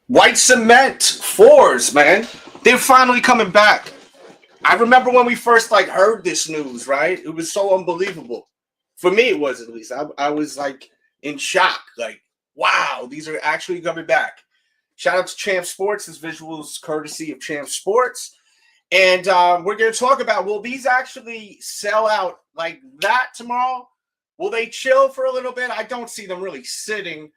White cement fours, man. They're finally coming back. I remember when we first heard this news, right? It was so unbelievable. For me, it was at least. I was in shock. Like, wow, these are actually coming back. Shout out to Champ Sports. This visual is courtesy of Champ Sports. And we're going to talk about, will these actually sell out like that tomorrow? Will they chill for a little bit? I don't see them really sitting.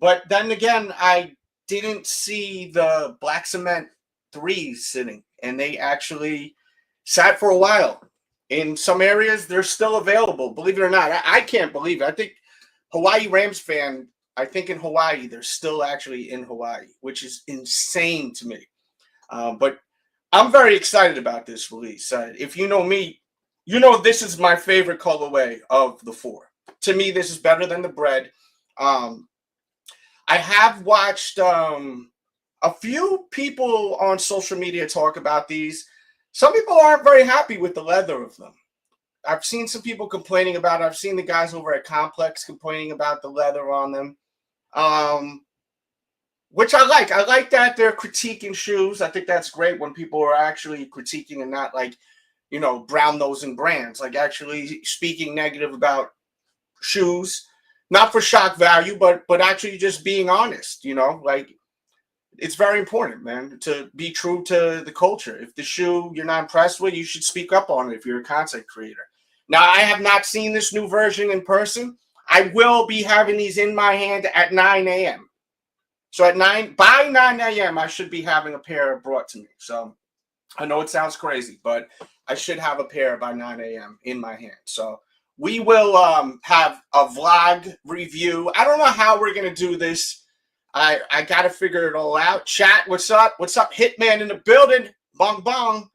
But then again, I didn't see the black cement threes sitting. And they actually sat for a while. In some areas, they're still available. Believe it or not. I can't believe it. I think Hawaii Rams fan, I think in Hawaii, they're still actually in Hawaii, which is insane to me. But I'm very excited about this release. If you know me, you know this is my favorite colorway of the four. To me, this is better than the bread. I have watched a few people on social media talk about these. Some people aren't very happy with the leather of them. I've seen some people complaining about it. I've seen the guys over at Complex complaining about the leather on them, which I like. I like that they're critiquing shoes. I think that's great when people are actually critiquing and not brown-nosing brands, actually speaking negative about shoes, not for shock value, but actually just being honest, it's very important, man, to be true to the culture. If the shoe you're not impressed with, you should speak up on it if you're a content creator. Now, I have not seen this new version in person. I will be having these in my hand at 9 a.m. So by 9 a.m., I should be having a pair brought to me. So I know it sounds crazy, but I should have a pair by 9 a.m. in my hand. So we will have a vlog review. I don't know how we're going to do this. I got to figure it all out. Chat, what's up? What's up? Hitman in the building. Bong Bong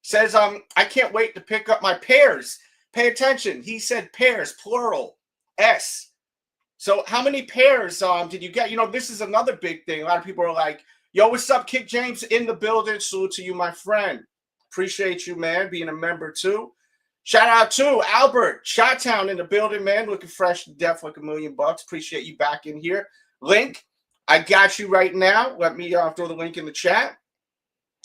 says, I can't wait to pick up my pairs. Pay attention. He said pairs, plural, S. So how many pairs did you get? This is another big thing. A lot of people are like, yo, what's up, Kick James in the building? Salute to you, my friend. Appreciate you, man, being a member too. Shout out to Albert, Chi-Town in the building, man. Looking fresh to death like $1 million. Appreciate you back in here. Link, I got you right now. Let me throw the link in the chat.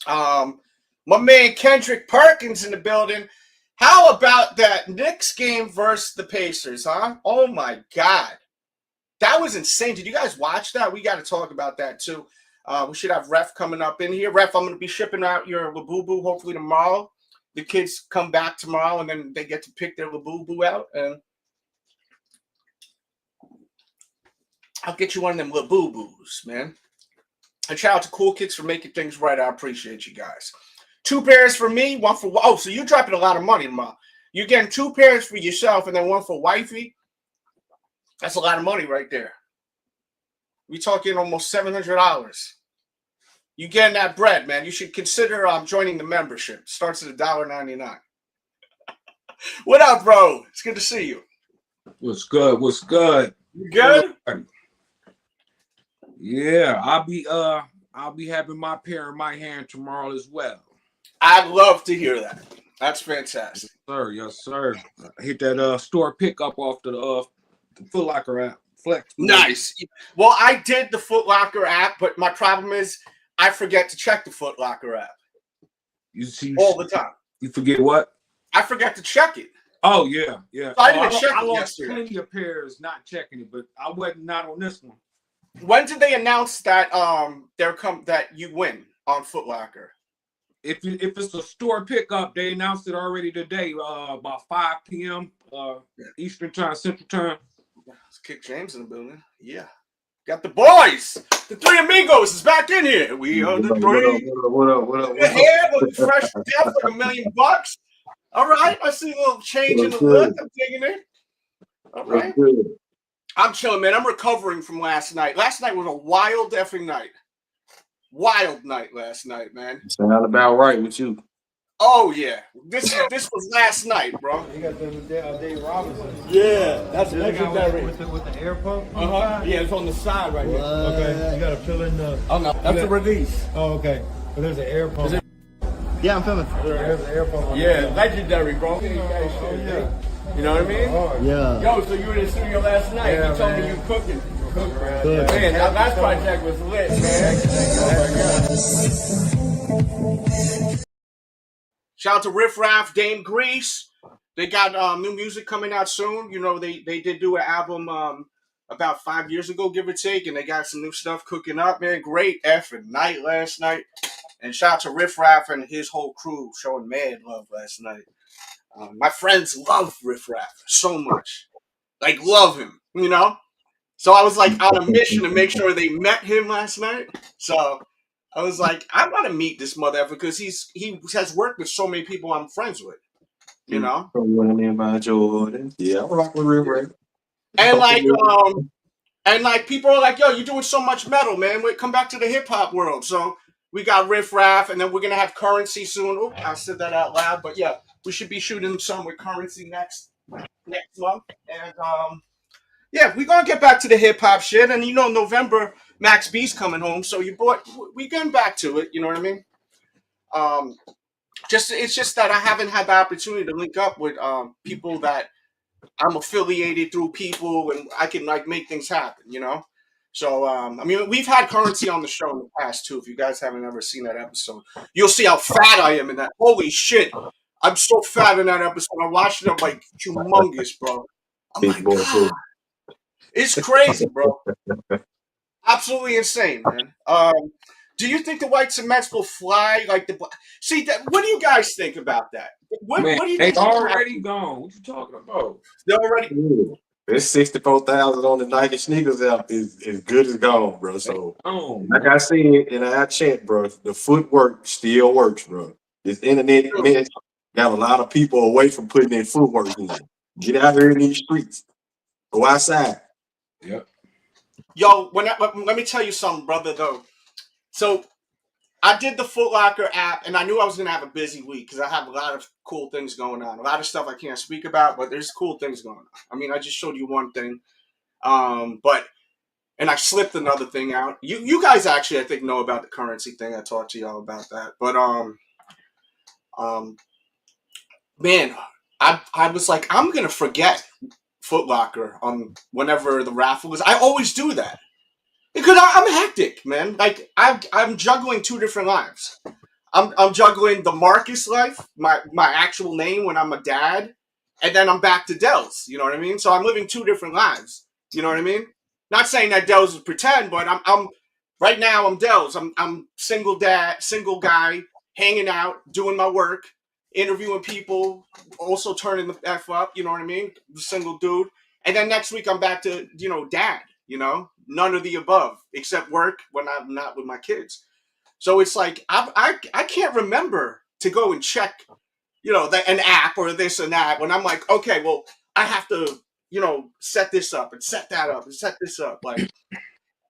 My man Kendrick Perkins in the building. How about that Knicks game versus the Pacers, huh? Oh, my God. That was insane. Did you guys watch that? We got to talk about that, too. We should have Ref coming up in here. Ref, I'm going to be shipping out your Labubu hopefully tomorrow. The kids come back tomorrow, and then they get to pick their Labubu out, and I'll get you one of them Labubus, man. And shout out to Cool Kids for making things right. I appreciate you guys. 2 pairs for me, 1 for... Oh, so you're dropping a lot of money tomorrow. You're getting 2 pairs for yourself and then 1 for wifey. That's a lot of money right there. We're talking almost $700. You getting that bread, man. You should consider joining the membership. Starts at $1.99. What up, bro? It's good to see you. What's good? What's good? You good? Yeah, I'll be having my pair in my hand tomorrow as well. I'd love to hear that. That's fantastic. Yes, sir. Yes, sir. Hit that store pickup off the Foot Locker app. Flex. Nice. Well, I did the Foot Locker app, but my problem is I forget to check the Foot Locker app. You see all the time. You forget what? I forget to check it. Oh yeah, yeah. So I didn't check I it lost yesterday. plenty of pairs not checking it, but I wasn't not on this one. When did they announce that that you win on Foot Locker? If it's a store pickup, they announced it already today, about 5 p.m. Eastern time, Central time. Let's kick James in the building. Yeah. Got the boys. The 3 amigos is back in here. We are the 3. What up? The hair looking fresh to death like $1 million. All right. I see a little change in the look. I'm digging it. All right. I'm chilling, man. I'm recovering from last night. Last night was a wild effing night. Wild night last night, man. Sound about right with you. Oh yeah, this was last night, bro. You got them Dave Robinson. Yeah, that's legendary. With the air pump. Yeah, it's on the side right here. Okay, you got to fill in the. Oh no, that's a release. Oh, okay. But there's an air pump. Yeah, I'm feeling. There's an air pump. Yeah, legendary, bro. Yeah. You know what I mean? Yeah. Yo, so you were in the studio last night. Yeah, You told me man. you cooking. Man, that last project was lit, man. Shout out to Riff Raff, Dame Grease. They got new music coming out soon. You know, they did do an album about 5 years ago, give or take, and they got some new stuff cooking up, man. Great effort night last night. And shout out to Riff Raff and his whole crew showing mad love last night. My friends love Riff Raff so much. Like, love him, you know? So I was like on a mission to make sure they met him last night. So I was like, I want to meet this motherfucker because he has worked with so many people I'm friends with, you know? Yeah, I rock with Riff Raff. And like people are like, yo, you're doing so much metal, man. Wait, come back to the hip hop world. So we got Riff Raff, and then we're gonna have Currency soon. Oh, I said that out loud, but yeah, we should be shooting some with Currency next month. And yeah, we're gonna get back to the hip hop shit. And you know, November Max B's coming home, so we getting back to it. You know what I mean? It's just that I haven't had the opportunity to link up with people that I'm affiliated through people, and I can like make things happen, you know. So I mean, we've had Currency on the show in the past too. If you guys haven't ever seen that episode, you'll see how fat I am in that. Holy shit, I'm so fat in that episode. I watched it, I'm like humongous, bro. Oh my god, it's crazy, bro. Absolutely insane, man. Do you think the white cements will fly like the? See, what do you guys think about that? What do you think? They already gone. What you talking about? They're already. There's 64,000 on the Nike sneakers out is good as gone, bro. So, like I said in our chat, bro, the footwork still works, bro. This internet man got a lot of people away from putting their footwork in. Get out here in these streets. Go outside. Yep. Yo, let me tell you something, brother, though. So I did the Foot Locker app, and I knew I was going to have a busy week because I have a lot of cool things going on. A lot of stuff I can't speak about, but there's cool things going on. I mean, I just showed you one thing, and I slipped another thing out. You guys actually, I think, know about the Currency thing. I talked to y'all about that. But, man, I was like, I'm going to forget Foot Locker whenever the raffle is. I always do that. Because I'm hectic, man. Like I'm juggling two different lives. I'm juggling the Marcus life, my actual name when I'm a dad, and then I'm back to Delz. You know what I mean? So I'm living two different lives. You know what I mean? Not saying that Delz is pretend, but I'm right now I'm Delz. I'm single dad, single guy, hanging out, doing my work, interviewing people, also turning the F up. You know what I mean? The single dude. And then next week I'm back to dad. You know, none of the above except work when I'm not with my kids. So it's like I can't remember to go and check, an app or this and that when I'm like, okay, well, I have to, set this up and set that up and set this up. Like,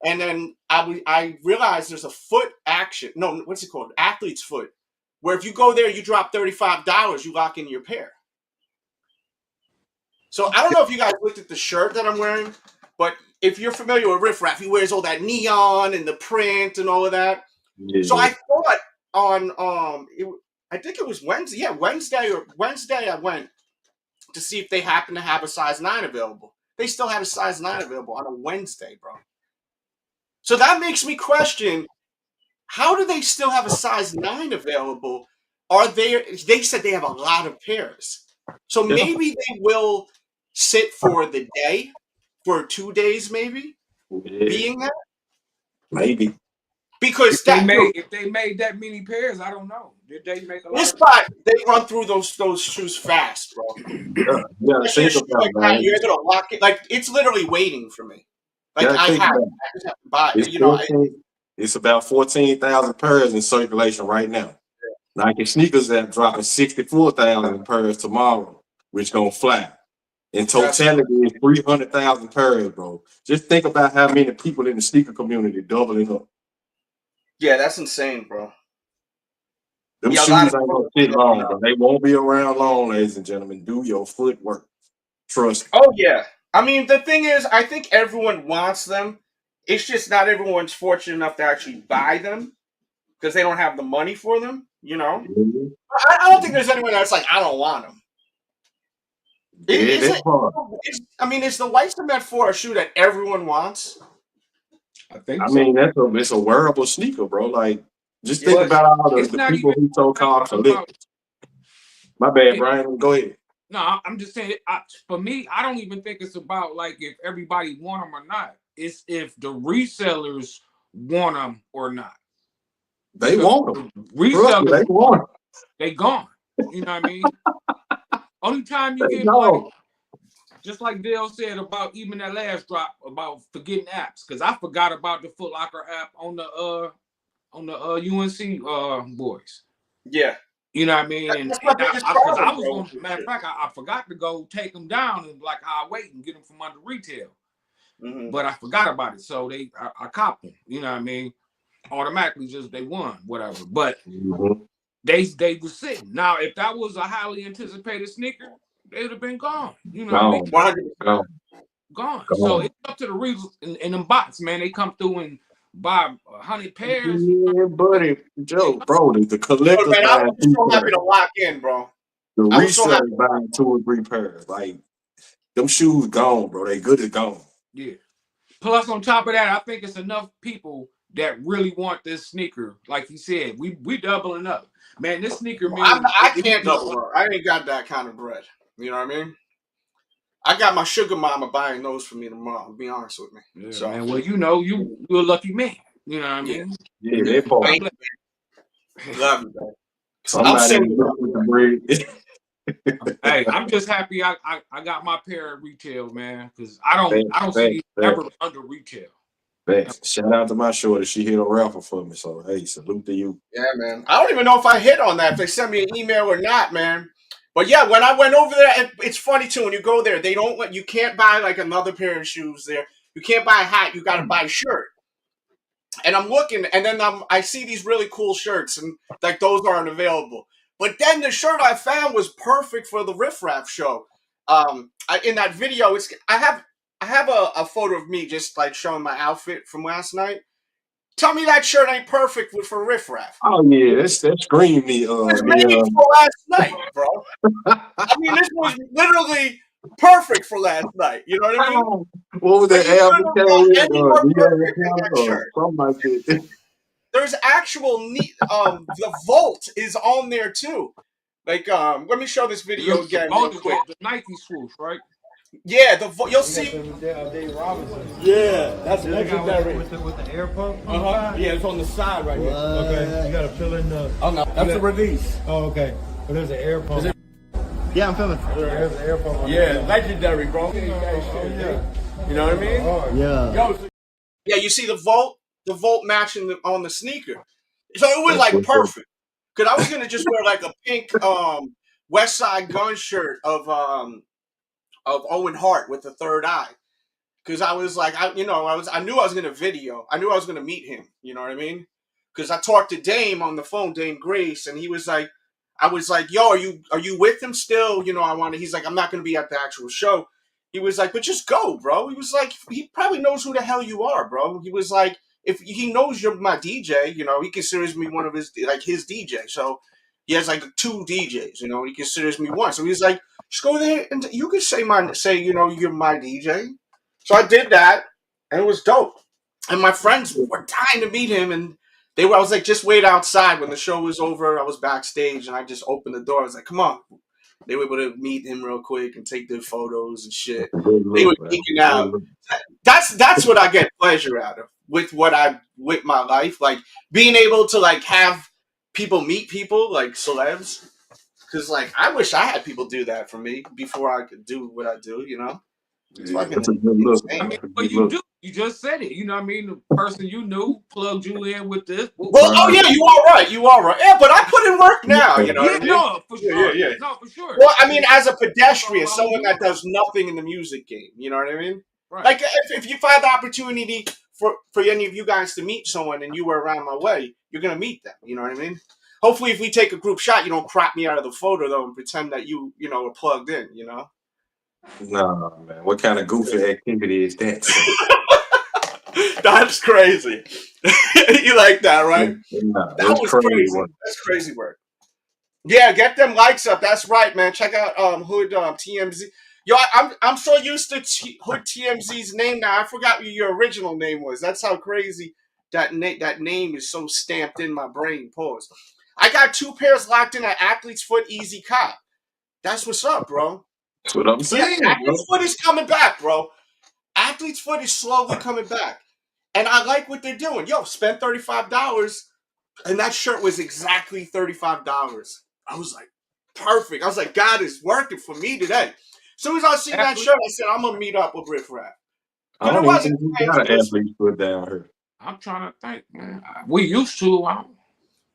and then I realized there's a foot action. No, what's it called? Athlete's foot. Where if you go there, you drop $35, you lock in your pair. So I don't know if you guys looked at the shirt that I'm wearing, but if you're familiar with Riff Raff, he wears all that neon and the print and all of that. Yeah. So I thought on I think it was Wednesday. Yeah, Wednesday I went to see if they happen to have a size 9 available. They still had a size 9 available on a Wednesday, bro. So that makes me question, how do they still have a size 9 available? They said they have a lot of pairs. So maybe they will sit for the day. For 2 days, maybe being that, maybe because if they made that many pairs, I don't know. Did they make a lot? This spot they run through those shoes fast, bro. Yeah, think about that. You're able to lock it. Like it's literally waiting for me. Like I just have to buy it. It's about 14,000 pairs in circulation right now. Nike sneakers that dropping 64,000 pairs tomorrow, which gonna fly. In totality, it's 300,000 pairs, bro. Just think about how many people in the sneaker community doubling up. Yeah, that's insane, bro. Them shoes ain't gonna sit long, but they won't be around long, ladies and gentlemen. Do your footwork. Trust me. Oh, yeah. I mean, the thing is, I think everyone wants them. It's just not everyone's fortunate enough to actually buy them because they don't have the money for them, Mm-hmm. I don't think there's anyone that's like, I don't want them. Is the white cement 4 a shoe that everyone wants? I think I so. mean, it's a wearable sneaker, bro. Like, just think But about all it's the not people even who so-called about. collect. My bad, It, Brian. Go ahead. no, I'm just saying. For me, I don't even think it's about like if everybody want them or not. It's if the resellers want them or not. They Because want them. the Trust me, resellers, they want them. they gone. You know what I mean? Only time you They get like, know. just like Dale said about even that last drop about forgetting apps, because I forgot about the Foot Locker app on the UNC boys. Yeah. You know what I mean? And That's my biggest problem, I was bro. going, matter of fact, I forgot to go take them down and like I'll wait and get them from under retail. But I forgot about it. So I copped them. You know what I mean? Automatically just they won, whatever. But they were sitting. Now, if that was a highly anticipated sneaker, they would have been gone. You know what I mean? Gone. So it's up to the reasons in them bots, man. They come through and buy 100 pairs. Yeah, buddy. Joe, bro, the collectors Man, I buying was 2 so happy pairs. to lock in, bro. The I was so happy. resellers buying 2 or 3 pairs. Like, them shoes gone, bro. They good as gone. Yeah. Plus, on top of that, I think it's enough people that really want this sneaker. Like he said, we doubling up. Man, this sneaker means I can't double up. I ain't got that kind of bread. You know what I mean? I got my sugar mama buying those for me tomorrow. To be honest with me. Yeah, so, man. Well, you know, you're a lucky man. You know what I mean? Yeah, they bought. Love you, man. Somebody with the bread. Hey, I'm just happy I got my pair at retail, man, because I don't see these ever under retail. Thanks. Shout out to my shorty. She hit a raffle for me. So hey, salute to you. Yeah, man. I don't even know if I hit on that, if they sent me an email or not, man. But yeah, when I went over there, it's funny too. When you go there, they don't let you can't buy like another pair of shoes there. You can't buy a hat. You got to buy a shirt. And I'm looking, and then I see these really cool shirts, and like those aren't available. But then the shirt I found was perfect for the Riff Raff show. In that video, I have a photo of me just like showing my outfit from last night. Tell me that shirt ain't perfect for Riff Raff. Oh yeah, that screamed me. It's made for last night, bro. I mean, this was literally perfect for last night. You know what I mean? What was that? Something like that. There's actual the Volt is on there too. Like, let me show this video again. The Nike swoosh, right? Yeah, you'll see. Yeah, that's legendary. With the air pump? Yeah, it's on the side right here. Okay, you gotta fill in the. Oh no, that's a release. Oh, okay. But there's an air pump. Yeah, I'm filming. There's an air pump. Yeah, legendary, bro. Yeah. You know what I mean? Yeah. Yo, Yeah, you see the Volt matching on the sneaker. So it was like perfect. Because I was gonna just wear like a pink West Side Gun shirt of Owen Hart with the third eye. Because I was like, I knew I was gonna video. I knew I was gonna meet him. You know what I mean? Because I talked to Dame on the phone, Dame Grace, and he was like, I was like, yo, are you with him still? You know, he's like, I'm not gonna be at the actual show. He was like, but just go, bro. He was like, he probably knows who the hell you are, bro. He was like, if he knows you're my DJ, you know, he considers me one of his DJ. So he has like 2 DJs, you know, he considers me one. So he's like, just go there and you can say you're my DJ. So I did that, and it was dope. And my friends were dying to meet him, and I was like, just wait outside. When the show was over, I was backstage, and I just opened the door. I was like, come on. They were able to meet him real quick and take their photos and shit. They were geeking out. That's what I get pleasure out of with my life. Like being able to like have people meet people like celebs. Because like I wish I had people do that for me before I could do what I do, you know? That's a good look. I mean, but you do. You just said it. You know what I mean? The person you knew plugged you in with this. Well, oh yeah, you are right. You are right. Yeah, but I put in work now. You know what I mean? No, for sure. Yeah. No, for sure. Well, I mean, as a pedestrian, someone that does nothing in the music game. You know what I mean? Right. Like if you find the opportunity for any of you guys to meet someone and you were around my way, you're gonna meet them. You know what I mean? Hopefully, if we take a group shot, you don't crop me out of the photo though and pretend that you are plugged in. You know? Nah, man. What kind of goofy activity is that? That's crazy. You like that, right? Nah, that was crazy. That's crazy work. Yeah, get them likes up. That's right, man. Check out Hood TMZ. Yo, I'm so used to Hood TMZ's name now. I forgot what your original name was. That's how crazy that name is so stamped in my brain. Pause. I got 2 pairs locked in at Athlete's Foot Easy Cop. That's what's up, bro. That's what I'm saying, Yeah, bro. Athlete's Foot is coming back, bro. Athlete's Foot is slowly coming back. And I like what they're doing. Yo, spent $35, and that shirt was exactly $35. I was like, perfect. I was like, God is working for me today. As soon as I seen that shirt, I said, I'm going to meet up with Riff Raff. I don't even think we got an Athlete's Foot down here. I'm trying to think, man. We used to.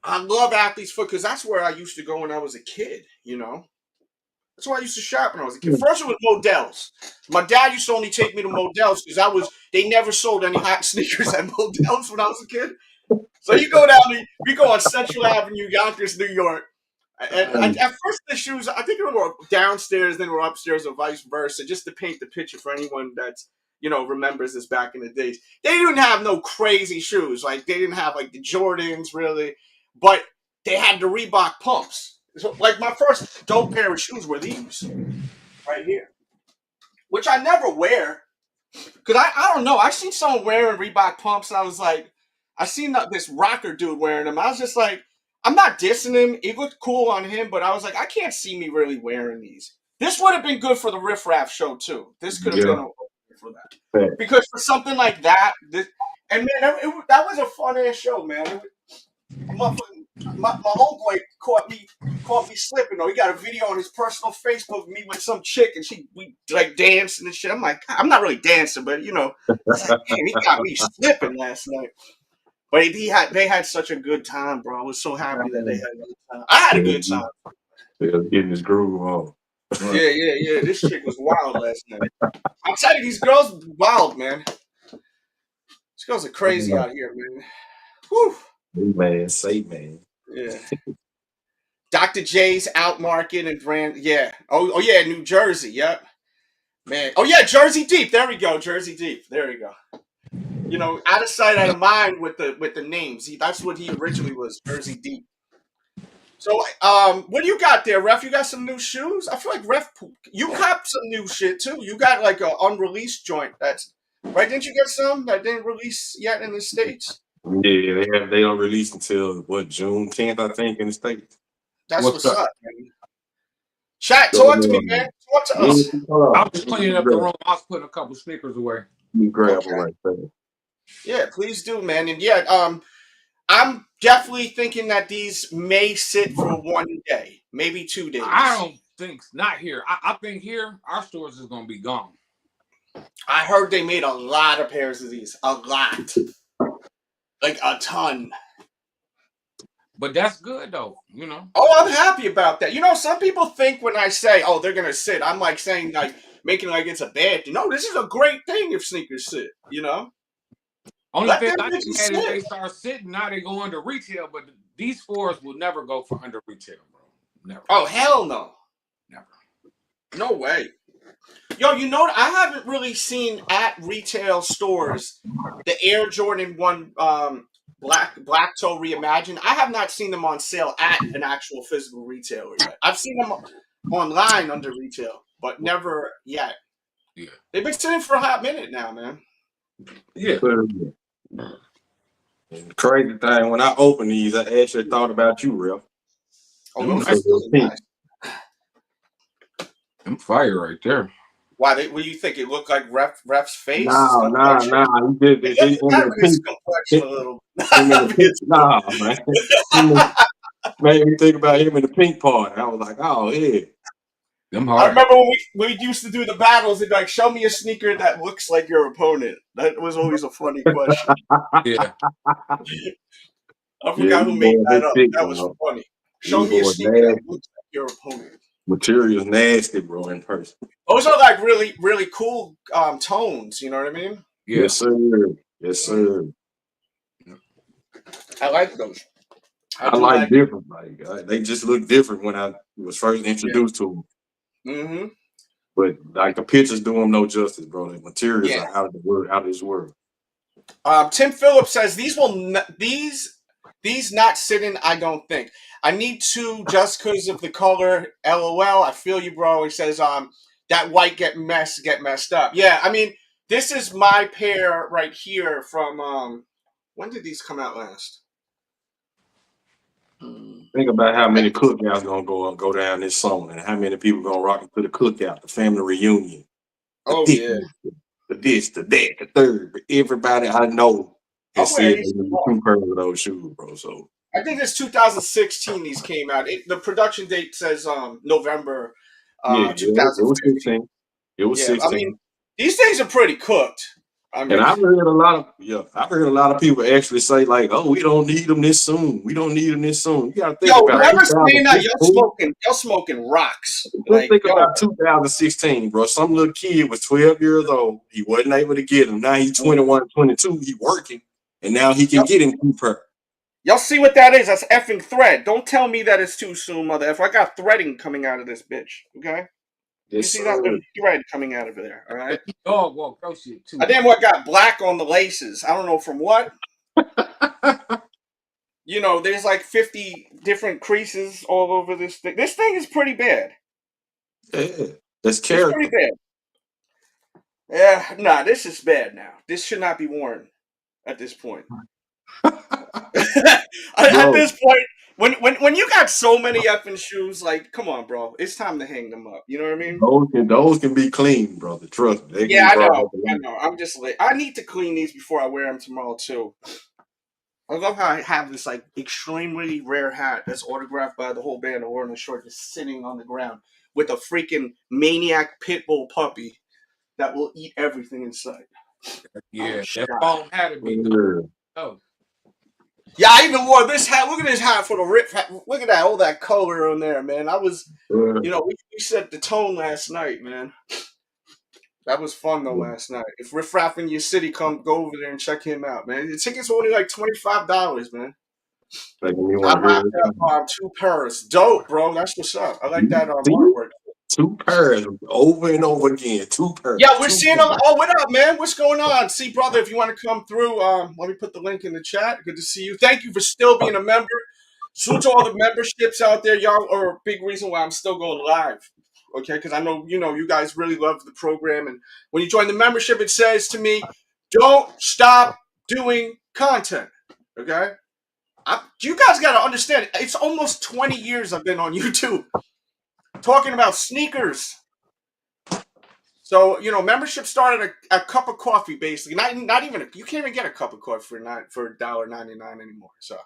I love Athlete's Foot because that's where I used to go when I was a kid, you know? That's where I used to shop when I was a kid. First it was Modell's. My dad used to only take me to Modell's because they never sold any hot sneakers at Modell's when I was a kid. So you go we go on Central Avenue, Yonkers, New York. And at first the shoes, I think they were downstairs, then were upstairs or vice versa, just to paint the picture for anyone that's, remembers this back in the days. They didn't have no crazy shoes. Like, they didn't have, like, the Jordans, really. But they had the Reebok pumps. So, like, my first dope pair of shoes were these right here, which I never wear. Because I don't know. I seen someone wearing Reebok pumps, and I was like, I seen this rocker dude wearing them. I was just like, I'm not dissing him. It looked cool on him, but I was like, I can't see me really wearing these. This would have been good for the Riff Raff show, too. This could have been for that. Because for something like that, and man, that was a fun-ass show, man. My homeboy caught me slipping. He got a video on his personal Facebook of me with some chick, and we like dancing and shit. I'm like, I'm not really dancing, but it's like, damn, he got me slipping last night. But they had such a good time, bro. I was so happy that they had a good time. I had a good time. They was getting his groove on. Yeah. This chick was wild last night. I'm telling you, these girls wild, man. These girls are crazy out here, man. Whew. Man, say man. Yeah. Dr. J's Outmarket and brand. Yeah. Oh yeah, New Jersey. Yep. Man. Oh yeah, Jersey Deep. There we go. Jersey Deep. There we go. Out of sight, out of mind with the names. That's what he originally was, Jersey Deep. So, what do you got there, Ref? You got some new shoes? I feel like Ref, you copped some new shit too. You got like an unreleased joint. That's right. Didn't you get some that didn't release yet in the States? Yeah, they don't release until June 10th, I think, in the States. That's what's up, man. Chat, talk to me, man. Talk to us. I was cleaning up the room. I was putting a couple sneakers away. You grab them right there. Yeah, please do, man. And yeah, I'm definitely thinking that these may sit for 1 day, maybe 2 days. I don't think not here. I think here our stores is gonna be gone. I heard they made a lot of pairs of these. A lot. Like a ton. But that's good though, Oh, I'm happy about that. Some people think when I say, oh, they're gonna sit, I'm like saying like making like it's a bad thing. No, this is a great thing if sneakers sit, Only thing I think is they start sitting, now they go under retail, but these fours will never go for under retail, bro. Never. Oh, hell no. Never. No way. Yo, I haven't really seen at retail stores the Air Jordan 1 Black Toe Reimagined. I have not seen them on sale at an actual physical retailer yet. I've seen them online under retail, but never yet. Yeah. They've been sitting for a hot minute now, man. Yeah. Crazy thing, when I opened these, I actually thought about you, Riff. Oh, those are really nice. I'm fire right there. Why? What do you think? It looked like Ref's face? No. He did his complexion a little. Nah, man. Made me think about him in the pink part. I was like, oh, yeah. I remember when we used to do the battles, it'd be like, show me a sneaker that looks like your opponent. That was always a funny question. Yeah. I forgot who made that up. That was funny. Show me a sneaker that looks like your opponent. Material's nasty, bro, in person. Those are like really, really cool tones, you know what I mean? Yeah. Yes, sir. Yes, sir. I like those. I like different. Like they just look different when I was first introduced to them. Mm-hmm. But like the pictures do them no justice, bro. The materials are out of this world. Tim Phillips says these not sitting. I don't think I need to just because of the color. LOL. I feel you, bro. He says that white get messed up. Yeah, I mean, this is my pair right here from when did these come out last? Think about how many cookouts gonna go down this summer, and how many people gonna rock it to the cookout, the family reunion. Oh yeah, the this, the that, the third. But everybody I know has said they need 2 pairs of those shoes, bro. So I think it's 2016. These came out. The production date says November yeah, it was 2015. 16. It was 16. I mean, these things are pretty cooked. I mean, and I've heard a lot of people actually say like, "Oh, we don't need them this soon. We don't need them this soon." You gotta think about whoever's saying that, y'all smoking rocks. Just think about 2016, bro. Some little kid was 12 years old. He wasn't able to get them. Now he's 21, 22. He working, and now he can get him 2 pair. Y'all see what that is? That's effing thread. Don't tell me that it's too soon, mother effer. I got threading coming out of this bitch. Okay. You see that little thread coming out of there, all right? Dog walk those shit too. I damn what got black on the laces. I don't know from what. You know, there's like 50 different creases all over this thing. This thing is pretty bad. Yeah, that's character. It's pretty bad. Yeah, nah, this is bad now. This should not be worn at this point. At this point, when you got so many effing shoes, like, come on, bro, it's time to hang them up. You know what I mean? Those can be clean, brother. Trust me. Yeah, I know. I'm just like, I need to clean these before I wear them tomorrow too. I love how I have this like extremely rare hat that's autographed by the whole band of Orange Short, just sitting on the ground with a freaking maniac pit bull puppy that will eat everything in sight. Yeah, that phone had to be. Oh. Yeah, I even wore this hat. Look at this hat for the Riff Raff. Look at that, all that color on there, man. I was, you know, we set the tone last night, man. That was fun though last night. If Riff Raff in your city, go over there and check him out, man. The tickets were only like $25, man. I rocked up 2 pairs. Dope, bro. That's what's up. I like that artwork. 2 pairs over and over again. 2 pairs. Yeah, we're seeing them. Oh, what up, man? What's going on? See, brother, if you want to come through, let me put the link in the chat. Good to see you. Thank you for still being a member. Salute to all the memberships out there. Y'all are a big reason why I'm still going live. Okay, because I know, you guys really love the program. And when you join the membership, it says to me, don't stop doing content. Okay? You guys got to understand, it's almost 20 years I've been on YouTube talking about sneakers. So, membership started a cup of coffee, basically. Not even, you can't even get a cup of coffee for $1.99 anymore. So,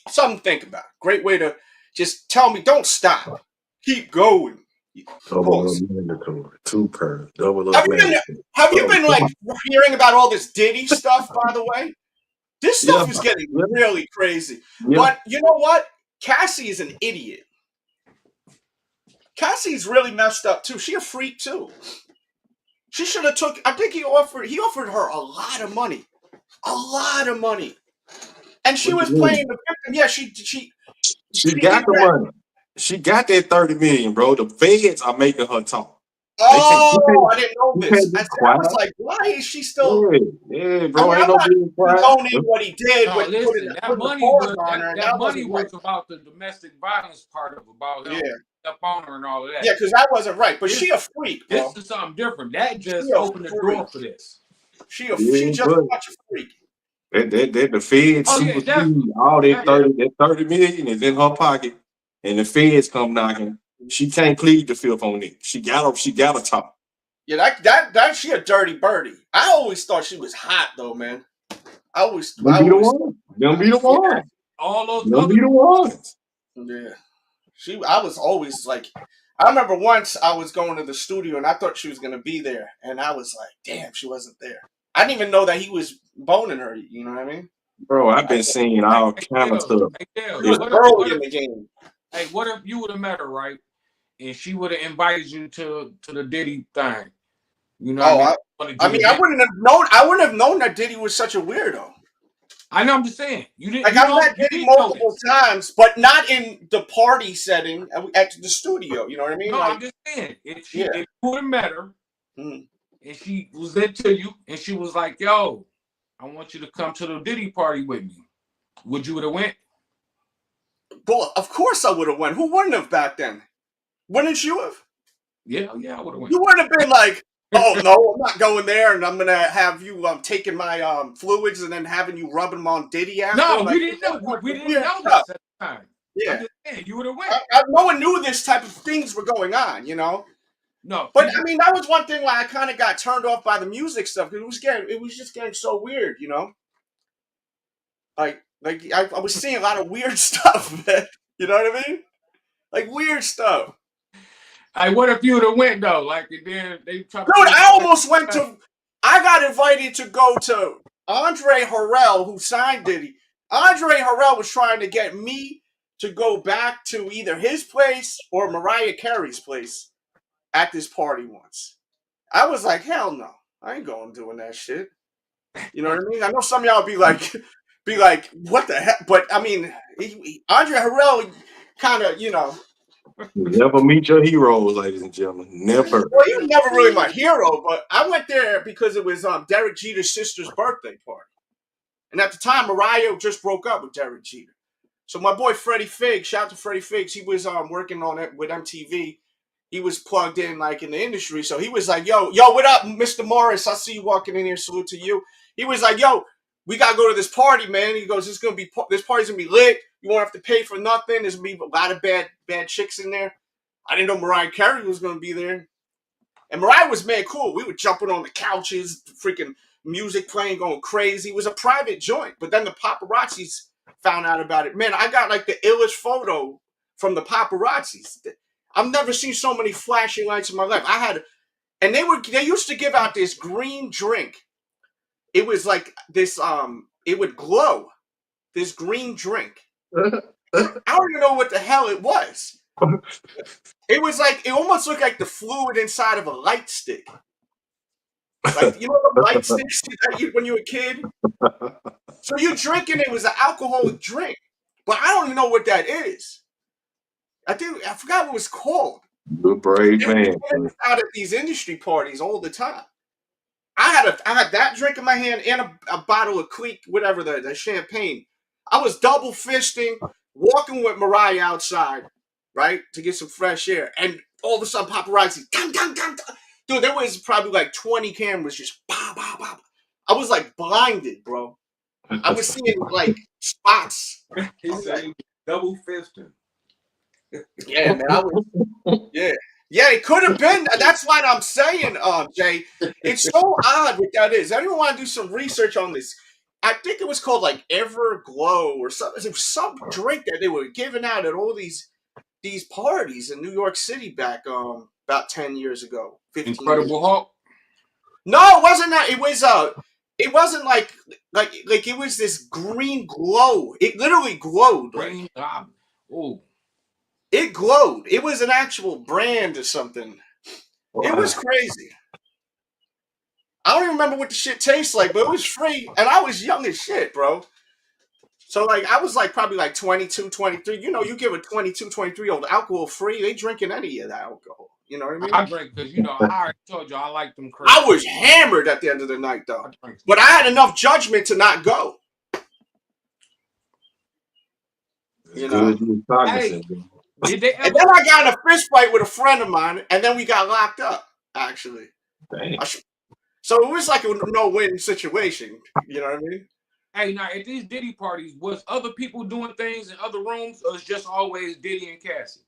something to think about. Great way to just tell me, don't stop. Keep going. Double up mandatory. 2 pairs. Double up. Have you been like hearing about all this Diddy stuff, by the way? This stuff is getting really crazy. Yeah. But you know what? Cassie is an idiot. Cassie's really messed up too. She a freak too. She should have took. I think he offered her a lot of money, and she was playing the victim. Yeah, she got the money. She got that 30 million, bro. The feds are making her talk. Oh, I didn't know this. I was like, why is she still? Yeah, bro. I mean, ain't no condoning what he did. No, listen, that money was about the domestic violence part of about him up on her and all of that. Yeah, because that wasn't right. But she a freak, bro. This is something different. That just opened the door for this. She just a bunch of freak. The feds all that 30 million is in her pocket, and the feds come knocking. She can't plead the fifth on it. She got a top. Yeah, that she a dirty birdie. I always thought she was hot though, man. Them be the ones. All those them be the ones. Yeah. I was always like, I remember once I was going to the studio and I thought she was gonna be there, and I was like, damn, she wasn't there. I didn't even know that he was boning her. You know what I mean? Bro, I've been seeing all kind of stuff. He was early in the game. Hey, what if you would have met her, right? And she would have invited you to the Diddy thing. You know, I wouldn't have known that Diddy was such a weirdo. I know. I'm just saying. You didn't. Like, I met Diddy multiple times, but not in the party setting at the studio. You know what I mean? No, I'm just saying. If you would have met her, and she was into you, and she was like, "Yo, I want you to come to the Diddy party with me," would you have went? Well, of course I would have went. Who wouldn't have back then? Wouldn't you have? Yeah, I would have went. You wouldn't have been like, oh no, I'm not going there, and I'm gonna have you taking my fluids and then having you rubbing them on Diddy after. No, like, we didn't know. We didn't know stuff. this at the time. Yeah, I'm just saying, you would have went. no one knew this type of things were going on, you know. No, But I mean, that was one thing why I kind of got turned off by the music stuff because it was just getting so weird, you know. Like I was seeing a lot of weird stuff, man. You know what I mean? Like weird stuff. What if you would have went though? Like then they tried. Dude, I almost went to. I got invited to go to Andre Harrell, who signed Diddy. Andre Harrell was trying to get me to go back to either his place or Mariah Carey's place at this party once. I was like, hell no, I ain't going doing that shit. You know what I mean? I know some of y'all be like, what the heck? But I mean, Andre Harrell kind of, you know. Never meet your heroes, ladies and gentlemen. Never. Well, he was never really my hero, but I went there because it was Derek Jeter's sister's birthday party. And at the time, Mariah just broke up with Derek Jeter. So my boy Freddie Figgs, shout out to Freddie Figgs, he was working on it with MTV. He was plugged in like in the industry. So he was like, yo, what up, Mr. Morris? I see you walking in here. Salute to you. He was like, yo, we got to go to this party, man. He goes, this party's going to be lit. You won't have to pay for nothing. There's going to be a lot of bad chicks in there. I didn't know Mariah Carey was going to be there. And Mariah was mad cool. We were jumping on the couches, freaking music playing, going crazy. It was a private joint. But then the paparazzis found out about it. Man, I got like the illest photo from the paparazzis. I've never seen so many flashing lights in my life. And they used to give out this green drink. It was like this, it would glow, this green drink. I don't even know what the hell it was. It was like, it almost looked like the fluid inside of a light stick. Like, you know the light sticks that you when you were a kid? So you drinking it was an alcoholic drink. But I don't even know what that is. I forgot what it was called. Good brave man. Out at these industry parties all the time. I had that drink in my hand and a bottle of Clique, whatever the champagne. I was double fisting, walking with Mariah outside, right, to get some fresh air, and all of a sudden paparazzi, dude, there was probably like 20 cameras just pow, pow, pow. I was like blinded, bro. I was seeing like spots. He said double fisting. Yeah, man. Yeah, it could have been. That's what I'm saying, Jay. It's so odd what that is. Anyone want to do some research on this? I think it was called like Everglow or something. It was some drink that they were giving out at all these parties in New York City back about 10 years ago. 15 Incredible Hulk. No, it wasn't that. It wasn't like it was this green glow. It literally glowed. Green goblin. Oh. It glowed. It was an actual brand or something. Wow. It was crazy. I don't even remember what the shit tastes like, but it was free. And I was young as shit, bro. So, like, I was, like, probably, like, 22, 23. You know, you give a 22, 23-year-old alcohol free, they drinking any of that alcohol. You know what I mean? I drink because, you know, I already told you I like them crazy. I was hammered at the end of the night, though. But I had enough judgment to not go. You know? Hey. And then I got in a fist fight with a friend of mine, and then we got locked up, actually. So it was like a no-win situation. You know what I mean? Hey, now, at these Diddy parties, was other people doing things in other rooms, or was just always Diddy and Cassie?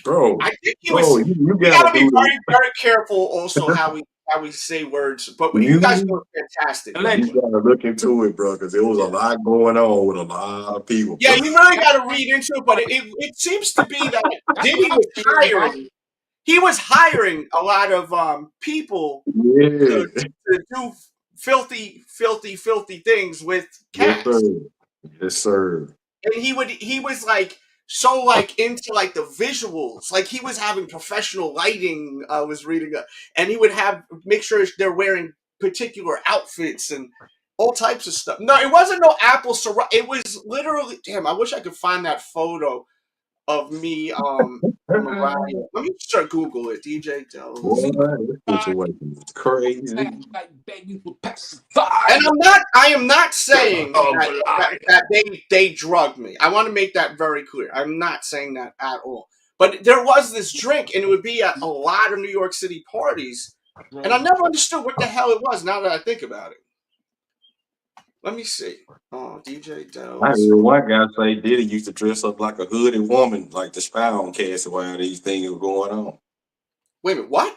Bro, I think you gotta be very, very careful also how we say words. But you guys were fantastic. You gotta look into it, bro, because there was a lot going on with a lot of people. Yeah, you really gotta read into it, but it seems to be that Diddy was hiring. He was hiring a lot of people to do filthy things with Cass. Yes, sir. And he was like so like into like the visuals, like he was having professional lighting. I was reading and he would make sure they're wearing particular outfits and all types of stuff. No, it wasn't no Apple Ciroc. It was literally, damn, I wish I could find that photo of me. Mariah. Let me start Google it. DJ Delz. It's crazy. And I am not saying that they drugged me. I want to make that very clear. I'm not saying that at all. But there was this drink, and it would be at a lot of New York City parties, and I never understood what the hell it was. Now that I think about it, let me see. Oh, DJ Delz. I heard one guy say Diddy used to dress up like a hooded woman, like the spy on Cassie while these things were going on. Wait a minute, what?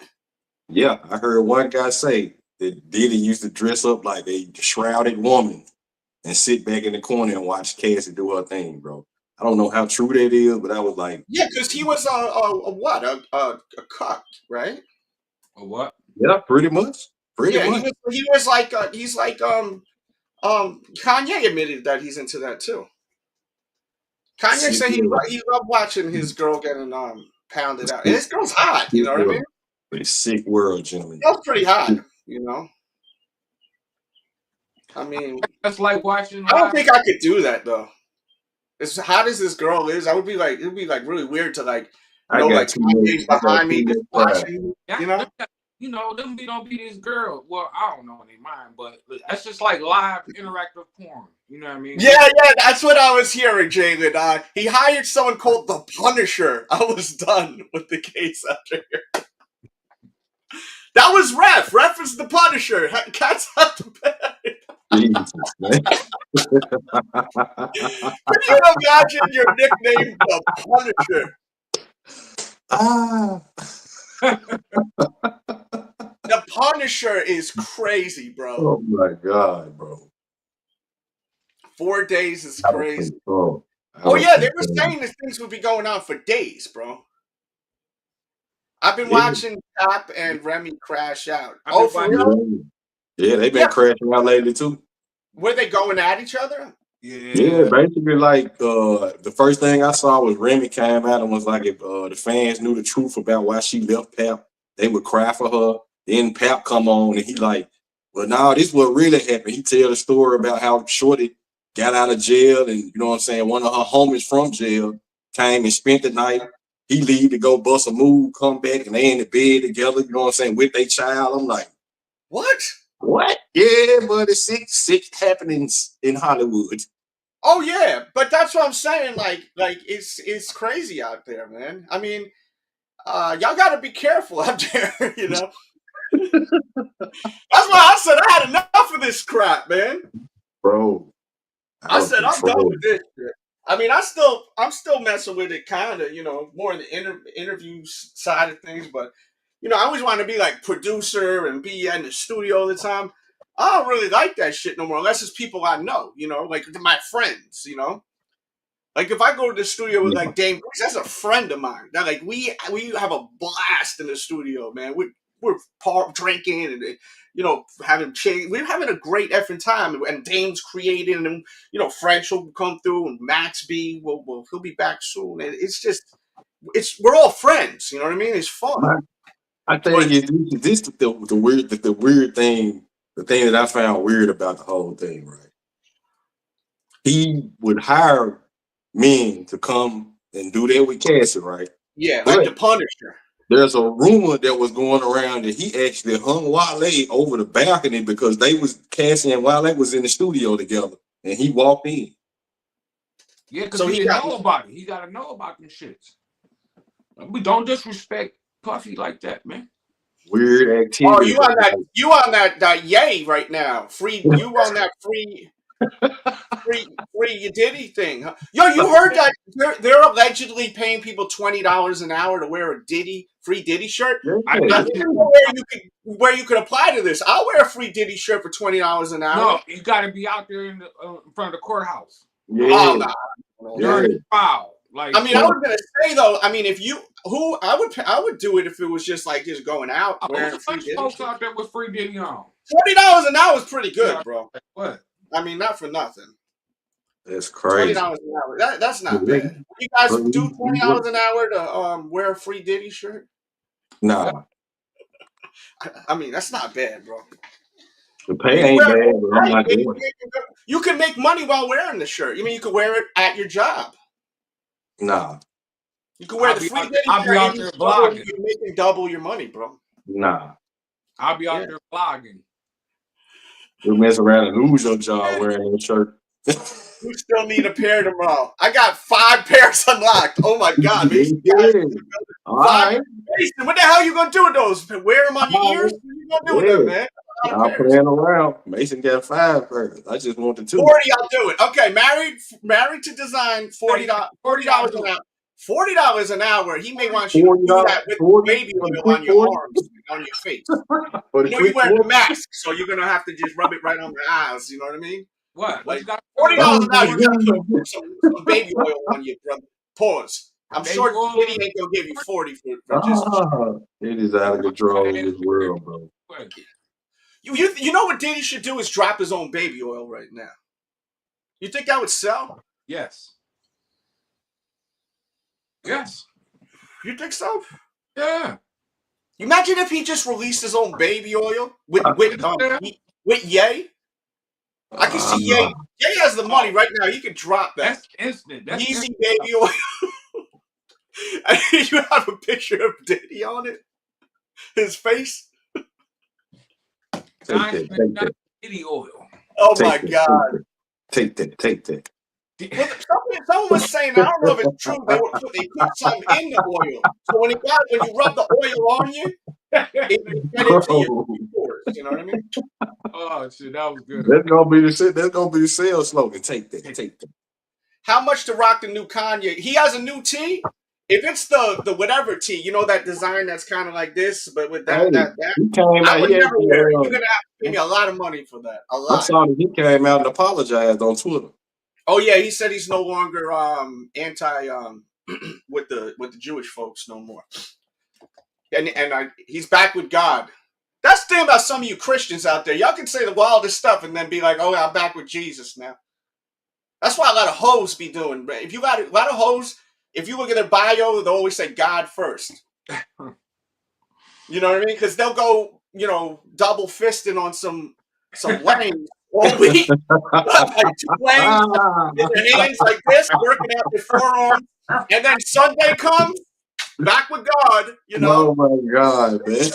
Yeah, I heard one guy say that Diddy used to dress up like a shrouded woman and sit back in the corner and watch Cassie do her thing, bro. I don't know how true that is, but I was like, yeah, because he was a cuck, right? A what? Yeah, pretty much. Pretty much. He was like he's like Kanye admitted that he's into that too. Kanye said he loved watching his girl getting pounded out. And this girl's hot, you know what I mean? Pretty sick world, gentlemen. That's pretty hot, you know. I mean, that's like watching. I don't think I could do that though. As hot as this girl is, it'd be like really weird to like know like Kanye's behind me just watching, you know. You know, them don't be this girl. Well, I don't know in their mind, but that's just like live interactive porn. You know what I mean? Yeah, that's what I was hearing, Jalen. He hired someone called the Punisher. I was done with the case after here. That was Ref. Ref is the Punisher. Cat's out the bag. Jesus, man. Can you imagine your nickname, the Punisher? The Punisher is crazy, bro. Oh my God, bro. 4 days is crazy. Oh yeah, they were saying that things would be going on for days, bro. I've been watching Cap and Remy crash out. Oh, for real? Yeah, they've been crashing out lately too. Were they going at each other? Yeah, basically like the first thing I saw was Remy came out and was like, if the fans knew the truth about why she left Pap, they would cry for her. Then Pap come on and he like, well, now this is what really happened. He tell the story about how Shorty got out of jail and, you know what I'm saying, one of her homies from jail came and spent the night. He leave to go bust a move, come back, and they in the bed together, you know what I'm saying, with their child. I'm like, what? What? Yeah, but it's sick happenings in Hollywood. Oh yeah, but that's what I'm saying. Like it's crazy out there, man. I mean, y'all got to be careful out there, you know. That's why I said I had enough of this crap, man. Bro, I said I'm done with this shit. I mean, I'm still messing with it, kind of, you know, more in the interview side of things. But you know, I always want to be like producer and be in the studio all the time. I don't really like that shit no more, unless it's people I know, you know, like my friends, you know. Like if I go to the studio with like Dame, that's a friend of mine. That like we have a blast in the studio, man. We're drinking and, you know, we're having a great effing time. And Dame's creating, and you know, French will come through, and Max B he'll be back soon. And it's just we're all friends, you know what I mean? It's fun. I think this the weird thing. The thing that I found weird about the whole thing, right? He would hire men to come and do that with Cassie, right? Yeah, like the Punisher. There's a rumor that was going around that he actually hung Wale over the balcony because Cassie and Wale was in the studio together, and he walked in. Yeah, because he didn't know about it. He got to know about them shits. We don't disrespect Puffy like that, man. Weird activity. Oh, you on that yay right now? You on that free Diddy thing? Huh? Yo, you heard that they're allegedly paying people $20 an hour to wear a free Diddy shirt? Yeah. I don't know where you could apply to this. I'll wear a free Diddy shirt for $20 an hour. No, you got to be out there in front of the courthouse. Yeah. Oh, no. Yeah. Wow. Like, I mean, I was gonna say though. I mean, I would do it if it was just like just going out wearing free Diddy. Folks out there with free Diddy on. $20 an hour is pretty good, bro. What? I mean, not for nothing. That's crazy. $20 an hour. That's not bad. You guys do $20 an hour to wear a free Diddy shirt? Nah. I mean, that's not bad, bro. The pay ain't bad, but I'm not doing it. You can make money while wearing the shirt. You mean you could wear it at your job? Nah. You can wear the free Diddy I'll be out there vlogging. You're making double your money, bro. Nah. I'll be out there vlogging. You mess around and lose your job wearing that shirt. You still need a pair tomorrow. I got 5 pairs unlocked. Oh my God, Mason. All right. Mason, what the hell are you gonna do with those? Wear them on your ears? What are you gonna do with them, man? I'm playing around. Mason got 5 pairs. I just want the 2. 40, I'll do it. Okay, married to design, $40 an hour. $40 an hour. He may want you to do that with baby oil on your arms, on your face. You know, you're wearing a mask, so you're gonna have to just rub it right on the eyes. You know what I mean? What? Like $40 an hour, you gotta put some baby oil on you, brother. Pause. I'm sure Diddy ain't gonna give you 40 for just. It is out of control in this world, bro. You know what Diddy should do is drop his own baby oil right now. You think that would sell? Yes. Yes. You think so? Yeah. Imagine if he just released his own baby oil with Ye. I can see Ye. Ye has the money right now. He can drop that. That's instant. That's Yeezy instant. baby oil. And you have a picture of Diddy on it. His face. Diddy oil. Oh my God. Take that. Well, someone was saying, I don't know if it's true, they put something in the oil. So when you rub the oil on you, it get into your pores. You know what I mean? Oh shit, that was good. That's gonna be the shit. That's gonna be the sales slogan. Take that. How much to rock the new Kanye? He has a new tee. If it's the whatever tee, you know that design that's kind of like this, but with that, I would never wear it. You're gonna have to pay me a lot of money for that. A lot. I saw that he came out and apologized on Twitter. Oh yeah, he said he's no longer anti with the Jewish folks no more, and he's back with God. That's the thing about some of you Christians out there. Y'all can say the wildest stuff and then be like, "Oh, I'm back with Jesus now." That's why a lot of hoes be doing. If you got a lot of hoes, if you look at their bio, they'll always say God first. You know what I mean? Because they'll go, double fisting on some lanes all week, like 2 lanes in their hands like this, working out their forearms, and then Sunday comes, back with God. Oh my God, man!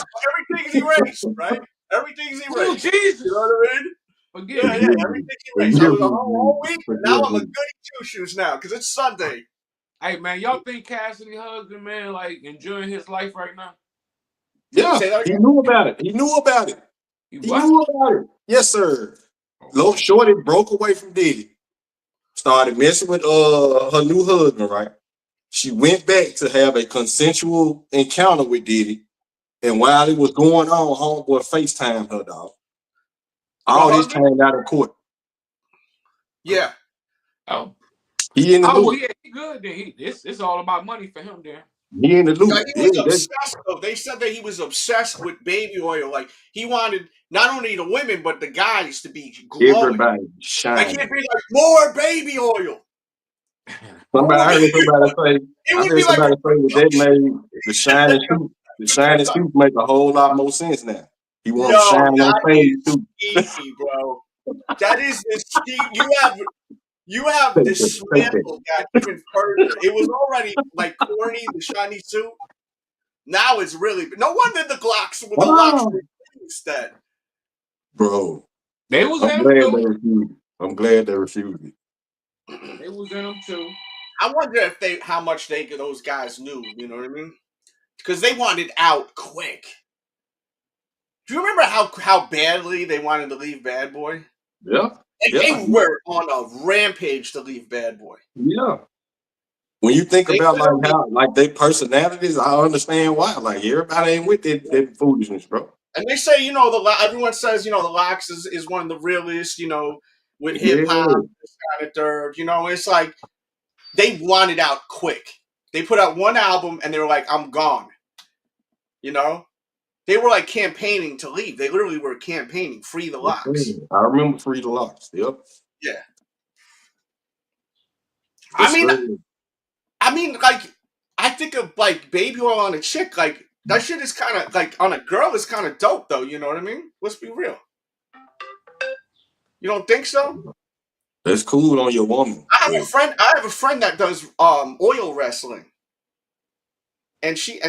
Everything's erased, right? Everything's erased. Oh, Jesus. You know what I mean? Forgive me. Everything's erased. I was a whole week, but now I'm a goody two shoes now because it's Sunday. Hey man, y'all think Cassidy husband, man, like enjoying his life right now? Yeah, he knew about it. He knew about it. He knew about it. Yes, sir. Low Shorty broke away from Diddy. Started messing with her new husband, right? She went back to have a consensual encounter with Diddy. And while it was going on, homeboy FaceTimed her, dog. All this came out in court. Yeah. Oh. He in the loop. Yeah, he good then. It's all about money for him then. He in the loop. Yeah, he was obsessed, though. They said that he was obsessed with baby oil. Like, he wanted not only the women, but the guys to be glowing. Everybody shining. Like, he'd be like, more baby oil. I heard somebody say that made the shiny suit make a whole lot more sense now. He wants to shine on face too. Easy, bro. That is the you have dismantled that even further. It was already like corny, the shiny suit. Now it's really no wonder the Glocks with the locks were instead. Bro, they was I'm glad they refused it. They was in them too. I wonder how much those guys knew. You know what I mean? Because they wanted out quick. Do you remember how badly they wanted to leave Bad Boy? Yeah. They were on a rampage to leave Bad Boy. Yeah. When you think about how their personalities, I understand why. Like everybody ain't with that foolishness, bro. And they say, everyone says, the Locks is one of the realest, with hip hop, this kind of third. It's like they wanted out quick. They put out one album and they were like, I'm gone. They were like campaigning to leave. They literally were campaigning, free the Locks. I remember Free the Locks. Yep. Yeah. I mean, like, I think of like baby oil on a chick, like that shit is kind of like on a girl is kind of dope though. You know what I mean? Let's be real. You don't think so? That's cool on your woman. I have a friend that does oil wrestling. And she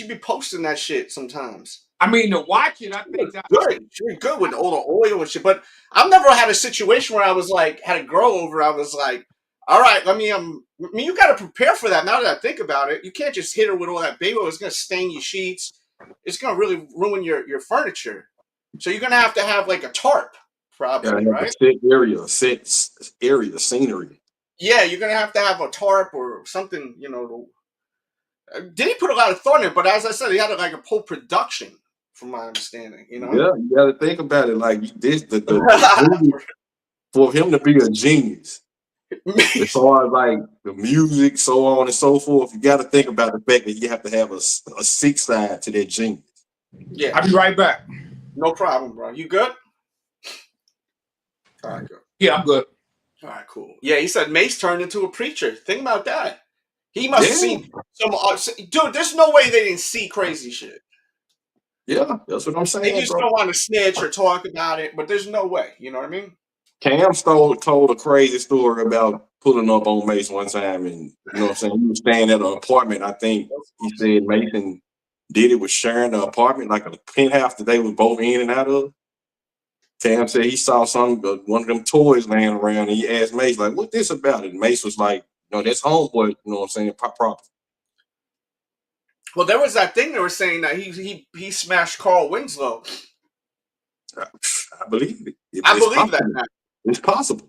be posting that shit sometimes. I mean, to watch it, I think that good. She was good with all the oil and shit. But I've never had a situation where I was like, had a girl over. I was like, all right, let me. I mean, you got to prepare for that. Now that I think about it, you can't just hit her with all that baby oil. It's gonna stain your sheets. It's gonna really ruin your furniture. So you're gonna have to have like a tarp, probably, right? Set area, scenery. Yeah, you're gonna have to have a tarp or something. Diddy put a lot of thought in it, but as I said, he had like a whole production, from my understanding. Yeah, you got to think about it. Like this, for him to be a genius, as far as like the music, so on and so forth, you got to think about the fact that you have to have a sixth side to that genius. Yeah, I'll be right back. No problem, bro. You good? All right, good. Yeah, I'm good. All right, cool. Yeah, he said Mace turned into a preacher. Think about that. He must have seen some. Dude, there's no way they didn't see crazy shit. Yeah, that's what I'm saying. They just don't want to snitch or talk about it, but there's no way. You know what I mean? Cam told a crazy story about pulling up on Mace one time, and you know what I'm saying? He was staying at an apartment. I think he said Mace and Diddy was sharing the apartment, like a penthouse that they was both in and out of. Cam said he saw one of them toys laying around, and he asked Mace, like, "What's this about?" And Mace was like, "No, that's homeboy." You know what I'm saying? Proper. Well, there was that thing they were saying that he smashed Carl Winslow. I believe it. I believe that now. It's possible.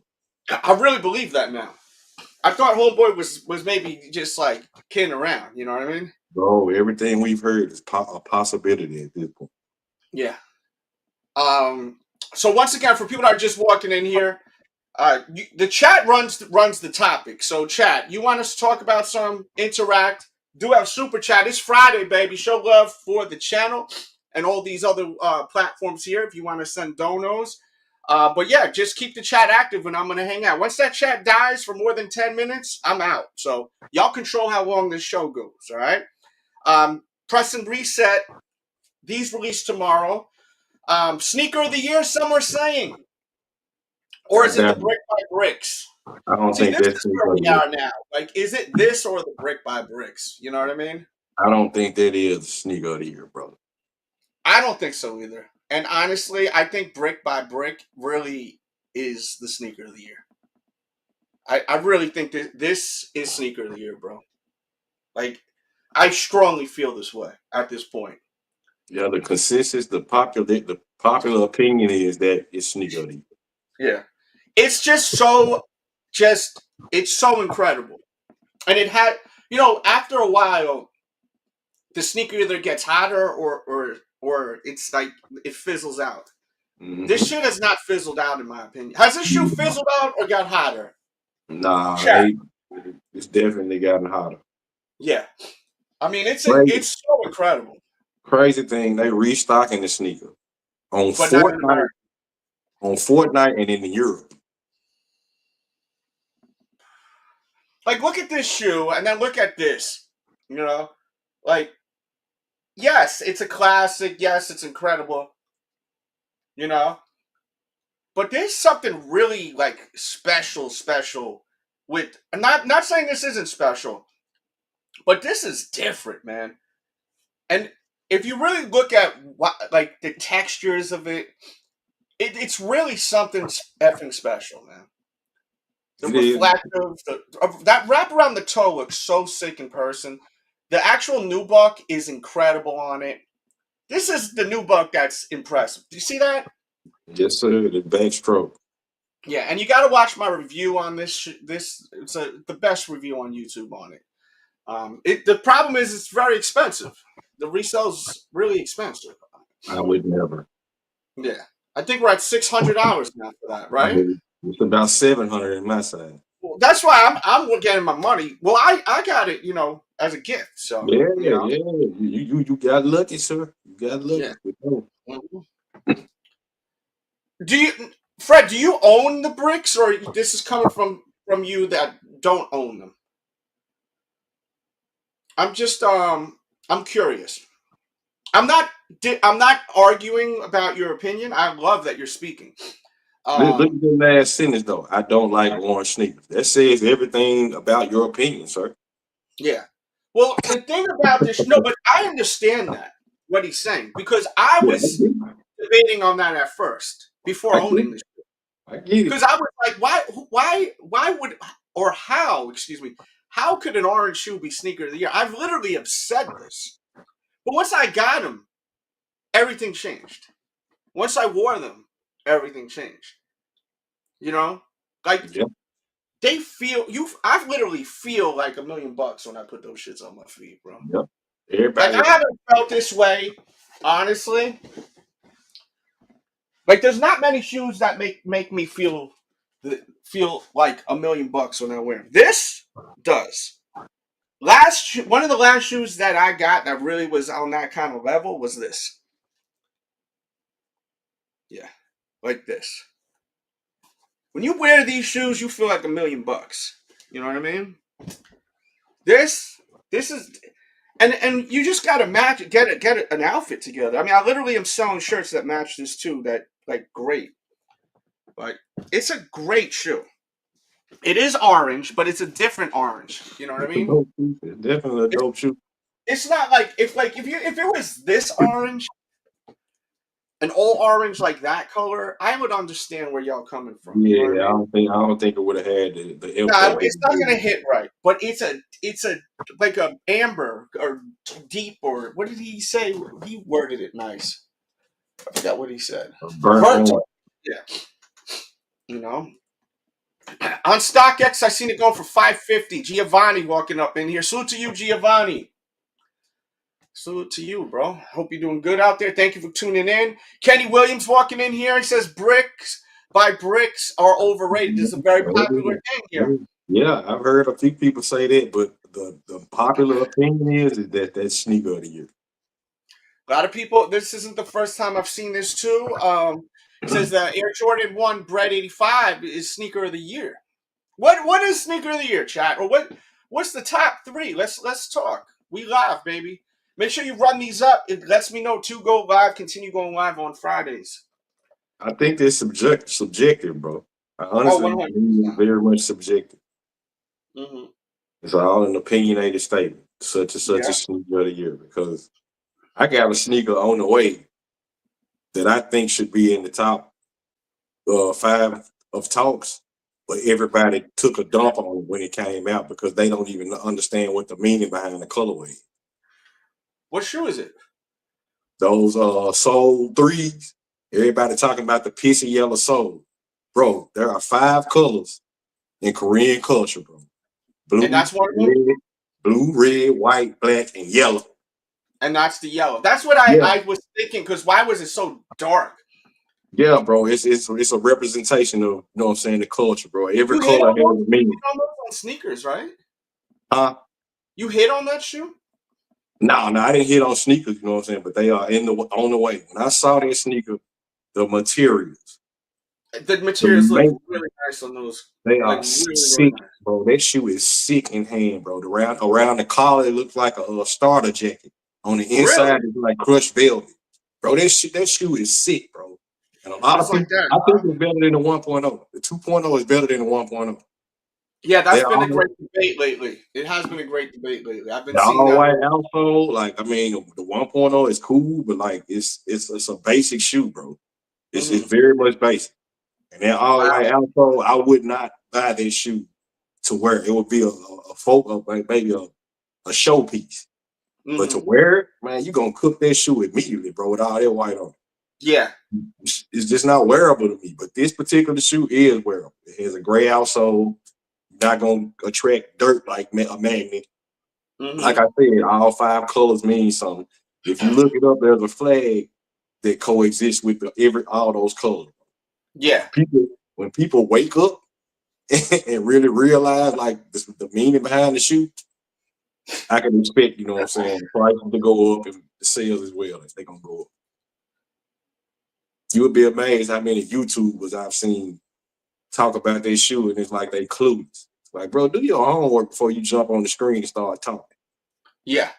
I really believe that now. I thought homeboy was maybe just like kidding around. You know what I mean? Bro, everything we've heard is a possibility at this point. Yeah. So once again, for people that are just walking in here, the chat runs the topic. So chat, you want us to talk about some interact? Do have super chat. It's Friday, baby. Show love for the channel and all these other platforms here if you want to send donos. But yeah, just keep the chat active and I'm going to hang out. Once that chat dies for more than 10 minutes, I'm out. So y'all control how long this show goes, all right? Press and reset. These released tomorrow. Sneaker of the year, some are saying. Or is it the brick by bricks? I don't think this is where we are now. Like, is it this or the brick by bricks? You know what I mean? I don't think that is sneaker of the year, brother. I don't think so either. And honestly, I think brick by brick really is the sneaker of the year. I really think that this is sneaker of the year, bro. Like, I strongly feel this way at this point. Yeah, the consensus, the popular opinion is that it's sneaker of the year. Yeah. It's just so it's so incredible. And it had, after a while, the sneaker either gets hotter or it's like it fizzles out. Mm-hmm. This shit has not fizzled out, in my opinion. Has this shoe fizzled out or got hotter? Nah, it's definitely gotten hotter. Yeah. I mean, it's so incredible. Crazy thing, they restocking the sneaker on Fortnite and in Europe. Like, look at this shoe, and then look at this. Like, yes, it's a classic. Yes, it's incredible. But there's something really like special with. I'm not saying this isn't special, but this is different, man. And if you really look at like the textures of it, it's really something effing special, man. The reflective, that wrap around the toe looks so sick in person. The actual nubuck is incredible on it. This is the nubuck that's impressive. Do you see that? Yes, sir. The backstroke. Yeah, and you got to watch my review on this. It's the best review on YouTube on it. The problem is it's very expensive. The resale's really expensive. I would never. Yeah, I think we're at $600 now for that, right? It's about $700 in my side. Well, that's why I'm getting my money. Well, I got it, as a gift. So yeah. You got lucky, sir. You got lucky. Yeah. Mm-hmm. Fred? Do you own the bricks, or this is coming from you that don't own them? I'm just I'm curious. I'm not arguing about your opinion. I love that you're speaking. Look at the last sentence, though. I don't like orange sneakers. That says everything about your opinion, sir. Yeah. Well, the thing about this, but I understand that. what he's saying, because I was debating on that at first before owning this. I get it. Because I was like, why would, or how, excuse me, how could an orange shoe be sneaker of the year? I've literally have said this. But once I got them, everything changed. Once I wore them, everything changed. You know? Like, they feel, I literally feel like $1 million when I put those shits on my feet, bro. Yep. Everybody. Like, I haven't felt this way, honestly. Like, there's not many shoes that make me feel like $1 million when I wear them. This does. One of the last shoes that I got that really was on that kind of level was this. Yeah, like this. When you wear these shoes, you feel like $1 million. You know what I mean? This is, and you just gotta match, get an outfit together. I mean, I literally am selling shirts that match this too. That like great, but it's a great shoe. It is orange, but it's a different orange. You know what I mean? It's definitely a dope shoe. It's not like if it was this orange, an all orange like that color, I would understand where y'all coming from. Yeah, you know I don't think it would have had the. No, it's not gonna hit right. But it's a like a amber or deep, or what did he say? He worded it nice. I forgot what he said. Burnt. Yeah. You know. On StockX, I seen it going for $550. Giovanni walking up in here. Salute to you, Giovanni. Salute to you, bro. Hope you're doing good out there. Thank you for tuning in. Kenny Williams walking in here. He says bricks by bricks are overrated. This is a very popular thing here. Yeah, I've heard a few people say that, but the popular opinion is that that's sneaker of the year. A lot of people, this isn't the first time I've seen this too. It says that Air Jordan 1 Bread 85 is sneaker of the year. What is sneaker of the year, chat? Or what's the top 3? Let's talk. We live, baby. Make sure you run these up. It lets me know to go live. Continue going live on Fridays. I think it's subjective, bro. I honestly think very much subjective. Mm-hmm. It's all an opinionated statement, such and such a sneaker of the year, because I got a sneaker on the way that I think should be in the top 5 of talks, but everybody took a dump on it when it came out because they don't even understand what the meaning behind the colorway. What shoe is it? Those Soul 3s. Everybody talking about the pissy yellow soul. Bro, there are 5 colors in Korean culture, bro. Blue, and that's one of them? Blue, red, white, black, and yellow. And that's the yellow. That's what I was thinking, because why was it so dark? Yeah, bro. It's a representation of, you know what I'm saying, the culture, bro. Every color has a meaning. You hit on sneakers, right? Huh? You hit on that shoe? No, I didn't hit on sneakers, you know what I'm saying, but they are on the way. When I saw that sneaker, the materials. The materials look really nice on those. They are sick, bro. That shoe is sick in hand, bro. Around the collar, it looks like a starter jacket. On the inside, it's like crushed velvet. Bro, that shoe is sick, bro. And a lot of people, I think it's better than the 1.0. The 2.0 is better than the 1.0. Yeah, that's been a great debate lately. It has been a great debate lately. I've been seeing that. White also, like, I mean, the 1.0 is cool, but like it's a basic shoe, bro. It's very much basic. And then all white also, I would not buy this shoe to wear. It would be a photo, like maybe a showpiece. But to wear it, man, you're gonna cook that shoe immediately, bro, with all that white on it. Yeah. It's just not wearable to me. But this particular shoe is wearable. It has a gray outsole. Not gonna attract dirt like a magnet. Like I said, all 5 colors mean something. If you look it up, there's a flag that coexists with all those colors. Yeah. When people wake up and really realize like the meaning behind the shoe, I can expect, you know what I'm saying, the prices to go up and the sales as well as they're gonna go up. You would be amazed how many YouTubers I've seen talk about their shoe and it's like they clueless. It's like, bro, do your homework before you jump on the screen and start talking. Yeah.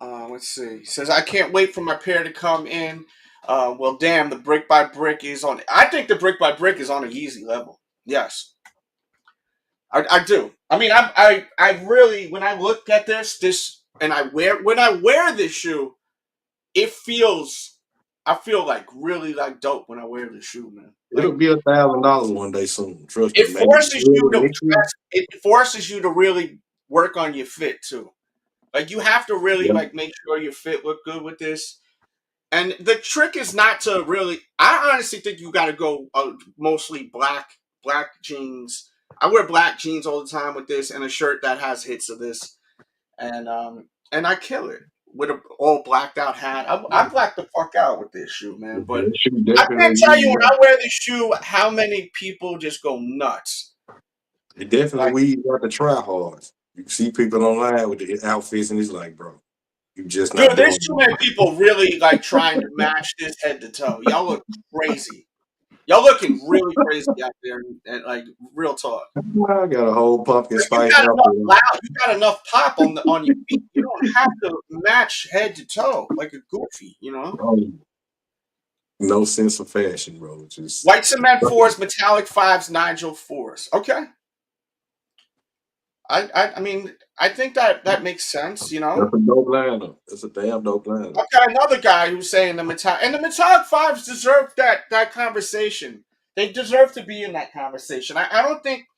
Let's see. He says, I can't wait for my pair to come in. Well, damn, the brick by brick is on. I think the brick by brick is on a Yeezy level. Yes. I do. I mean, I really, when I look at this and when I wear this shoe, I feel like really like dope when I wear this shoe, man. Like, it'll be $1,000 one day soon. Trust me. It forces you to really work on your fit too. Like, you have to really like make sure your fit look good with this. And the trick is not to really. I honestly think you got to go mostly black jeans. I wear black jeans all the time with this, and a shirt that has hits of this, and I kill it with an all blacked out hat. I black the fuck out with this shoe, man. But I can't tell you when I wear this shoe how many people just go nuts. It definitely weeds out the tryhards. You see people online with the outfits, and it's like, bro, you just not. Dude, there's too many people really like trying to match this head to toe. Y'all look crazy. Y'all looking really crazy out there, and like real talk. I got a whole pumpkin spice. You got enough pop on your feet. You don't have to match head to toe like a goofy, you know. No sense of fashion, bro. Just white cement 4s, metallic 5s, Nigel 4s. Okay. I mean, I think that makes sense, you know. That's a dope lineup. That's a damn dope lineup. I've got another guy who's saying the metallic 5s deserve that conversation. They deserve to be in that conversation. I think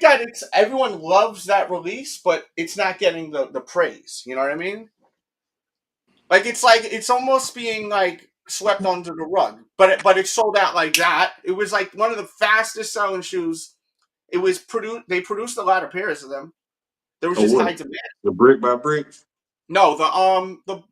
that everyone loves that release, but it's not getting the praise. You know what I mean? Like it's almost being like swept under the rug. But it sold out like that. It was like one of the fastest selling shoes. It was produced. They produced a lot of pairs of them. There was just high demand. The brick by brick. No, the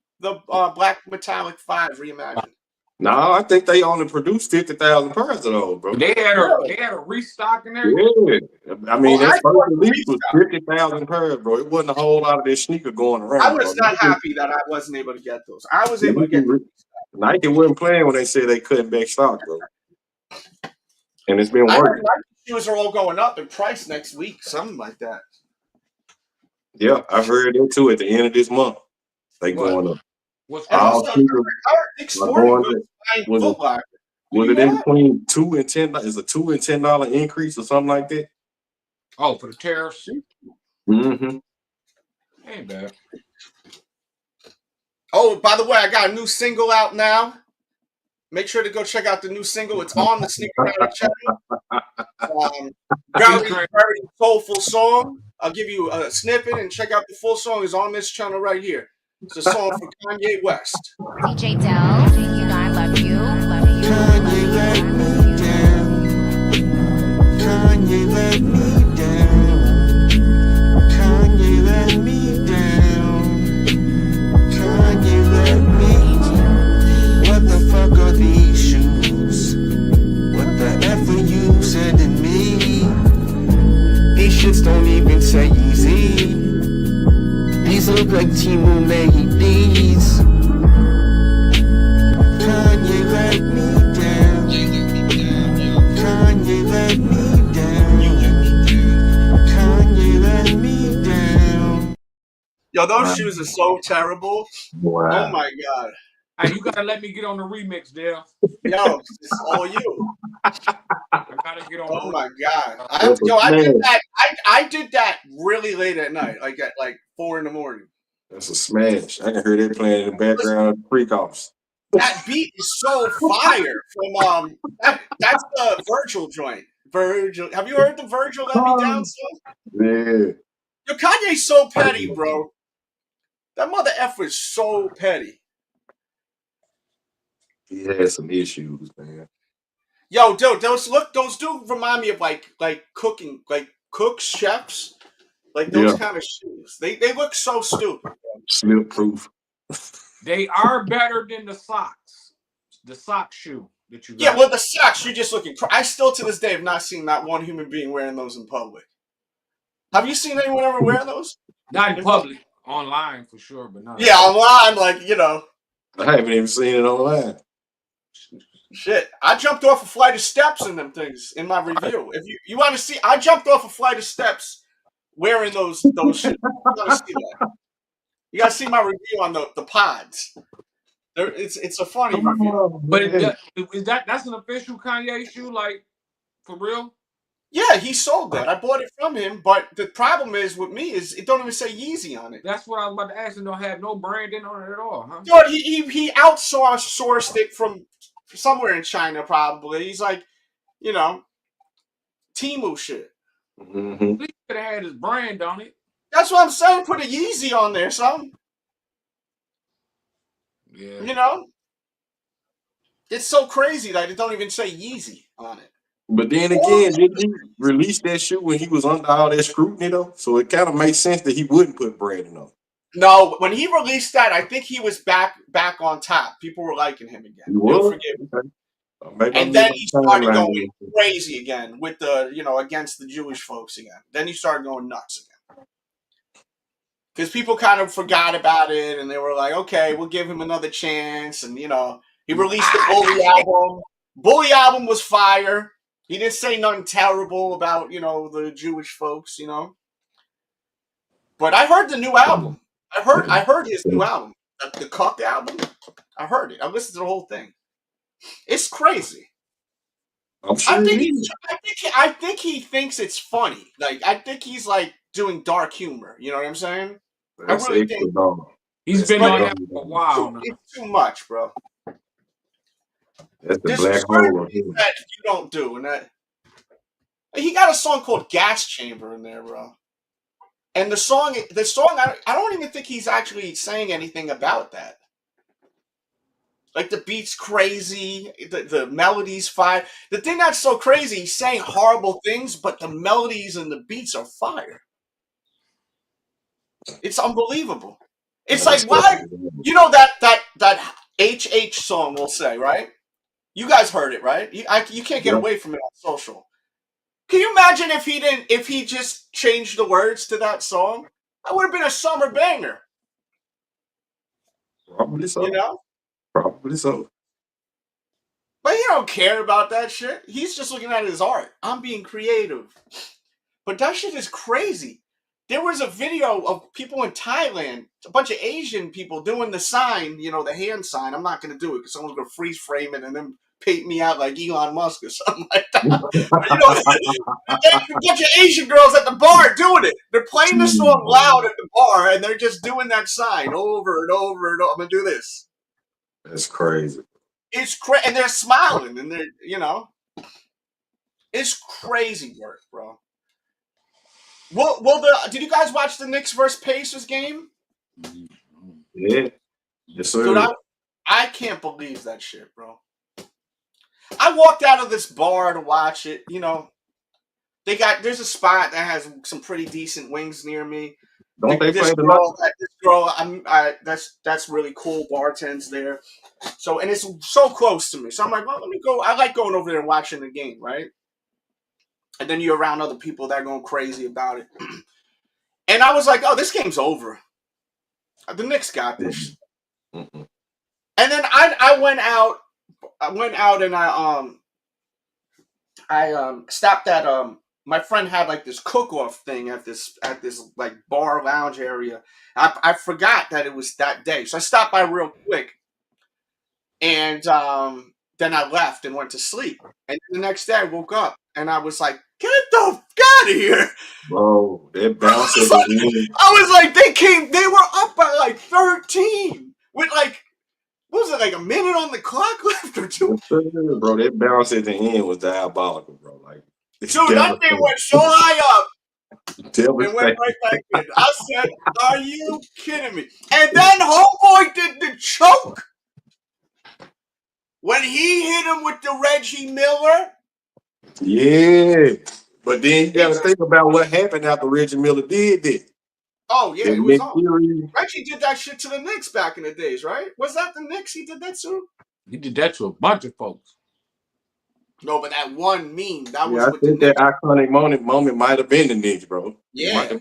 black metallic 5 reimagined. No, I think they only produced 50,000 pairs of those, bro. They had a restock in there. Yeah, I mean that first release was 50,000 pairs, bro. It wasn't a whole lot of this sneaker going around. I was not happy that I wasn't able to get those. I was able to get those. Nike wasn't playing when they said they couldn't back stock, bro. And it's been working. Shoes are all going up in price next week, something like that. Yeah, I've heard that too. At the end of this month, they going up. What's also, was it in between $2 and $10? Is a $2 and $10 increase or something like that? Oh, for the tariffs. Mm-hmm. Ain't bad. Oh, by the way, I got a new single out now. Make sure to go check out the new single. It's on the Sneaker Addict channel. Very soulful song. I'll give you a snippet and check out the full song. It's on this channel right here. It's a song from Kanye West. DJ Delz, you know I love you. Kanye let me down. Kanye let me down. Kanye let me down. Kanye let me. What the fuck are these shoes? What the F are you sending me? These shits don't even say easy. These look like Timu made these. Kanye let me down. Kanye let me down. Kanye let me down. Yo, those shoes are so terrible. Wow. Oh my god. Hey, you gotta let me get on the remix, Dale. Yo, it's all you. I gotta get on. Oh my god. I did that really late at night, like at 4 in the morning. That's a smash. I can hear that playing in the background of freak-offs. That beat is so fire from that's the Virgil joint. Virgil, have you heard the Virgil Let Me Down song? Yeah. Yo, Kanye's so petty, bro. That mother effer is so petty. He had some issues, man. Yo, dude, those do remind me of like cooking, like cooks, chefs, like those kind of shoes. They look so stupid. Slip proof. They are better than the socks. The sock shoe that you got. Yeah, well, the socks, you're just looking. I still to this day have not seen not one human being wearing those in public. Have you seen anyone ever wear those? Not in public, online for sure, but not. Yeah, online, like, you know. I haven't even seen it online. Shit, I jumped off a flight of steps in them things in my review. If you want to see, I jumped off a flight of steps wearing those shit. You gotta see that. You gotta see my review on the pods. It's a funny review. But is that's an official Kanye shoe, like for real? Yeah, he sold that. I bought it from him, but the problem is with me is it don't even say Yeezy on it. That's what I was about to ask. It don't have no branding on it at all, huh? Dude, he outsourced it from somewhere in China, probably. He's like, you know, Temu shit. Mm-hmm. At least could have had his brand on it. That's what I'm saying. Put a Yeezy on there, son. Yeah. You know? It's so crazy that it don't even say Yeezy on it. But then again, didn't he release that shoe when he was under all that scrutiny though? So it kind of makes sense that he wouldn't put branding on. No, when he released that, I think he was back on top. People were liking him again. He was? Okay. And then he started going crazy again with the, against the Jewish folks again. Then he started going nuts again. Because people kind of forgot about it and they were like, okay, we'll give him another chance. And, he released the Bully album. Bully album was fire. He didn't say nothing terrible about, the Jewish folks, But I heard the new album. I heard his new album. The Cuck album. I heard it. I listened to the whole thing. It's crazy. I'm sure I think he thinks it's funny. Like, I think he's like doing dark humor. You know what I'm saying? That's I really think he's been on that for a while now. It's too much, bro. That's the There's black hole of him. that you don't do, and that he got a song called Gas Chamber in there, bro. And the song, I don't even think he's actually saying anything about that. Like, the beat's crazy, the melody's fire. The thing that's so crazy, he's saying horrible things, but the melodies and the beats are fire. It's unbelievable. It's like, why? That HH song, we'll say, right? You guys heard it, right? You can't get away from it on social. Can you imagine if he just changed the words to that song? That would have been a summer banger. Probably so. Probably so. But he don't care about that shit. He's just looking at his art. I'm being creative. But that shit is crazy. There was a video of people in Thailand, a bunch of Asian people doing the sign, the hand sign. I'm not going to do it because someone's going to freeze frame it and then paint me out like Elon Musk or something like that. A bunch of Asian girls at the bar doing it. They're playing the song loud at the bar and they're just doing that sign over and over and over. I'm going to do this. That's crazy. It's crazy. And they're smiling and they're, it's crazy work, bro. Did you guys watch the Knicks versus Pacers game? Yeah. Yes, sir. Dude, I can't believe that shit, bro. I walked out of this bar to watch it. There's a spot that has some pretty decent wings near me. Don't they play this girl, that's really cool. Bartends there. So, and it's so close to me. So I'm like, well, let me go. I like going over there and watching the game, right? And then you're around other people that are going crazy about it. And I was like, oh, this game's over. The Knicks got this. Mm-hmm. And then I went out and I stopped at my friend had like this cook-off thing at this like bar lounge area. I forgot that it was that day. So I stopped by real quick. And then I left and went to sleep. And the next day I woke up and I was like, get the fuck out of here. Bro, that bounce I was like, they were up by like 13 with like, what was it, like a minute on the clock left or two? Bro, that bounce at the end was diabolical, bro. Like, dude, that thing went so high up. And went right back in. I said, are you kidding me? And then homeboy did the choke. When he hit him with the Reggie Miller. Yeah. But then you got to think about what happened after Reggie Miller did that. Oh, yeah, it was on. Reggie did that shit to the Knicks back in the days, right? Was that the Knicks he did that to? He did that to a bunch of folks. No, but that one meme, that was I with think the that iconic moment might have been the Knicks, bro. Yeah.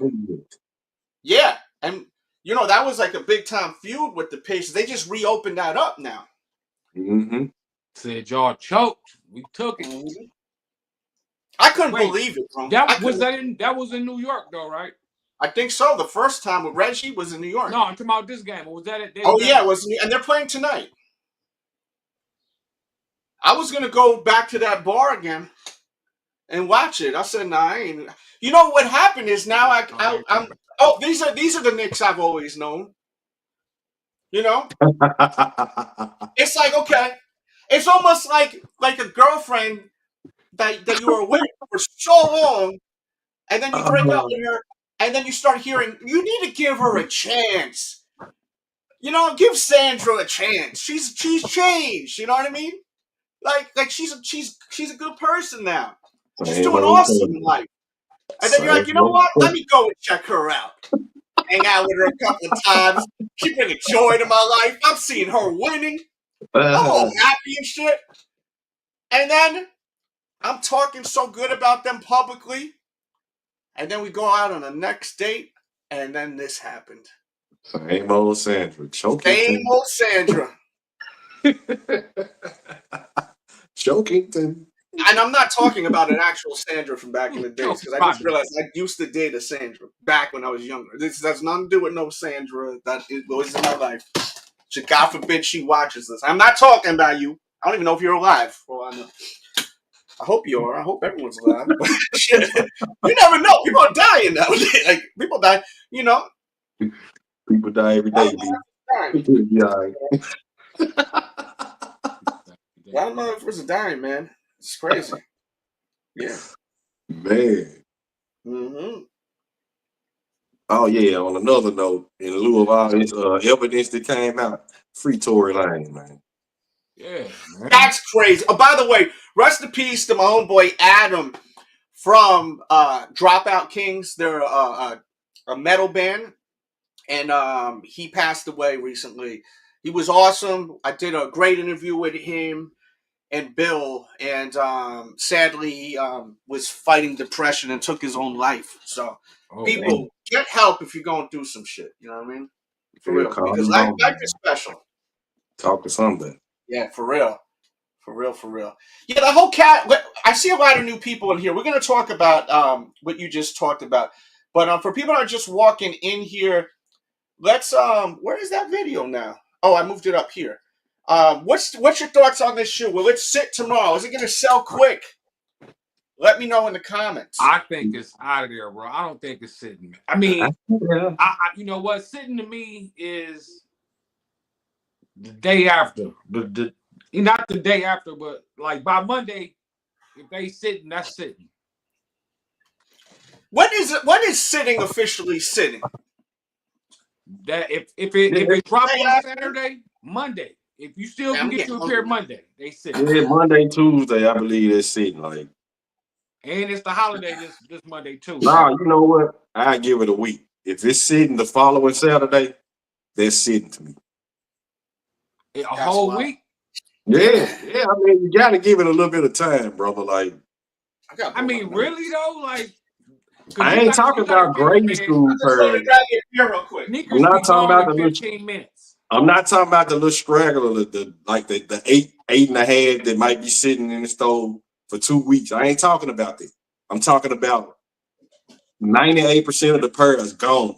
Yeah. And, that was like a big-time feud with the Pacers. They just reopened that up now. Mm-hmm. Said y'all choked. We took it. Mm-hmm. I couldn't believe it, bro. That was in New York, though, right? I think so. The first time with Reggie was in New York. No, I'm talking about this game. Or was that it? Yeah, it was, and they're playing tonight. I was gonna go back to that bar again. and watch it. I said, nah, I ain't. You know what happened is now I'm. Oh, these are the Knicks I've always known. You know, it's like, okay, it's almost like a girlfriend that you were with for so long, and then you break up with her, and then you start hearing you need to give her a chance. You know, give Sandra a chance. She's changed. You know what I mean? Like she's a good person now. She's doing awesome in life. And then you're like, you know what? Let me go and check her out. Hang out with her a couple of times. She bringing joy to my life. I'm seeing her winning. I'm all happy and shit. And then I'm talking so good about them publicly. And then we go out on the next date. And then this happened. Same old Sandra. Same old Sandra. Chokington. And I'm not talking about an actual Sandra from back in the days, because I just realized I used to date a Sandra back when I was younger. This has nothing to do with no Sandra that was in my life. God forbid she watches this. I'm not talking about you. I don't even know if you're alive. Well, I hope you are. I hope everyone's alive. Shit, you never know. People are dying nowadays. Like, people die, you know. People die every day. A lot of motherfuckers are dying, man. It's crazy. Yeah. Man. Mm-hmm. Oh yeah. On another note, in lieu of all this evidence that came out, free Tory Lanez, man. Yeah, man. That's crazy. Oh, by the way, rest in peace to my own boy Adam from Dropout Kings. They're a metal band, and he passed away recently. He was awesome. I did a great interview with him and Bill, and sadly he was fighting depression and took his own life. So people, get help if you're going through some shit. You know what I mean? For real, because life is special. Talk to somebody. Yeah, for real. For real. Yeah, the whole cat. I see a lot of new people in here. We're going to talk about what you just talked about. But for people that are just walking in here, let's where is that video now? Oh, I moved it up here. What's your thoughts on this shoe? Will it sit tomorrow? Is it going to sell quick? Let me know in the comments. I think it's out of there, bro. I don't think it's sitting. I mean, I you know what? Sitting to me is the day after. Not the day after, but like by Monday, if they sitting, that's sitting. When is sitting officially sitting? That if it drops on Saturday, Monday. If you still can get to a pair Monday, they sit. Yeah, Monday, Tuesday, I believe they're sitting like. And it's the holiday this Monday too. Nah, you know what? I give it a week. If it's sitting the following Saturday, that's sitting to me. A whole week? Yeah. I mean, you gotta give it a little bit of time, brother. Like, I mean, really though, like. I ain't talking about grade school. I'm not talking about the 15 minutes. I'm not talking about the little straggler, the 8.5 that might be sitting in the stove for 2 weeks. I ain't talking about that. I'm talking about 98% of the pairs gone.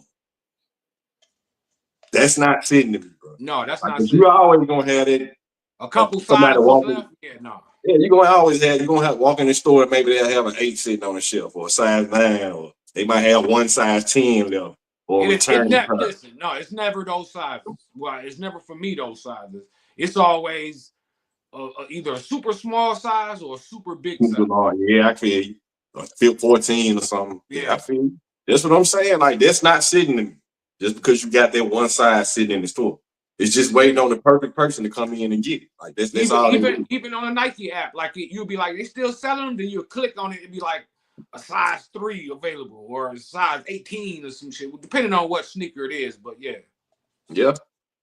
That's not sitting to me, bro. No, that's not sitting. You're always gonna have it. A couple sizes left. Yeah, no. Yeah, you're gonna have walk in the store and maybe they'll have an 8 sitting on the shelf or a size 9, or they might have one size 10 left. Or listen, no, it's never those sizes. Well, it's never for me those sizes. It's always either a super small size or a super big size. Yeah, I feel you. I feel 14 or something. Yeah, I feel you. That's what I'm saying. Like, that's not sitting in just because you got that one size sitting in the store. It's just waiting on the perfect person to come in and get it. Like, that's all. Even on a Nike app, like you'll be like, they still selling them. Then you'll click on it and be like, a size 3 available or a size 18 or some shit, depending on what sneaker it is. But yeah.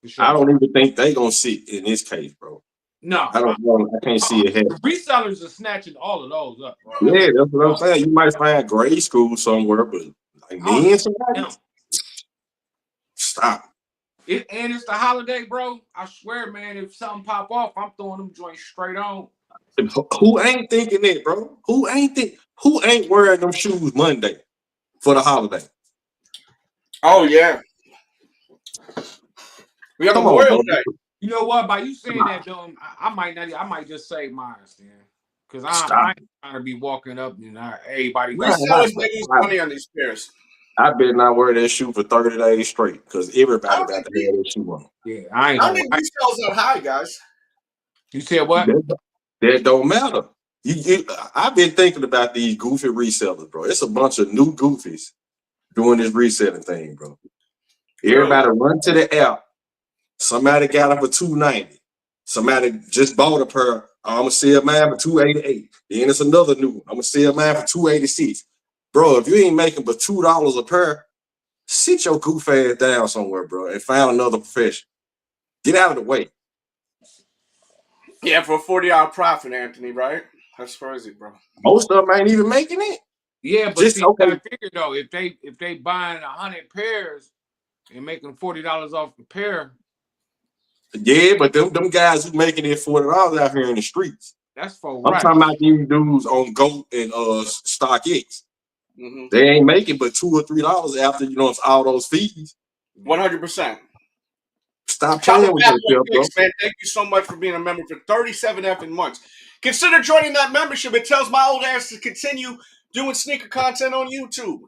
Sure. I don't even think they gonna sit in this case, bro. No, I don't know. I can't see it happening. Resellers are snatching all of those up, bro. Yeah, that's what I'm saying. You might find grade school somewhere, but like me and somebody, stop. And it's the holiday, bro. I swear, man, if something pop off, I'm throwing them joints straight on. Who ain't thinking that, bro? Who ain't wearing them shoes Monday for the holiday? Oh yeah. We have Memorial Day. You know what? By you saying that, though, I might just say mine then. Because I ain't trying to be walking up and everybody got Resellers making money on these pairs. I better not wear that shoe for 30 days straight because everybody got to have that shoe on. Yeah, I ain't I gonna. think resellers are high, guys. You said what? That don't matter. I've been thinking about these goofy resellers, bro. It's a bunch of new goofies doing this reselling thing, bro. Everybody run to the app. Somebody got them for $290. Somebody just bought a pair. I'm gonna sell mine for $288. Then it's another new one. I'm gonna sell mine for $286. Bro, if you ain't making but $2 a pair, sit your goof ass down somewhere, bro, and find another profession. Get out of the way. Yeah, for a $40 profit, Anthony, right? That's crazy, bro. Most of them ain't even making it. Yeah, but Just, see, okay. I figure though, if they buying 100 pairs and making $40 off the pair. Yeah, but them guys who making it $40 out here in the streets. That's for I'm talking about these dudes on GOAT and StockX. Mm-hmm. They ain't making but $2 or $3 after it's all those fees. 100%. Stop playing with yourself, bro. Man, thank you so much for being a member for 37 effing months. Consider joining that membership. It tells my old ass to continue doing sneaker content on YouTube.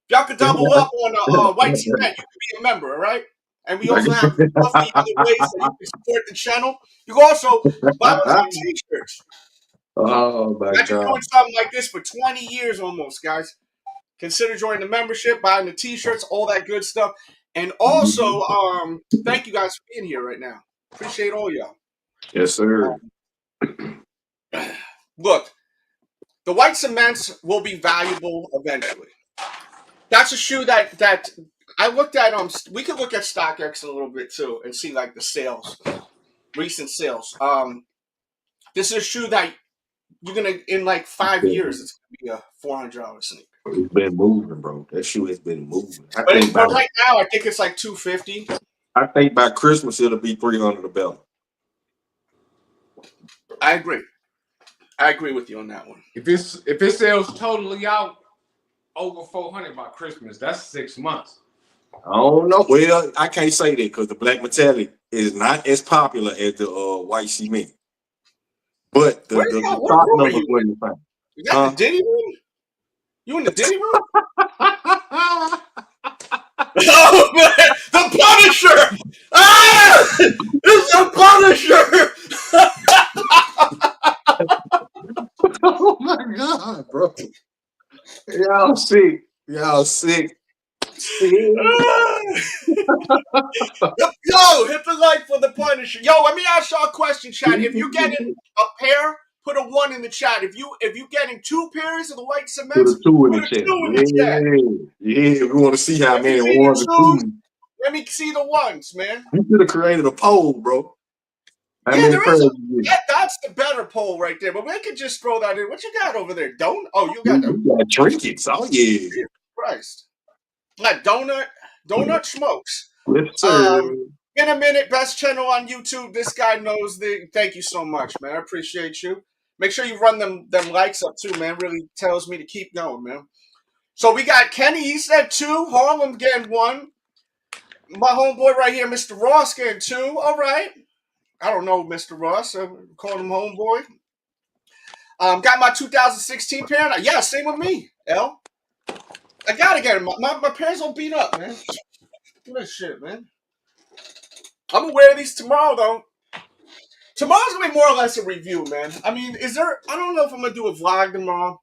Y'all could double up on White Cement. You could be a member, all right? And we also have other ways that you can support the channel. You can also buy one of our t-shirts. Oh my I've been God. doing something like this for 20 years almost, guys. Consider joining the membership, buying the t-shirts, all that good stuff. And also, thank you guys for being here right now. Appreciate all y'all. Yes, sir. Look, the white cements will be valuable eventually. That's a shoe that I looked at. We could look at StockX a little bit too and see like the sales, recent sales. This is a shoe that you're gonna in like 5 years it's gonna be a $400 sneaker. It's been moving, bro. That shoe has been moving. But right now, I think it's like $250. I think by Christmas it'll be $300 a belt. I agree. I agree with you on that one. If it sells totally out over 400 by Christmas, that's 6 months. I don't know. Well, I can't say that because the black metallic is not as popular as the white cement. But the stock numbers wasn't fine. Is that the Diddy room? You in the Diddy room? Oh man, the Punisher! Ah, it's the Punisher! Oh my God, bro! Y'all sick. Y'all sick. Yo, hit the like for the Punisher. Yo, let me ask y'all a question, chat. If you getting a pair, put a 1 in the chat. If you getting 2 pairs of the white cements, put a 2 in put the a chat. 2 in the chat. Yeah, we want to see how many you see ones the and 2s. Let me see the ones, man. You could have created a poll, bro. How Yeah, many there pairs is you get? that's the better poll right there. But we could just throw that in. What you got over there? You got the You got trinkets. Oh yeah. Christ. Like donut smokes. Yes, sir. In a minute, best channel on YouTube. This guy knows thank you so much, man. I appreciate you. Make sure you run them likes up too, man. Really tells me to keep going, man. So we got Kenny, he said 2. Harlem getting 1. My homeboy right here, Mr. Ross, getting 2. All right. I don't know Mr. Ross. I'm calling him homeboy. Got my 2016 pair. Yeah, same with me, L. I gotta get him. My parents don't beat up, man. Look at this shit, man. I'm gonna wear these tomorrow, though. Tomorrow's gonna be more or less a review, man. I mean, I don't know if I'm gonna do a vlog tomorrow.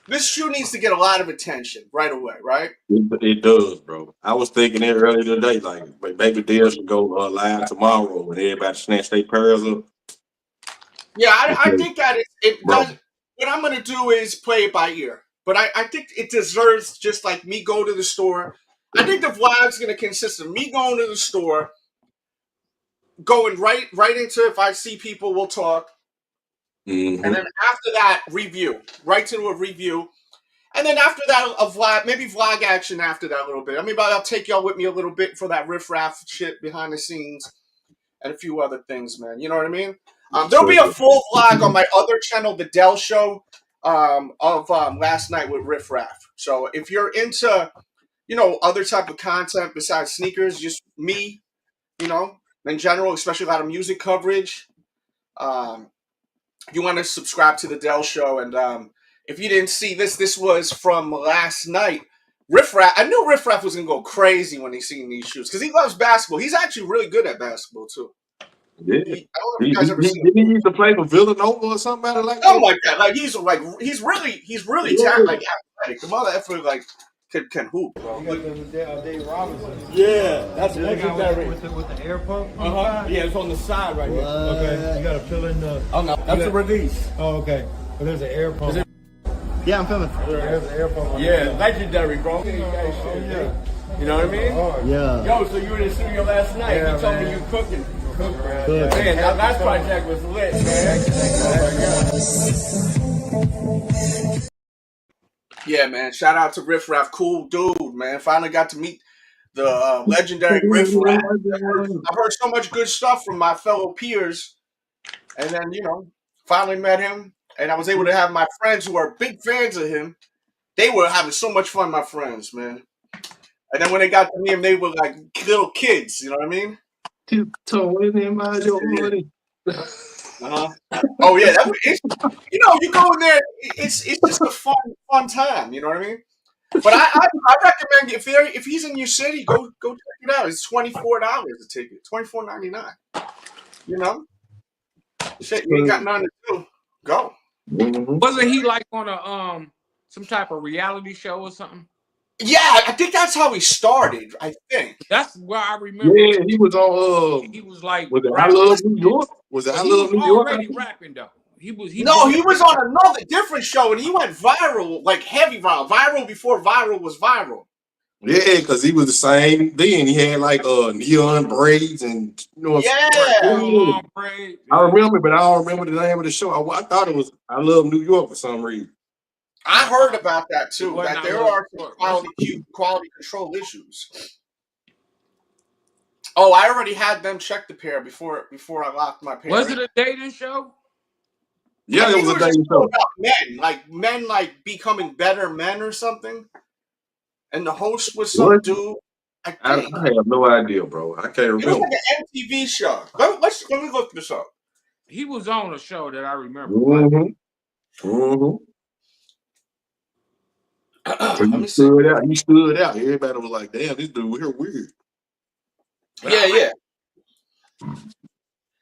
This shoe needs to get a lot of attention right away, right? It does, bro. I was thinking it earlier today, like maybe Delz should go live tomorrow when everybody snatch their pairs up. Yeah, I think that it does. What I'm gonna do is play it by ear. But I think it deserves just like me go to the store. I think the vlog's gonna consist of me going to the store, going right into if I see people, we'll talk. Mm-hmm. And then after that, review. Right to a review. And then after that, a vlog, maybe vlog action after that a little bit. I mean, I'll take y'all with me a little bit for that Riff Raff shit behind the scenes and a few other things, man. You know what I mean? There'll be a full vlog on my other channel, the Delz Show, of last night with Riff Raff. So if you're into, other type of content besides sneakers, just me, in general, especially a lot of music coverage, if you want to subscribe to the Delz Show, and if you didn't see this, this was from last night. Riff Raff. I knew Riff Raff was gonna go crazy when he seen these shoes because he loves basketball. He's actually really good at basketball too. Yeah. I don't know if you guys ever seen. Did he used to play for Villanova or something like that? Oh my god! Like he's really talented, like athletic. The mother effer like can hoop, bro. You got the Dave Robinson. Yeah, that's The guy legendary. with the air pump. Yeah, it's on the side right here. Okay, you got to fill in the. Oh no, that's a release. Oh, okay. But there's an air pump. Yeah, I'm filming. There's an air pump. On Yeah, there. legendary, bro. Yeah. You know what I mean? Hard. Yeah. Yo, so you were in the studio last night. Yeah, You told man. me you cooking. Good. Man, that last project was lit, man. Yeah, man. Shout out to Riff Raff, cool dude, man. Finally got to meet the legendary Riff Raff. I've heard so much good stuff from my fellow peers, and then finally met him, and I was able to have my friends who are big fans of him. They were having so much fun, my friends, man. And then when they got to meet him, they were like little kids. You know what I mean? Tiptoeing in my joy. Oh yeah, you go in there. It's just a fun time. You know what I mean? But I recommend if he's in your city, go check it out. It's $24 a ticket, $24.99. You know, shit, you ain't got nothing to do. Go. Wasn't he like on a some type of reality show or something? Yeah, I think that's how he started. I think that's where I remember. Yeah, he was on. He was like, was it I Love New York? Was it I Love New York? Already rapping though. He was on another different show, and he went viral, like heavy viral before viral was viral. Yeah, because he was the same then. He had like neon braids and long braids. I remember, but I don't remember the name of the show. I thought it was I Love New York for some reason. I heard about that too. That there are some quality control issues. Oh, I already had them check the pair before I locked my pair. Was it a dating show? Yeah, it was a dating show. About men becoming better men or something. And the host was some dude. I have no idea, bro. I can't remember. It was like an MTV show. Let me look this up. He was on a show that I remember. He stood out. He stood out. Everybody was like, "Damn, this dude here weird." Yeah.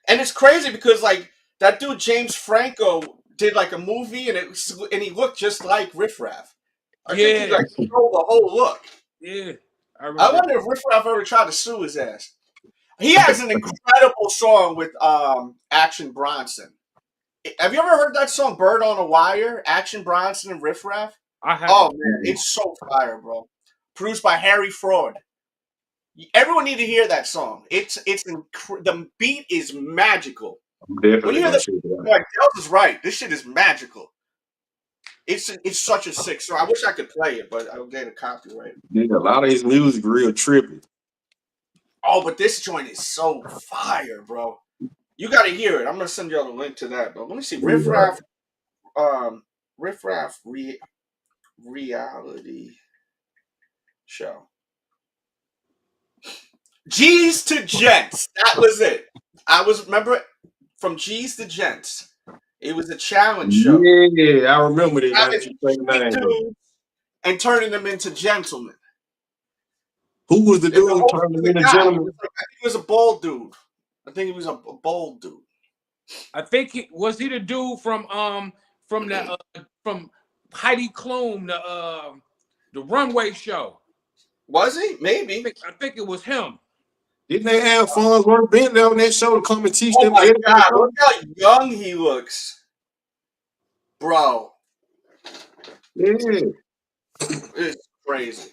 And it's crazy because like that dude James Franco did like a movie, and he looked just like Riff Raff. I think he like stole the whole look. Yeah, I wonder if Riff Raff ever tried to sue his ass. He has an incredible song with Action Bronson. Have you ever heard that song "Bird on a Wire"? Action Bronson and Riff Raff. I have. Oh man, it's so fire, bro. Produced by Harry Fraud. Everyone need to hear that song. The beat is magical. Definitely. When you hear like Delz is right. This shit is magical. It's such a sick song. I wish I could play it, but I'll get a copyright. Yeah, a lot of his music real trippy. Oh, but this joint is so fire, bro. You gotta hear it. I'm gonna send y'all the link to that, but let me see. Riff Raff reality show. G's to Gents. That was it. Remember from G's to Gents. It was a challenge show. Yeah, I remember that. And turning them into gentlemen. Who was the dude turning them into gentlemen? I think he was a bald dude. I think he was the dude from Heidi Klum, the runway show. Was he? Maybe. I think it was him. Didn't they have Footwork been there on that show to come and teach them? Oh my God, look how young he looks. Bro. Yeah. It's crazy.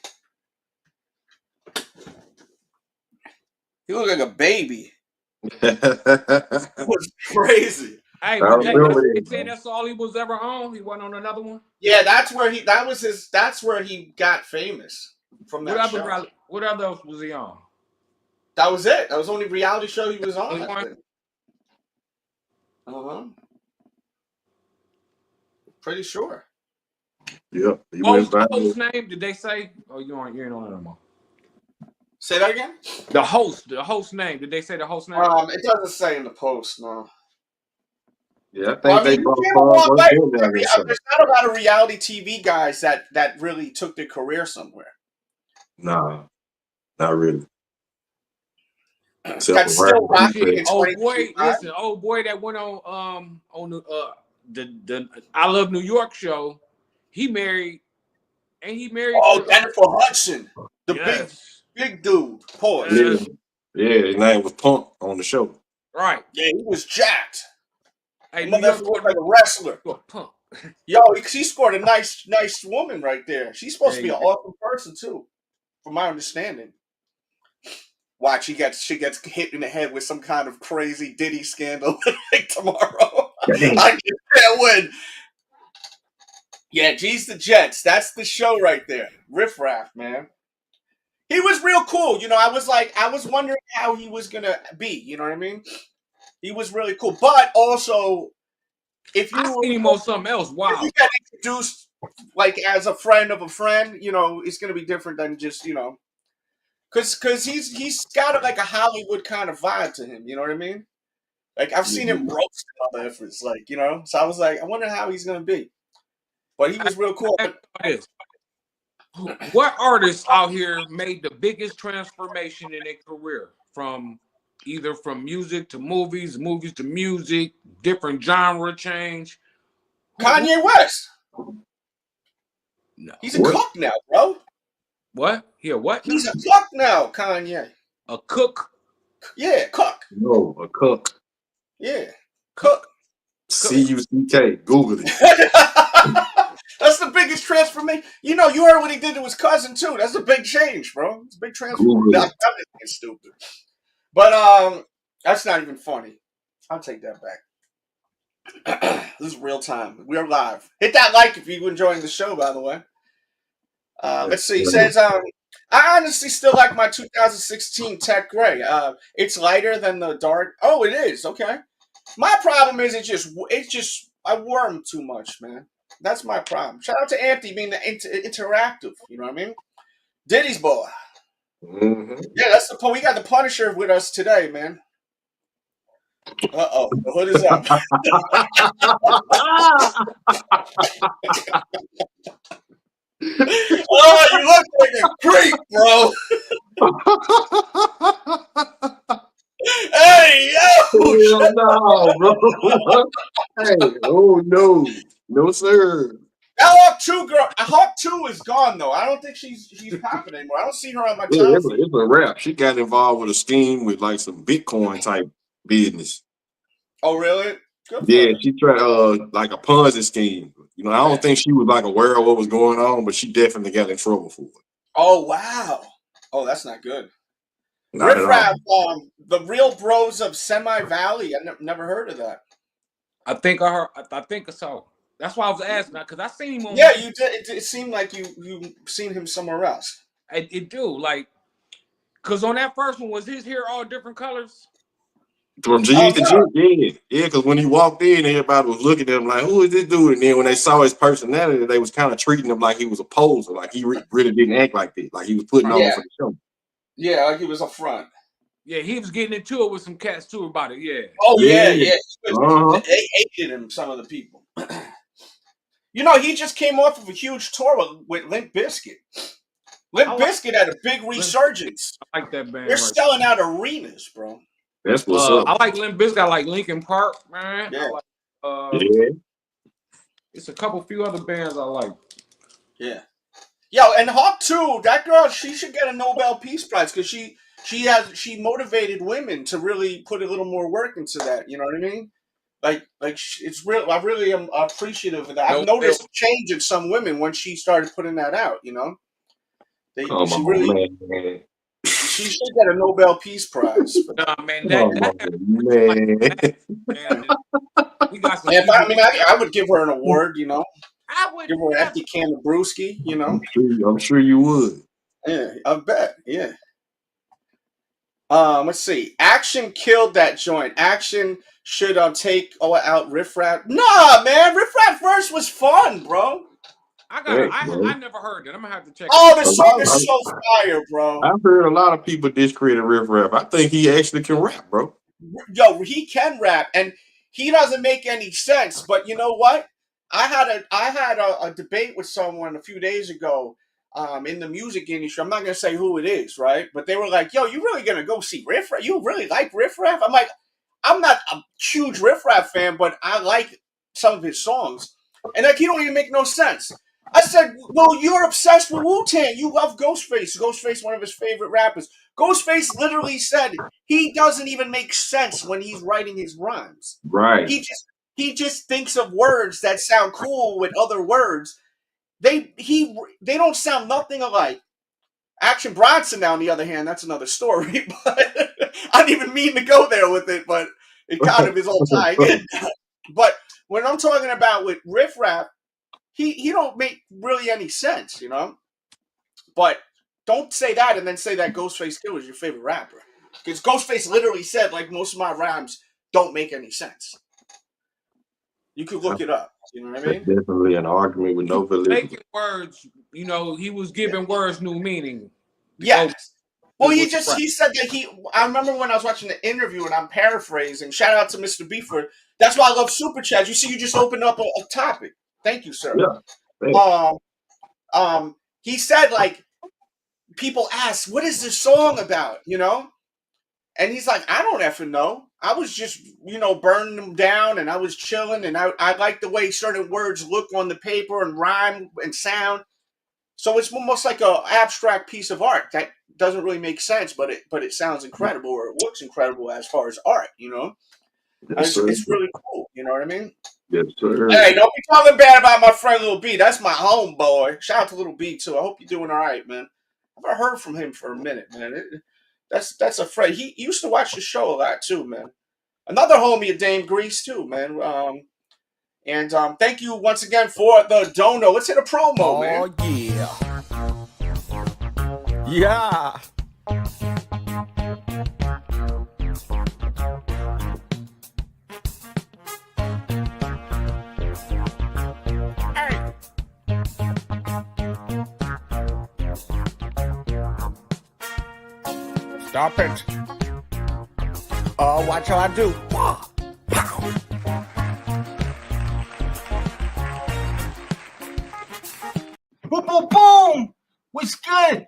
He looked like a baby. It was crazy. Hey, they saying that's all he was ever on. He wasn't on another one. Yeah, that's where he got famous from that show. What other was he on? That was it. That was the only reality show he was on. Pretty sure. Yep. What was the host name? Did they say? Oh, you ain't on it no more. Say that again? The host name. Did they say the host name? It doesn't say in the post, no. Yeah, I Well, think I they mean, you both came a long way. there's There's not a lot of reality TV guys that really took their career somewhere. Nah, not really. Except That's for still rapping. rocking in Oh 2025. boy, listen, old boy that went on the I Love New York show. He married, and he married Oh, to Jennifer Hudson, the yes, big dude. Pause. Yeah, yes, yeah, his name was Punk on the show. right. Yeah, he was jacked. Hey, The New York motherfucker looked Puerto like Rico, a wrestler. you a punk. Yo, he scored a nice woman right there. She's supposed to be Hey, an awesome person too, from my understanding. Watch, she gets hit in the head with some kind of crazy Diddy scandal like tomorrow. Damn. I just can't win. Yeah, G's the Jets. That's the show right there. Riff Raff, man. He was real cool. You know, I was wondering how he was gonna be. You know what I mean? He was really cool. But also, if I you seen him on something else. if Wow. you get introduced like as a friend of a friend, you know, it's gonna be different than just, you know, because he's got like a Hollywood kind of vibe to him. You know what I mean? Like I've seen him roast other efforts, like, you know. So I was like, I wonder how he's gonna be. But he was real cool. This. What artists out here made the biggest transformation in their career from either from music to movies, movies to music, different genre change? Kanye West. No. He's a cook now, bro. What? Here, what? He's a cook now, Kanye. A cook? Yeah, cook. No, a cook. Yeah, cook. C-U-C-K. Google it. That's the biggest transformation. You know, you heard what he did to his cousin too. That's a big change, bro. It's a big transformation. Google I'm it. just being stupid. But that's not even funny. I'll take that back. This is real time. We are live. Hit that like if you're enjoying the show, by the way. Let's see. He says, I honestly still like my 2016 Tech Gray. It's lighter than the dark. Oh, it is. Okay. My problem is I wore them too much, man. That's my problem. Shout out to Anthony being the interactive. You know what I mean? Diddy's boy. Mm-hmm. Yeah, that's the we got the Punisher with us today, man. Uh-oh, the hood is up. Oh, you look like a creep, bro. Hey, yo! Hell no, bro. Hey, oh no. No, sir. That Hawk 2 girl, Hawk 2 is gone though. I don't think she's popping anymore. I don't see her on my Yeah, timeline. it's a rap. She got involved with a scheme with like some Bitcoin type business. Oh, really? Good for Yeah, her. she tried like a Ponzi scheme. You know, I don't think she was like aware of what was going on, but she definitely got in trouble for it. Oh, wow. Oh, that's not good. Not at Riff all. Raff, the Real Bros of Semi Valley. I never heard of that. I think I heard. I think so. That's why I was asking because I seen him on. Yeah, you did. It seemed like you seen him somewhere else. It do like, cause on that first one was his hair all different colors. From G to G, yeah, because when he walked in, everybody was looking at him like, "Who is this dude?" And then when they saw his personality, they was kind of treating him like he was a poser, like he really didn't act like that, like he was putting on for the show. Yeah, like he was a front. Yeah, he was getting into it with some cats too about it. Yeah. Oh yeah. They hated him. Some of the people. You know, he just came off of a huge tour with Limp Bizkit. Limp Bizkit had a big resurgence. I like that band. They're selling out arenas, bro. That's what's up. I like Limp Bizkit. I like Linkin Park, man. Yeah. I like, Yeah. It's a few other bands I like. Yeah. Yo, and Hawk 2, that girl, she should get a Nobel Peace Prize because she motivated women to really put a little more work into that. You know what I mean? Like it's real. I really am appreciative of that. I've noticed a change in some women when she started putting that out. You know, she should get a Nobel Peace Prize. Nah, man, we got some. I would give her an award. You know, I would give her an empty can of brewski. You know, I'm sure you would. Yeah, I bet. Yeah. Let's see. Action killed that joint. Action should take out Riff Raff. Nah, man, Riff Raff verse was fun, bro. I never heard it. I'm gonna have to check. Oh, the song is so fire, bro. I've heard a lot of people discredit Riff Raff. I think he actually can rap, bro. Yo, he can rap, and he doesn't make any sense. But you know what? I had a debate with someone a few days ago in the music industry. I'm not gonna say who it is, right? But they were like, "Yo, you really gonna go see Riff Raff? You really like Riff Raff?" I'm like, "I'm not a huge Riff Raff fan, but I like some of his songs." And like, he don't even make no sense. I said, "Well, you're obsessed with Wu-Tang. You love Ghostface. Ghostface, one of his favorite rappers. Ghostface literally said he doesn't even make sense when he's writing his rhymes. Right. He just thinks of words that sound cool with other words. They don't sound nothing alike. Action Bronson, on the other hand, that's another story. But I didn't even mean to go there with it, but it kind of is all tying in. But when I'm talking about with Riff Raff, he don't make really any sense, you know. But don't say that and then say that Ghostface Killer is your favorite rapper, because Ghostface literally said like most of my rhymes don't make any sense. You could look it up. You know what I mean? That's definitely an argument with no validity. Making words, you know, he was giving words new meaning. Yes. Well, he said that I remember when I was watching the interview, and I'm paraphrasing. Shout out to Mr. Beeford. That's why I love Super Chats. You see, you just opened up a topic. Thank you, sir. Yeah. He said, like, people ask, what is this song about, you know? And he's like, I don't effing know. I was just, you know, burning them down, and I was chilling, and I like the way certain words look on the paper and rhyme and sound. So it's almost like an abstract piece of art that doesn't really make sense, but it sounds incredible, or it looks incredible as far as art, you know? Yes, it's really cool, you know what I mean? Yes, sir. Hey, don't be talking bad about my friend Lil B. That's my homeboy. Shout out to Lil B, too. I hope you're doing all right, man. I've never heard from him for a minute, man. That's a friend. He used to watch the show a lot, too, man. Another homie of Dame Grease, too, man. And thank you once again for the dono. Let's hit a promo, man. Oh, yeah. Stop it. Oh, watch how I do. Boom, boom, boom. What's good?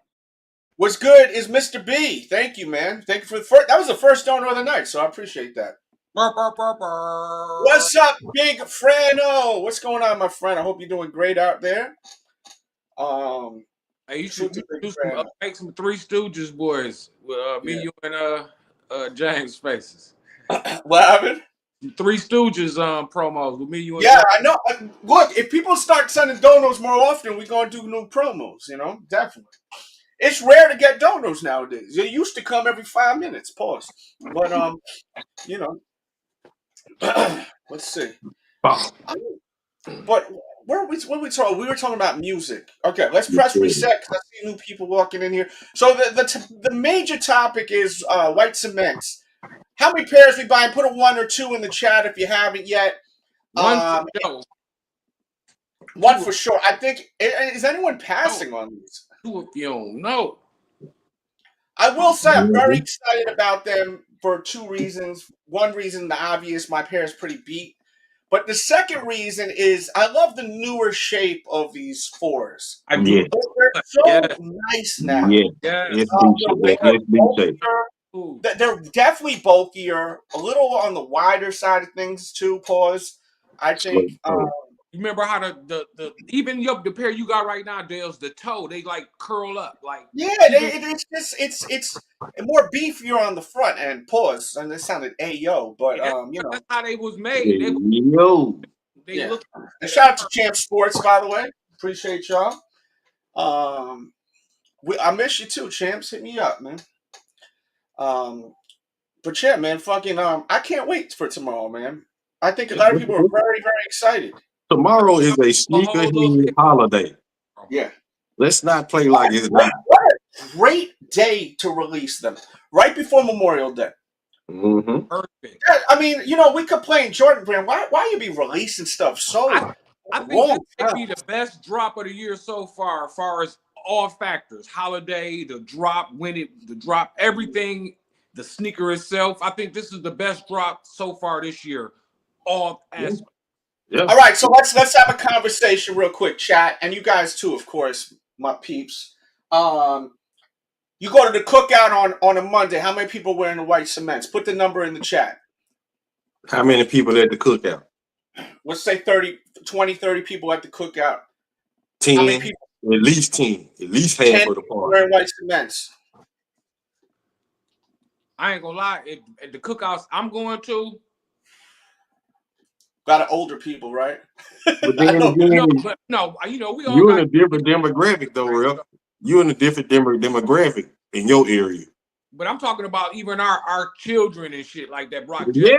What's good is Mr. B. Thank you, man. Thank you for the first. That was the first donor of the night, so I appreciate that. What's up, Big Frano? What's going on, my friend? I hope you're doing great out there. Hey, you should make some Three Stooges boys with me, you, and James faces. What happened? Three Stooges promos with me, you, and yeah, I know. Look, if people start sending donos more often, we're gonna do new promos. You know, definitely. It's rare to get donos nowadays. They used to come every 5 minutes. Pause. But you know, let's see. But what we talking? We were talking about music. Okay, let's press reset because I see new people walking in here. So the major topic is white cements. How many pairs we buying? Put a 1 or 2 in the chat if you haven't yet. One for sure. I think. Is anyone passing on these? If you don't know. I will say I'm very excited about them for 2 reasons. One reason, the obvious, my pair is pretty beat. But the second reason is I love the newer shape of these 4s. I do. They're so nice now. They're definitely bulkier, a little on the wider side of things too. Pause. I think. You remember how the even the pair you got right now, Delz, the toe, they like curl up like. Yeah, it's more beefier on the front end. Pause. And it sounded ayo, but you know that's how they was made. They look. And shout out to Champ Sports, by the way. Appreciate y'all. I miss you too, Champs. Hit me up, man. But yeah, man, fucking I can't wait for tomorrow, man. I think a lot of people are very, very excited. Tomorrow is a sneaker holiday. Yeah. Let's not play like it's not. What a great day to release them. Right before Memorial Day. Mm-hmm. Perfect. I mean, you know, we complain, Jordan Brand, why you be releasing stuff so I think this could be the best drop of the year so far as all factors. Holiday, the drop, everything, the sneaker itself. I think this is the best drop so far this year. all aspects. Yeah. All right, so let's have a conversation real quick, chat, and you guys too, of course, my peeps. You go to the cookout on a Monday. How many people wearing the white cements? Put the number in the chat. How many people at the cookout? Let's say 20, 30 people at the cookout. 10. How many people? At least 10. At least half 10 of the people party. wearing white cements. I ain't gonna lie, at the cookouts I'm going to, A lot of older people, right? But then again, we all you're in got a different demographic, though, Riff. You're in a different demographic in your area. But I'm talking about even our children and shit like that. Brock Yeah,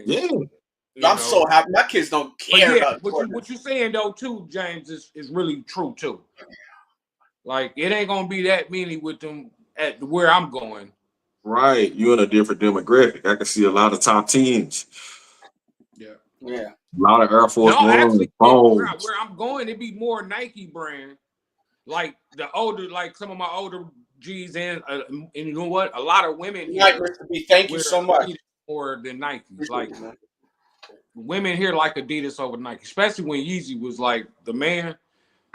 James, yeah. I'm so happy. My kids don't care about what you're saying though too, James, is really true too. Like it ain't gonna be that many with them at where I'm going. Right, you're in a different demographic. I can see a lot of top teams. Yeah. A lot of Air Force No, One actually, phones. where I'm going, it'd be more Nike brand, like the older, like some of my older G's and you know what? A lot of women here. Mr. B, thank you so much. More than Nike, like women here like Adidas over Nike, especially when Yeezy was like the man.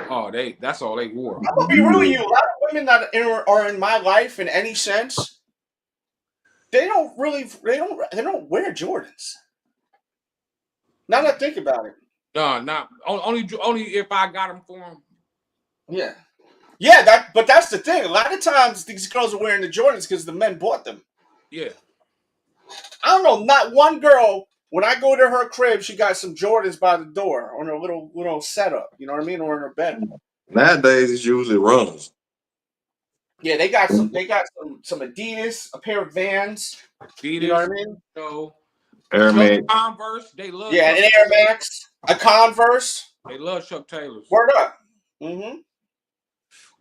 Oh, that's all they wore. I'm gonna be real with you. A lot of women that are in my life in any sense, they don't wear Jordans. Now that I think about it. No, not only if I got them for them. Yeah. Yeah, but that's the thing. A lot of times these girls are wearing the Jordans because the men bought them. Yeah. I don't know, not one girl, when I go to her crib, she got some Jordans by the door on her little setup, you know what I mean, or in her bed. Nowadays it's usually runners. Yeah, they got some Adidas, a pair of Vans. Adidas, you know what I mean? So Air Max. Converse, they love. Yeah, an Air Max, a Converse. They love Chuck Taylors. Word up. Mm-hmm.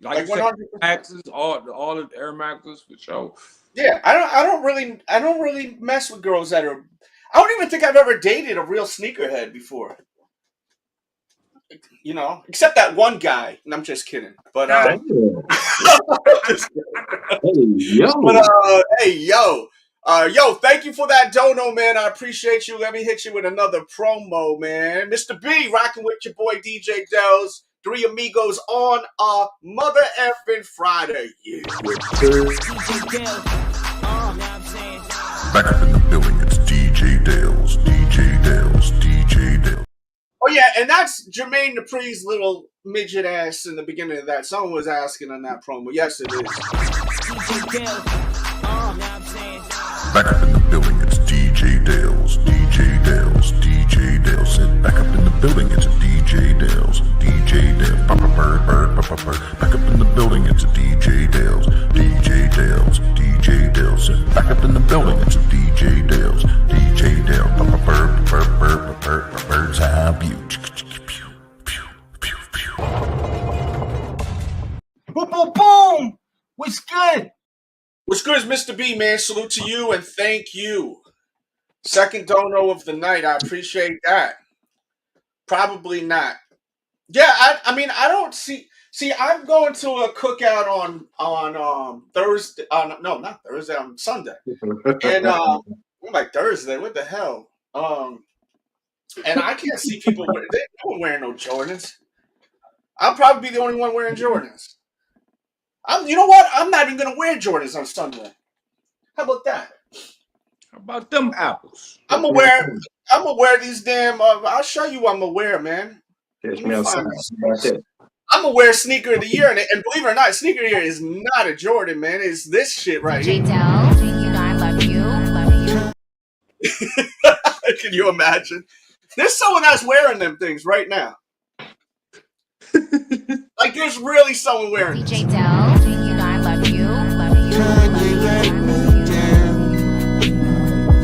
Like 100%. Maxes, all the Air Maxes for sure. Yeah, I don't really mess with girls that are. I don't even think I've ever dated a real sneakerhead before. You know, except that one guy. And I'm just kidding. But Hey, yo. Hey, yo. Yo, thank you for that dono, man. I appreciate you. Let me hit you with another promo, man. Mr. B, rocking with your boy DJ Delz. Three Amigos on a mother effing Friday. Yeah. Back up in the building, it's DJ Delz, DJ Delz, DJ Delz. Oh, yeah, and that's Jermaine Dupri's little midget ass in the beginning of that. Someone was asking on that promo. Yes, it is. Back up in the building, it's DJ Delz, DJ Delz, DJ Delz. And back up in the building, it's a DJ Delz, DJ Delz. Papa bird, papa bird. Back up in the building, it's a DJ Delz, DJ Delz, DJ Delz. And back up in the building, it's a DJ Delz, DJ Delz. Papa bird, bird's eye view. Boom, boom, boom. What's good? What's good is Mr. B, man. Salute to you and thank you. Second dono of the night. I appreciate that. Probably not. Yeah, I mean, I don't see. See, I'm going to a cookout on Thursday. No, not Thursday. On Sunday. And I'm like, Thursday. What the hell? And I can't see people. They don't wearing no Jordans. I'll probably be the only one wearing Jordans. You know what? I'm not even gonna wear Jordans on Sunday. How about that? How about them apples? I'm gonna wear these damn. I'll show you what I'm gonna wear, man. Catch me outside. I'm gonna wear sneaker of the year, and believe it or not, sneaker of the year is not a Jordan, man. It's this shit right here. Delz, you know I love you. Can you imagine? There's someone that's wearing them things right now. Like there's really someone wearing DJ Delz, you know I love you. Kanye let me down.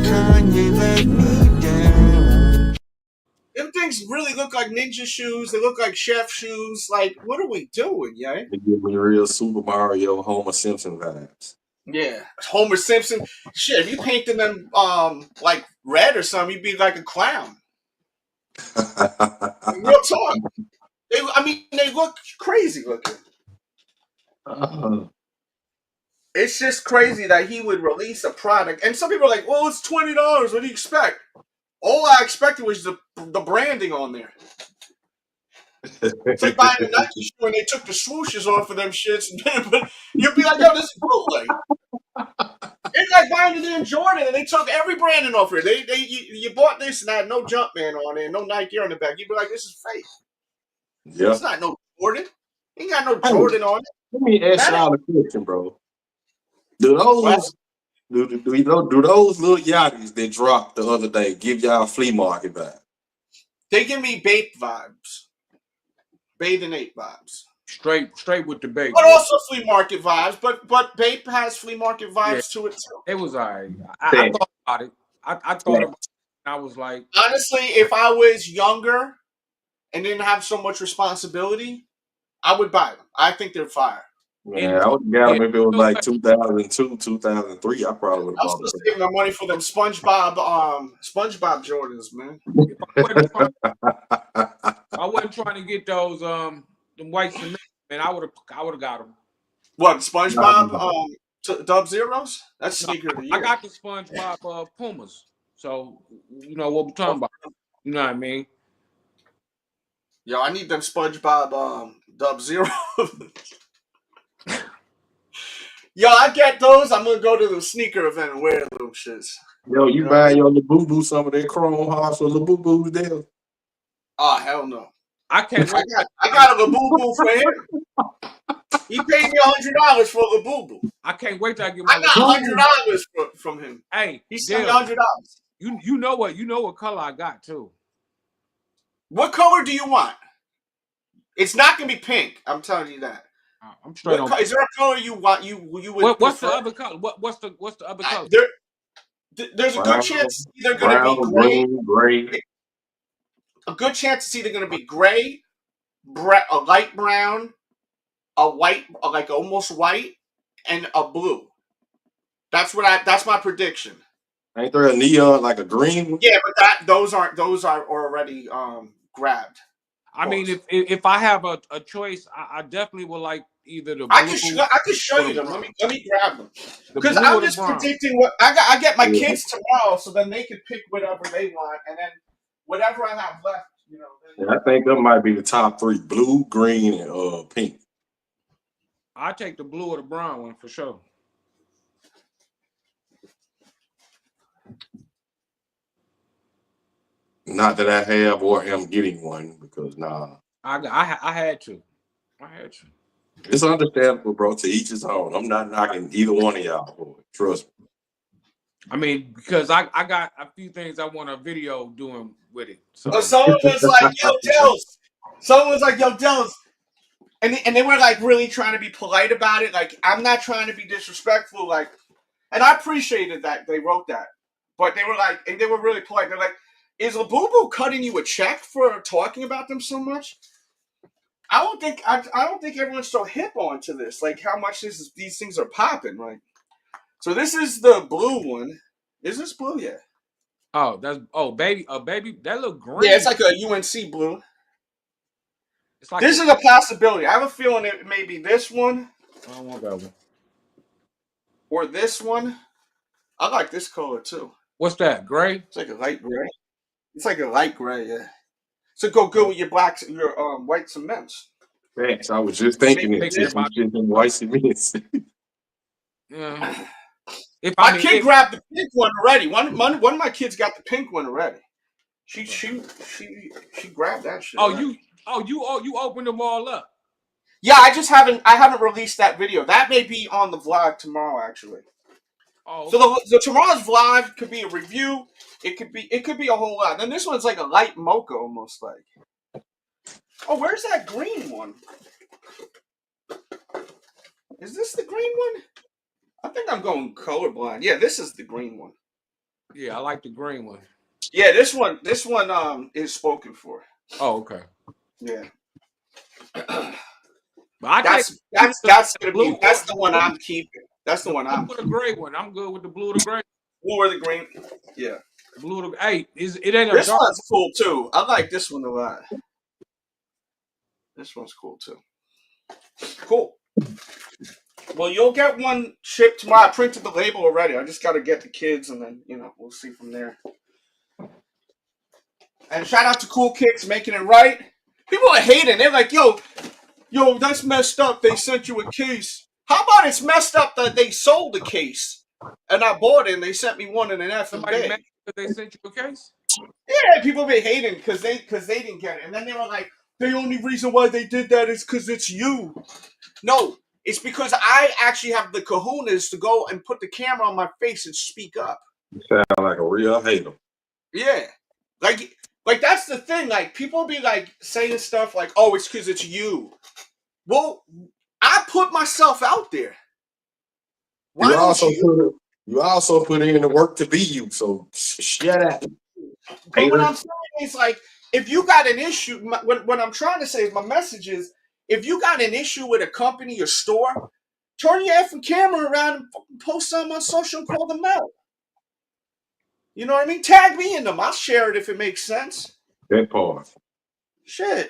Kanye let me down. them things really look like ninja shoes. They look like chef shoes. Like, what are we doing, yeah? They give me real Super Mario, Homer Simpson vibes. Yeah, Homer Simpson. Shit, if you painted them like red or something, you'd be like a clown. Real talk. They look crazy looking. It's just crazy that he would release a product, and some people are like, "Well, it's $20. What do you expect?" All I expected was the branding on there. It's like buying a Nike shoe and they took the swooshes off of them shits, but you'd be like, yo, this is bootleg. It's like buying the damn Jordan and they took every branding off it. You bought this and had no Jumpman on it, no Nike on the back. You'd be like, this is fake. Yeah. It's not no Jordan. Ain't got no Jordan on it. Let me ask y'all a question, bro. Do those little yachties that dropped the other day give y'all flea market vibe? They give me Bape vibes. Bathing Ape vibes. Straight with the Bape. But also flea market vibes. But Bape has flea market vibes to it too. It was alright. I thought about it. I thought about it. I was like, honestly, if I was younger and didn't have so much responsibility, I would buy them. I think they're fire. Yeah, I would have got them if it was like 2002, 2003. I probably would have bought them. I'm still saving my money for them SpongeBob Jordans, man. I wasn't trying to get those them white cement, man. I would have got them. What, SpongeBob Dub Zeros? That's sneaker of the year. I got the SpongeBob Pumas, so you know what we're talking about. You know what I mean? Yo, I need them SpongeBob Dub Zero. Yo, I get those. I'm gonna go to the sneaker event and wear them shits. Yo, you buying your Labubu some of that chrome hearts or Labubu there? Oh, hell no. I can't wait. I got a Labubu for him. He paid me $100 for a Labubu. I can't wait till I get my. I got $100 from him. Hey, he sent me $100. You know what color I got too. What color do you want? It's not gonna be pink. I'm telling you that. I'm straight on. Is there a color you want? You would. What's the other color? What's the other color? There's a good chance it's either going to be gray. A good chance it's either going to be gray, a light brown, a white, like almost white, and a blue. That's my prediction. Ain't there a neon like a green one? Yeah, but those are already grabbed. I mean, if I have a choice, I definitely would like either the. I can show you them. Let me grab them because I'm just predicting what I get my kids tomorrow, so then they can pick whatever they want, and then whatever I have left, you know. I think that might be the top three: blue, green, and pink. I take the blue or the brown one for sure. Not that I have or am getting one because I had to. It's understandable, bro. To each his own. I'm not knocking either one of y'all for it. Trust me. I mean, because I got a few things I want a video doing with it. So someone was like, "Yo, Delz." Someone was like, "Yo, Delz," and they were like really trying to be polite about it. Like, I'm not trying to be disrespectful. Like, and I appreciated that they wrote that, but they were like, and they were really polite. They're like, "Is Labubu cutting you a check for talking about them so much?" I don't think everyone's so hip onto this. Like how much these things are popping, right? So this is the blue one. Is this blue? Yeah. Oh, baby, that look green. Yeah, it's like a UNC blue. It's like this is a possibility. I have a feeling it may be this one. I don't want that one. Or this one. I like this color too. What's that? Gray? It's like a light gray. It's like a light gray, yeah. So go good with your white cements. Thanks. I was just thinking it. Just white cements. Yeah. My kid grabbed the pink one already. One of my kids got the pink one already. She grabbed that shit. You opened them all up. Yeah, I haven't released that video. That may be on the vlog tomorrow, actually. Oh, okay. So tomorrow's vlog could be a review. It could be a whole lot. Then this one's like a light mocha, almost like. Oh, where's that green one? Is this the green one? I think I'm going colorblind. Yeah, this is the green one. Yeah, I like the green one. Yeah, this one is spoken for. Oh, okay. Yeah. But that's the one I'm keeping. That's the one I'm keeping. The gray one. I'm good with the blue or the gray. Blue or the green. Yeah. Blue or the it ain't this one's cool too. I like this one a lot. This one's cool too. Cool. Well, you'll get one shipped tomorrow. I printed the label already. I just got to get the kids, and then we'll see from there. And shout out to Cool Kicks making it right. People are hating. They're like, yo, that's messed up. They sent you a case. How about it's messed up that they sold the case and I bought it and they sent me one in an effing Somebody bag? mad that they sent you a case? Yeah, people be hating because they didn't get it. And then they were like, the only reason why they did that is because it's you. No, it's because I actually have the kahunas to go and put the camera on my face and speak up. You sound like a real hater. Yeah. Like that's the thing. Like people be like saying stuff like, "Oh, it's because it's you." Well, I put myself out there. Why You don't also you? put in the work to be you. So shut up. But what I'm saying is like, if you got an issue, what I'm trying to say is my message is, if you got an issue with a company or store, turn your effing camera around and post something on social and call them out. You know what I mean? Tag me in them. I'll share it if it makes sense. That part. Shit.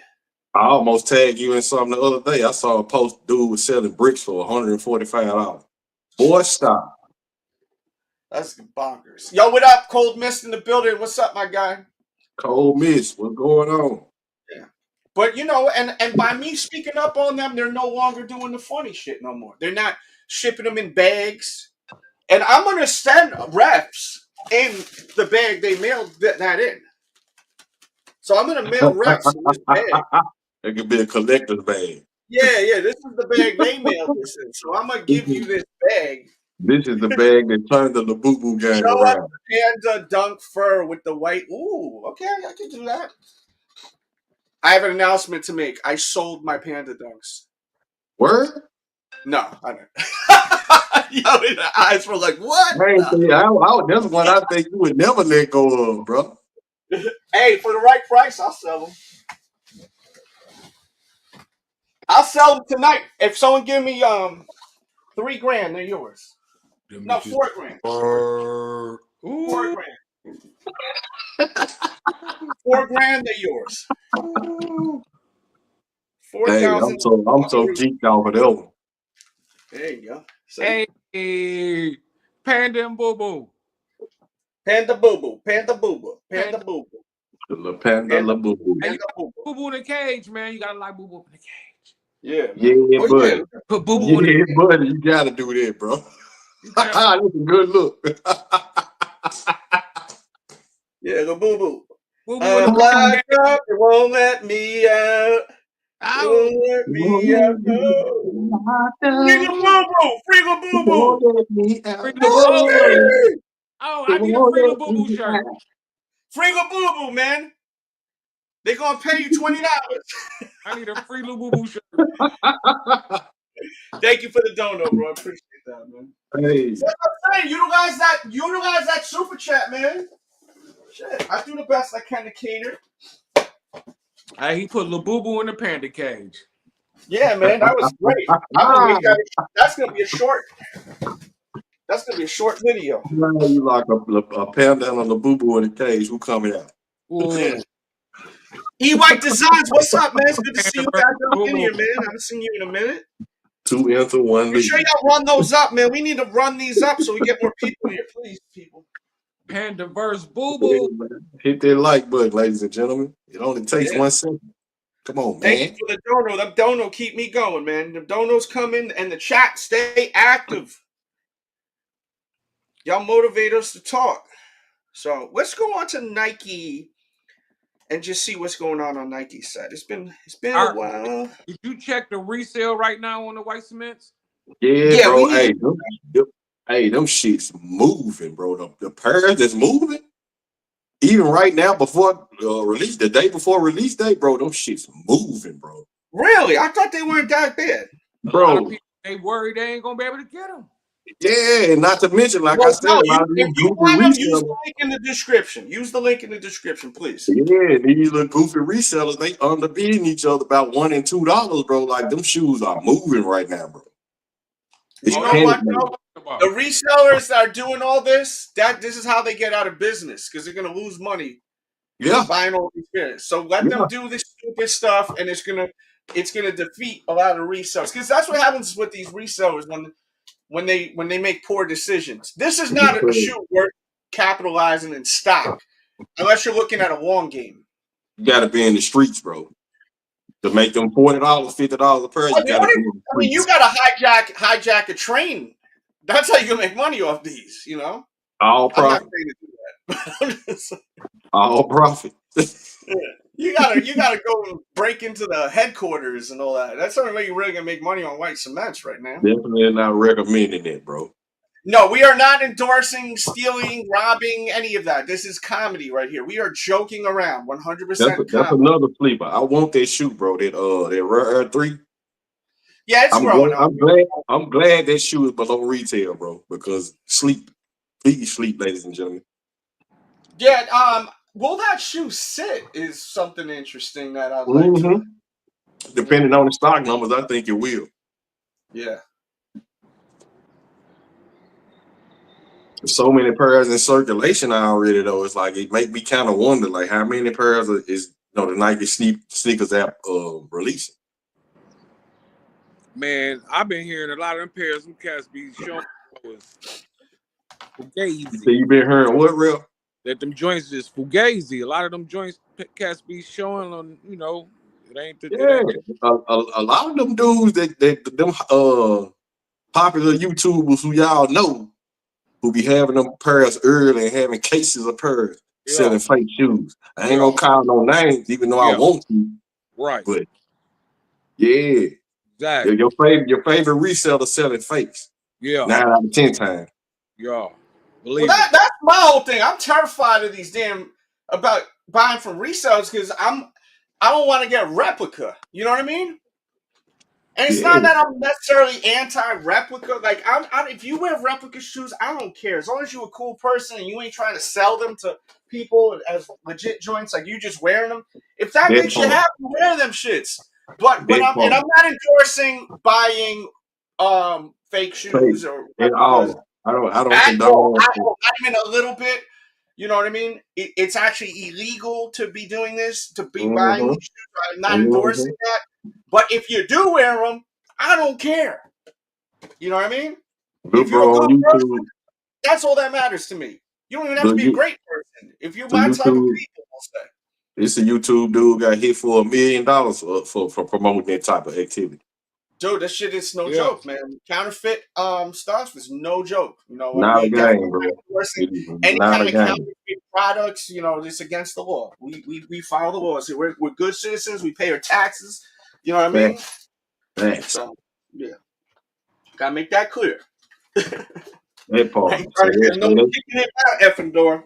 I almost tagged you in something the other day. I saw a post dude was selling bricks for $145. Boy, stop. That's bonkers. Yo, what up? Cold Mist in the building. What's up, my guy? Cold Miss, what's going on? Yeah. But you know, and by me speaking up on them, they're no longer doing the funny shit no more. They're not shipping them in bags. And I'm gonna send refs in the bag they mailed that in. So I'm gonna mail refs in this bag. It could be a collector's bag. Yeah, this is the bag they mailed this in. So I'm gonna give you this bag. This is the bag that turned the Labubu gang Show around. up the panda dunk fur with the white. Ooh, okay, I can do that. I have an announcement to make. I sold my panda dunks. Word? No, I don't. Yo, the eyes were like, what? That's one I think you would never let go of, bro. Hey, for the right price, I'll sell them. I'll sell them tonight. If someone give me $3,000, they're yours. No, $4,000. $4,000. $4,000, they're yours. 4,000. Hey, I'm so geeked out for that one. There you go. Hey, Panda and Boo Boo. Panda Boo Boo. Panda Boo Boo. Panda Boo Boo. The little Panda Boo Boo. Hey, Boo Boo in the cage, man. You gotta like Boo Boo in the cage. Yeah, buddy. Yeah. Put Boo Boo in the cage. Buddy, you gotta do that, bro. That's a good look. Yeah, the Boo Boo. Boo Boo I'm locked up. It won't let me out. It won't let me out. Free the Boo Boo. Free the Boo Boo. Oh, I need a Free the Boo Boo shirt. Free the Boo Boo, man. They're gonna pay you $20. I need a Free the Boo Boo shirt. Thank you for the dono, bro. I appreciate that, man. Hey. That's what I'm saying. Utilize that super chat, man. Shit, I do the best I can to cater. Hey, he put Lil Boo Boo in the panda cage. Yeah, man, that was great. That's gonna be a short. That's gonna be a short video. You like a panda and a Labubu in the cage. Who coming out? Yeah. E-White Designs, what's up, man? It's good to see you guys up in here, man. I haven't seen you in a minute. 2 into 1 Make lead. sure y'all run those up, man. We need to run these up so we get more people here, please, people. Panda verse Boo Boo. Hit that like button, ladies and gentlemen. It only takes 1 second. Come on, man. Thank you for the dono. That dono keep me going, man. The donos come in and the chat stay active. Y'all motivate us to talk. So let's go on to Nike and just see what's going on Nike's side. It's been a while. Did you check the resale right now on the white cements? Yeah, bro. Hey, them shit's moving, bro. The pairs that's moving. Even right now, before release, the day before release day, bro, them shit's moving, bro. Really? I thought they weren't that bad. Bro, a lot of people, they worried they ain't gonna be able to get them. Yeah, and not to mention, like I said, if you want them, use the link in the description. Use the link in the description, please. Yeah, these little goofy resellers, they underbidding each other about $1 and $2, bro. Like them shoes are moving right now, bro. You know what, though? The resellers that are doing all this, this is how they get out of business because they're gonna lose money. Buying all these goods. So let them do this stupid stuff, and it's gonna defeat a lot of resellers because that's what happens with these resellers when they make poor decisions. This is not a shoe worth capitalizing in stock. Unless you're looking at a long game. You got to be in the streets, bro. To make them $40, $50 a pair, you got to be in the I mean, you streets. got to hijack a train. That's how you can make money off these, you know? All I'm not profit. saying to do that. But I'm just saying, All profit. yeah. You gotta go and break into the headquarters and all that. That's the only way you're really gonna make money on white cements right now. Definitely not recommending it, bro. No, we are not endorsing stealing, robbing, any of that. This is comedy right here. We are joking around, 100% That's comedy. another sleeper. I want that shoe, bro. That Rare Air 3. Yeah, it's growing up. I'm glad that shoe is below retail, bro, because sleep. Please sleep, ladies and gentlemen. Yeah, will that shoe sit is something interesting that I'd like to. Depending on the stock numbers, I think it will. Yeah. So many pairs in circulation already, though. It's like it make me kind of wonder, like how many pairs is the Nike sneakers app releasing. Man, I've been hearing a lot of them pairs some cats be showing fugazi. So you been hearing what, real? That them joints is fugazi. A lot of them joints cats be showing on, you know, it ain't the A lot of them dudes them popular YouTubers who y'all know who be having them pairs early and having cases of pairs selling fake shoes. I ain't gonna call no names, even though I want to. Right. But yeah. Exactly. Your favorite reseller selling fakes. Yeah. 9 out of 10 times. Yeah. Well, that's my whole thing. I'm terrified of these about buying from resellers because I don't want to get replica. You know what I mean? And it's not that I'm necessarily anti-replica. Like, if you wear replica shoes, I don't care. As long as you're a cool person and you ain't trying to sell them to people as legit joints, like you just wearing them. If that makes you happy, wear them shits. But I'm not endorsing buying fake shoes or replicas. I don't condone. I'm in a little bit. You know what I mean? It's actually illegal to be doing this, to be buying these shoes. I'm not endorsing that. But if you do wear them, I don't care. You know what I mean? If you're a good person, that's all that matters to me. You don't even have to be a great person. If you're my type of people, we'll say. It's a YouTube dude got hit for $1 million for promoting that type of activity. Dude, this shit is no joke, man. Counterfeit stuff is no joke. You know, not a game, bro. Any kind of counterfeit products, you know, it's against the law. We follow the laws. We're good citizens. We pay our taxes. You know what I mean? Thanks. So yeah, gotta make that clear. That part. Effing door.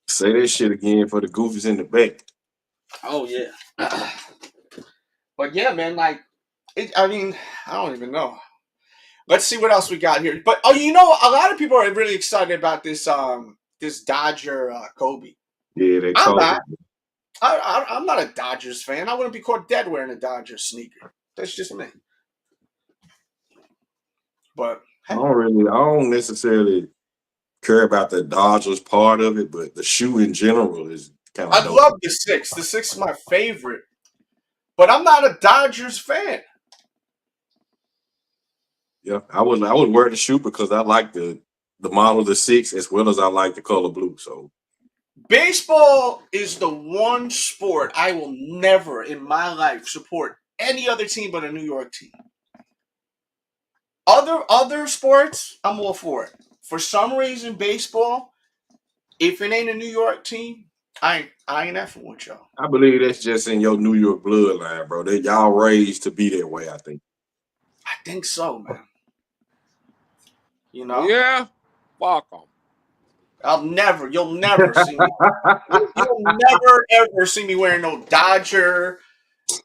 Say that shit again for the goofies in the back. Oh yeah. But yeah, man, like. I mean, I don't even know. Let's see what else we got here. But you know, a lot of people are really excited about this this Dodger Kobe. Yeah, they I'm not. I'm not a Dodgers fan. I wouldn't be caught dead wearing a Dodgers sneaker. That's just me. But I don't necessarily care about the Dodgers part of it, but the shoe in general is kind of. I love the 6. The 6 is my favorite. But I'm not a Dodgers fan. Yeah, I would wear the shoe because I like the model of the 6 as well as I like the color blue. So baseball is the one sport I will never in my life support any other team but a New York team. Other sports, I'm all for it. For some reason, baseball, if it ain't a New York team, I ain't effing with y'all. I believe that's just in your New York bloodline, bro. That y'all raised to be that way, I think. I think so, man. You know? Yeah. Fuck them. You'll never see me. You'll never, ever see me wearing no Dodger,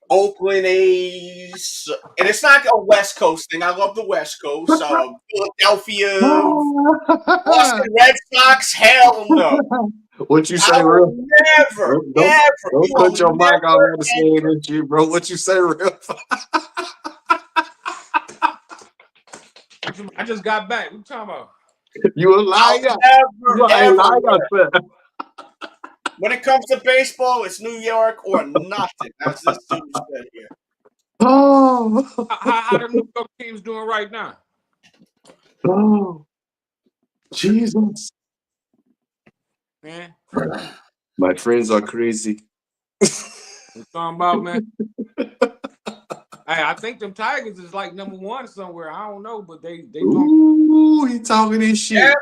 Oakland A's. And it's not a West Coast thing. I love the West Coast. Philadelphia, Boston Red Sox, hell no. What you say, Riff? Never. Don't put your mic out on the scene with you, bro. What you say, Riff? I just got back. What you talking about? You a liar. When it comes to baseball, it's New York or nothing. That's this dude said here. Oh. How the New York team's doing right now? Oh. Jesus. Man. My friends are crazy. What you talking about, man? Hey, I think them Tigers is like #1 somewhere. I don't know, but they Ooh, he talking this shit. Yeah,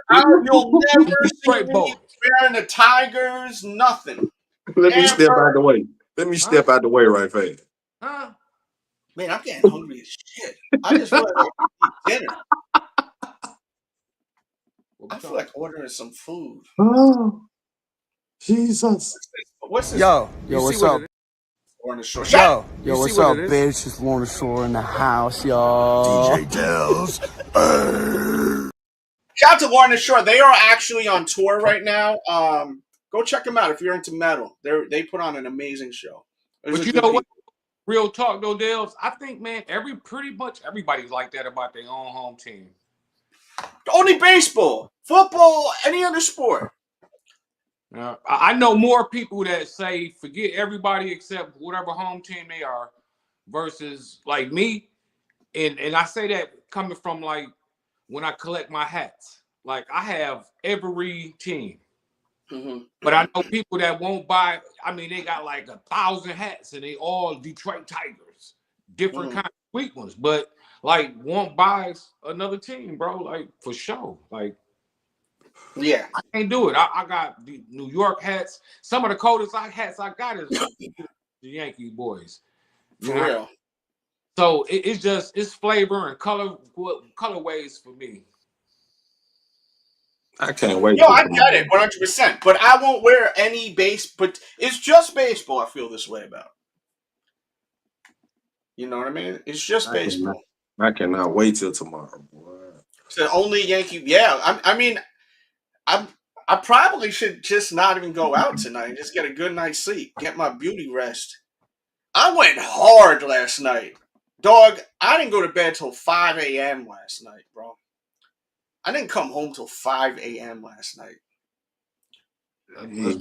you'll never see Straight me boys. wearing the Tigers, nothing. Let me step Ever. out the way. Let me step out the way right fast. Huh? Man, I'm getting hungry as shit. I just want to eat dinner. I feel like ordering some food. Oh, Jesus. What's this? Yo, what's up? On the shore. Yo, what's up, bitch? It's Lorna Shore in the house, y'all. DJ Delz. Shout out to Lorna Shore. They are actually on tour right now. Go check them out if you're into metal. They put on an amazing show. But you know what? Real talk though, Delz. I think, man, pretty much everybody's like that about their own home team. Only baseball, football, any other sport. I know more people that say forget everybody except whatever home team they are, versus like me, and I say that coming from like when I collect my hats. Like I have every team, but I know people that won't buy. I mean, they got like 1,000 hats, and they all Detroit Tigers, different kind of sweet ones, but like won't buy another team, bro. Like for sure, like. Yeah, I can't do it. I got the New York hats. Some of the coldest hats I got is the Yankee boys. For real. So it's flavor and colorways for me. I can't wait. Yo, I get it 100%. But I won't wear any but it's just baseball. I feel this way about. You know what I mean? It's just baseball. I cannot wait till tomorrow, boy. So only Yankee. Yeah, I mean. I probably should just not even go out tonight. Just get a good night's sleep. Get my beauty rest. I went hard last night. Dog, I didn't go to bed till 5 a.m. last night, bro. I didn't come home till 5 a.m. last night.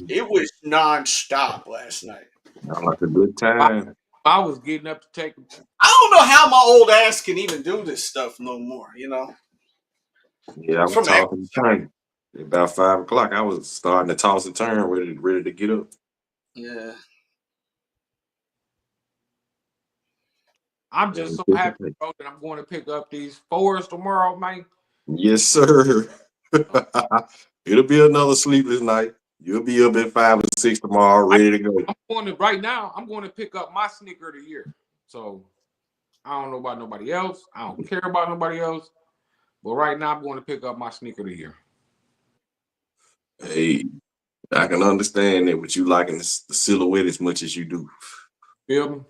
It was non-stop last night. Sound like a good time. I was getting up to take. I don't know how my old ass can even do this stuff no more, you know? Yeah, I was talking time. About 5 o'clock, I was starting to toss and turn, ready to get up. Yeah. I'm just so happy, bro, that I'm going to pick up these fours tomorrow, man. Yes, sir. It'll be another sleepless night. You'll be up at 5 or 6 tomorrow, ready to go. Right now, I'm going to pick up my sneaker of the year. So I don't know about nobody else. I don't care about nobody else. But right now, I'm going to pick up my sneaker of the year. Hey, I can understand that with you liking the silhouette as much as you do. Feel me?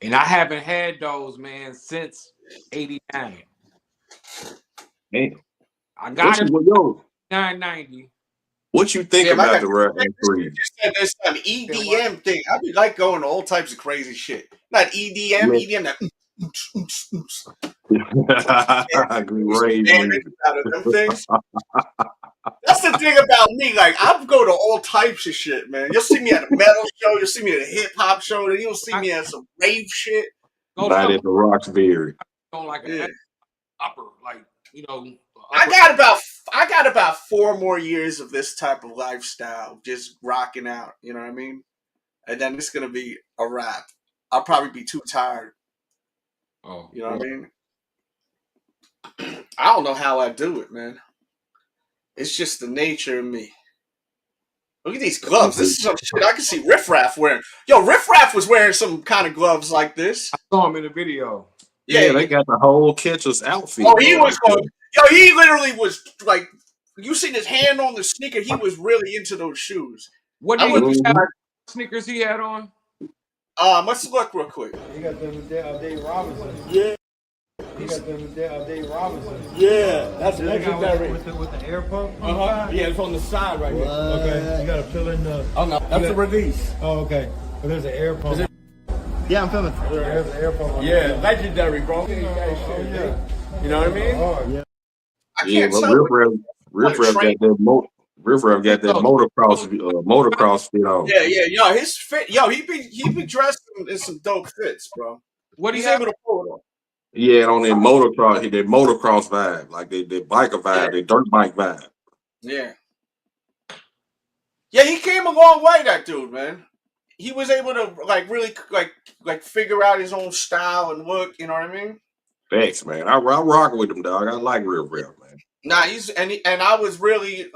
And I haven't had those, man, since '89. Man, I got it. Yo, $9.90. What you think about the Rap You just said there's some EDM thing. I be like going to all types of crazy shit. Not EDM, EDM. That out of them things. That's the thing about me. Like I go to all types of shit, man. You'll see me at a metal show. You'll see me at a hip hop show. Then you'll see me at some rave shit. Not at the Roxbury. Don't like an upper, like you know. I got about 4 more years of this type of lifestyle, just rocking out. You know what I mean? And then it's gonna be a wrap. I'll probably be too tired. Oh, you know what I mean? I don't know how I do it, man. It's just the nature of me. Look at these gloves. This is some shit I can see Riff Raff wearing. Yo, Riff Raff was wearing some kind of gloves like this. I saw him in the video. Yeah, they got the whole catcher's outfit. Oh, he was going. Yo, he literally was like, you seen his hand on the sneaker. He was really into those shoes. What sneakers he had on? Let's look real quick. He got them Dave Robinson. Yeah. He got them Dave Robinson. Yeah, that's legendary. With the air pump? Yeah, it's on the side right here. Okay, you got to fill in the... Oh, no, that's a release. Oh, okay. But there's an air pump. Yeah, I'm filming. There's an air pump. Yeah, legendary, bro. Yeah. You know what I mean? Oh, yeah. I can't tell. Riff Raff got that motocross fit on. Yeah. Yo, his fit. Yo, he be dressed in some dope fits, bro. What he's he able to pull it off. Yeah, on that motocross vibe, like the biker vibe, the dirt bike vibe. Yeah. Yeah, he came a long way, that dude, man. He was able to really figure out his own style and look, you know what I mean? Thanks, man. I rock with him, dog. I like Riff Raff, man. Nah, and I was really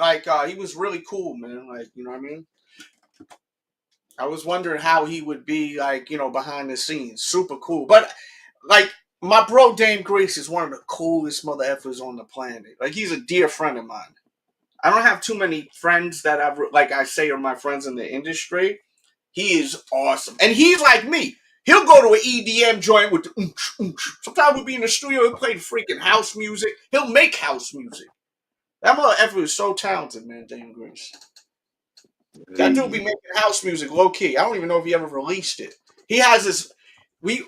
he was really cool, man. Like, you know what I mean? I was wondering how he would be behind the scenes. Super cool. But like my bro Dame Grace is one of the coolest mother effers on the planet. Like, he's a dear friend of mine. I don't have too many friends that I say are my friends in the industry. He is awesome. And he's like me. He'll go to an EDM joint with the sometimes we'll be in the studio, he'll play freaking house music. He'll make house music. That mother effer is so talented, man, Dame Grace. That dude be making house music low key. I don't even know if he ever released it. He has this.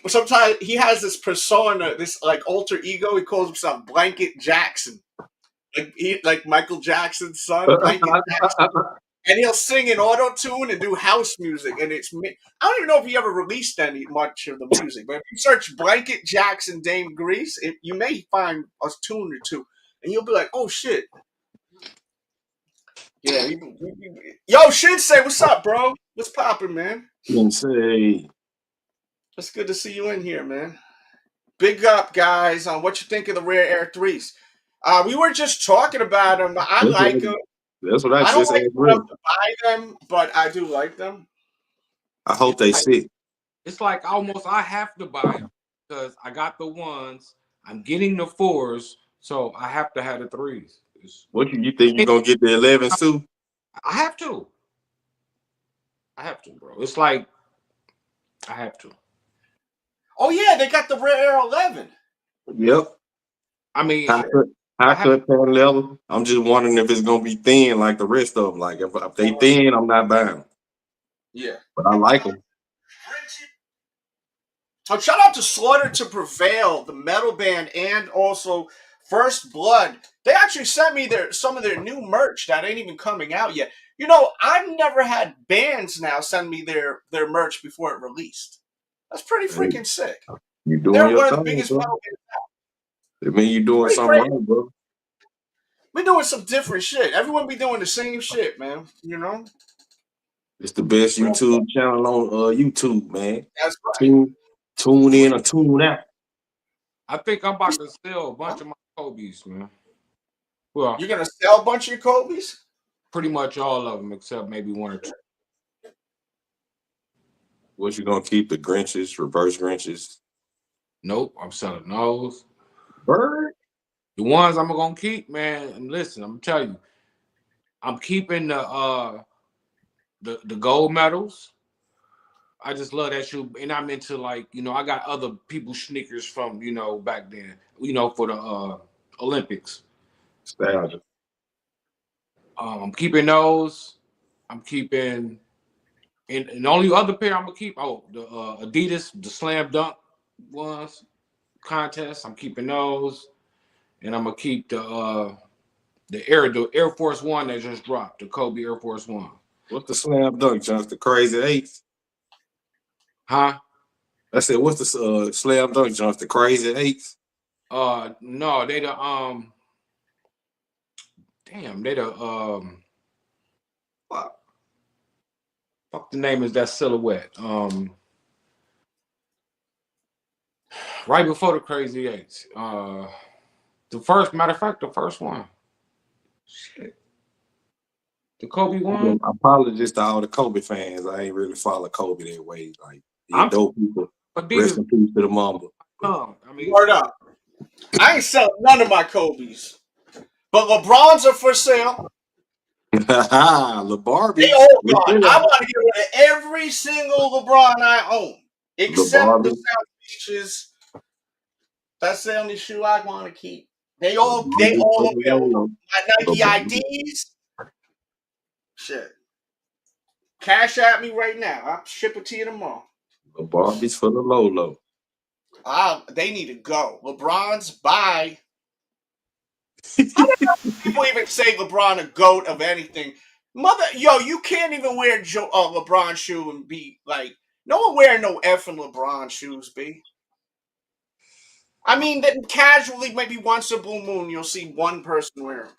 Sometimes he has this persona, this alter ego. He calls himself Blanket Jackson, like Michael Jackson's son, Blanket Jackson. And he'll sing in auto tune and do house music. And I don't even know if he ever released much of the music. But if you search Blanket Jackson Dame Grace, you may find a tune or two, and you'll be like, "Oh shit." Yeah, yo, Shinsei, what's up, bro? What's poppin', man? Shinsei. It's good to see you in here, man. Big up, guys, on what you think of the Rare Air 3s. We were just talking about them. I like them. That's what I don't just like said. enough to buy them, but I do like them. I hope they sit. It's like almost I have to buy them because I got the ones. I'm getting the 4s, so I have to have the 3s. What you think you're gonna get the 11s too? I have to. Bro. It's like I have to. Oh yeah, they got the Rare Air 11. Yep. I mean, high cut pattern leather. I'm just wondering if it's gonna be thin like the rest of them. Like if they thin, I'm not buying them. Yeah, but I like them. Oh, shout out to Slaughter to Prevail, the metal band, and also First Blood. They actually sent me some of their new merch that ain't even coming out yet. You know, I've never had bands now send me their merch before it released. That's pretty freaking sick. You doing They're your one of the thing, biggest bro. metal bands out. It mean you doing something right, bro. We're doing some different shit. Everyone be doing the same shit, man. You know? It's the best YouTube channel on YouTube, man. That's right. Tune in or tune out. I think I'm about to sell a bunch of my Kobe's, man. Well, you're gonna sell a bunch of your Kobe's? Pretty much all of them, except maybe 1 or 2. What you gonna keep? The Grinches, reverse Grinches? Nope, I'm selling those. Bird? The ones I'm gonna keep, man. And listen, I'm gonna tell you, I'm keeping the gold medals. I just love that shoe, and I'm into I got other people's sneakers from back then, for the Olympics. Nostalgia. I'm keeping those. I'm keeping, and the only other pair I'm gonna keep. Oh, the Adidas, the Slam Dunk ones contest. I'm keeping those, and I'm gonna keep the Air Force One that just dropped, the Kobe Air Force One. What's the Slam Dunk, Jones? The Crazy Eights? Huh? I said, what's the Slam Dunk, Jones? The Crazy Eights? No, they the damn, they the fuck the name is that silhouette. Right before the Crazy Eights. The first one. Shit. The Kobe one. I apologize to all the Kobe fans. I ain't really follow Kobe that way. Like, dope people. Rest in peace to the mamba. Word up. I ain't selling none of my Kobe's. But LeBron's are for sale. LeBarbie. They all gone. I want to get rid of every single LeBron I own. Except the South Beaches. That's the only shoe I want to keep. They all available. My Nike IDs. Shit. Cash at me right now. I'll ship it to you tomorrow. LeBarbie's for the low. They need to go. LeBron's bye. How the hell do people even say LeBron a GOAT of anything? You can't even wear LeBron shoe and be like, no one wearing no effing LeBron shoes, B. I mean, then casually, maybe once a blue moon, you'll see one person wear them.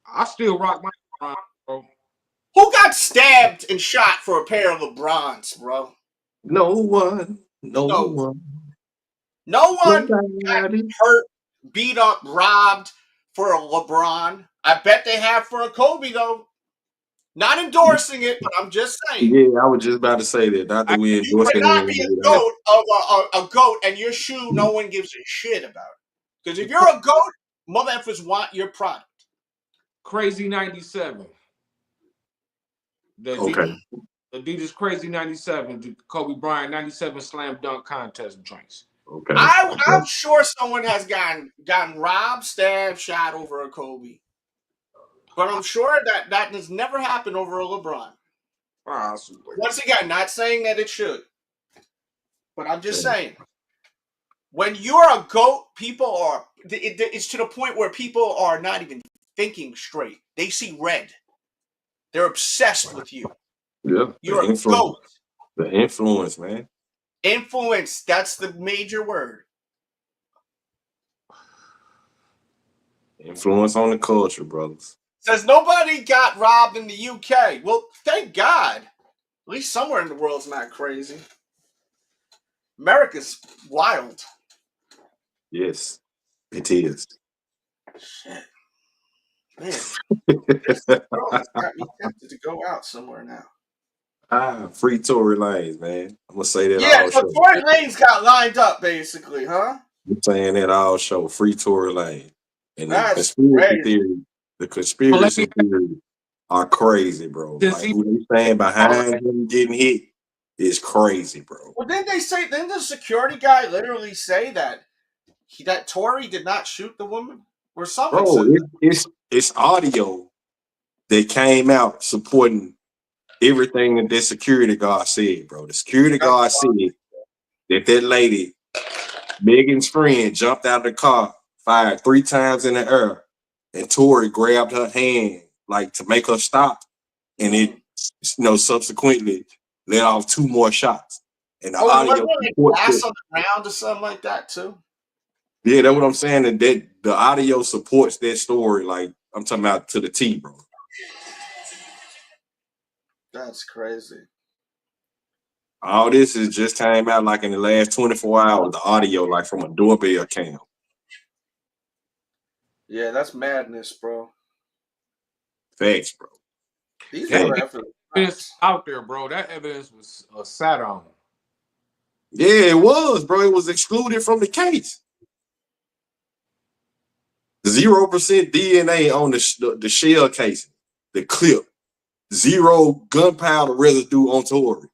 I still rock my LeBron, bro. Who got stabbed and shot for a pair of LeBrons, bro? No one. No No. one. No one got Nobody. hurt, beat up, robbed for a LeBron. I bet they have for a Kobe, though. Not endorsing it, but I'm just saying. Yeah, I was just about to say that. Not that we You endorsing cannot be it. a goat of a goat and your shoe no one gives a shit about. Because if you're a goat, motherfuckers want your product. Crazy 97. The Okay. Adidas Crazy 97, the Kobe Bryant 97 slam dunk contest joints. Okay. I'm sure someone has gotten robbed, stabbed, shot over a Kobe. But I'm sure that has never happened over a LeBron. Once again, not saying that it should. But I'm just saying. When you're a GOAT, people are... It's to the point where people are not even thinking straight. They see red. They're obsessed with you. Yeah. You're a GOAT. The influence, man. Influence. That's the major word. Influence on the culture, brothers. Says nobody got robbed in the UK. Well, thank God. At least somewhere in the world's not crazy. America's wild. Yes, it is. Shit. Man. This world has got me tempted to go out somewhere now. Free Tory Lanez, man. I'm gonna say that Yeah, all so show. Tory Lanez got lined up, basically, huh? I'm saying that all show. Free Tory Lanez. And That's the conspiracy theories are crazy, bro. Like who they saying behind him getting hit is crazy, bro. Well, didn't the security guy literally say that that Tory did not shoot the woman? Or someone Bro, said it's audio that came out supporting everything that that security guard said, bro. The security guard said that lady, Megan's friend, jumped out of the car, fired 3 times in the air, and Tory grabbed her hand like to make her stop, and it subsequently let off 2 more shots. And the audio like glass on the ground or something like that too. Yeah, that's what I'm saying. That the audio supports that story. Like I'm talking about to the T, bro. That's crazy. All this is just came out like in the last 24 hours. The audio, like from a doorbell cam. Yeah, that's madness, bro. Facts, bro. These evidence out there, bro. That evidence was sat on. Yeah, it was, bro. It was excluded from the case. 0% DNA on the shell casing, the clip. 0 gunpowder residue on Tory.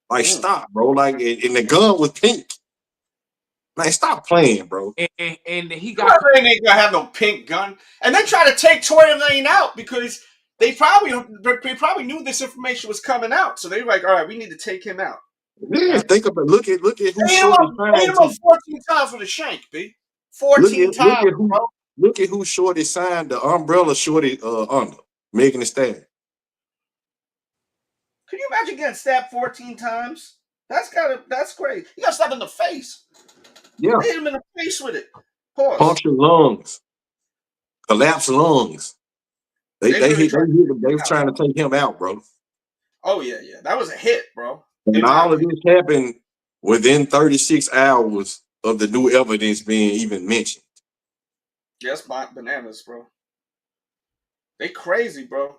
Like, stop, bro. Like, and the gun was pink. Like, stop playing, bro. And he got. Tory ain't gonna have no pink gun. And they try to take Tory Lane out because they probably knew this information was coming out. So they were like, all right, we need to take him out. Yeah, think about look at who Shorty signed him up 14 times with a shank, B. 14 times. Look at who Shorty signed the umbrella Shorty under. Megan Thee Stallion. Can you imagine getting stabbed 14 times? That's great. You got stabbed in the face. Yeah. Hit him in the face with it. Pause. Punctured lungs. Collapsed lungs. They were trying to take him out, bro. Oh, yeah. That was a hit, bro. And all of this happened within 36 hours of the new evidence being even mentioned. Yes, bananas, bro. They crazy, bro.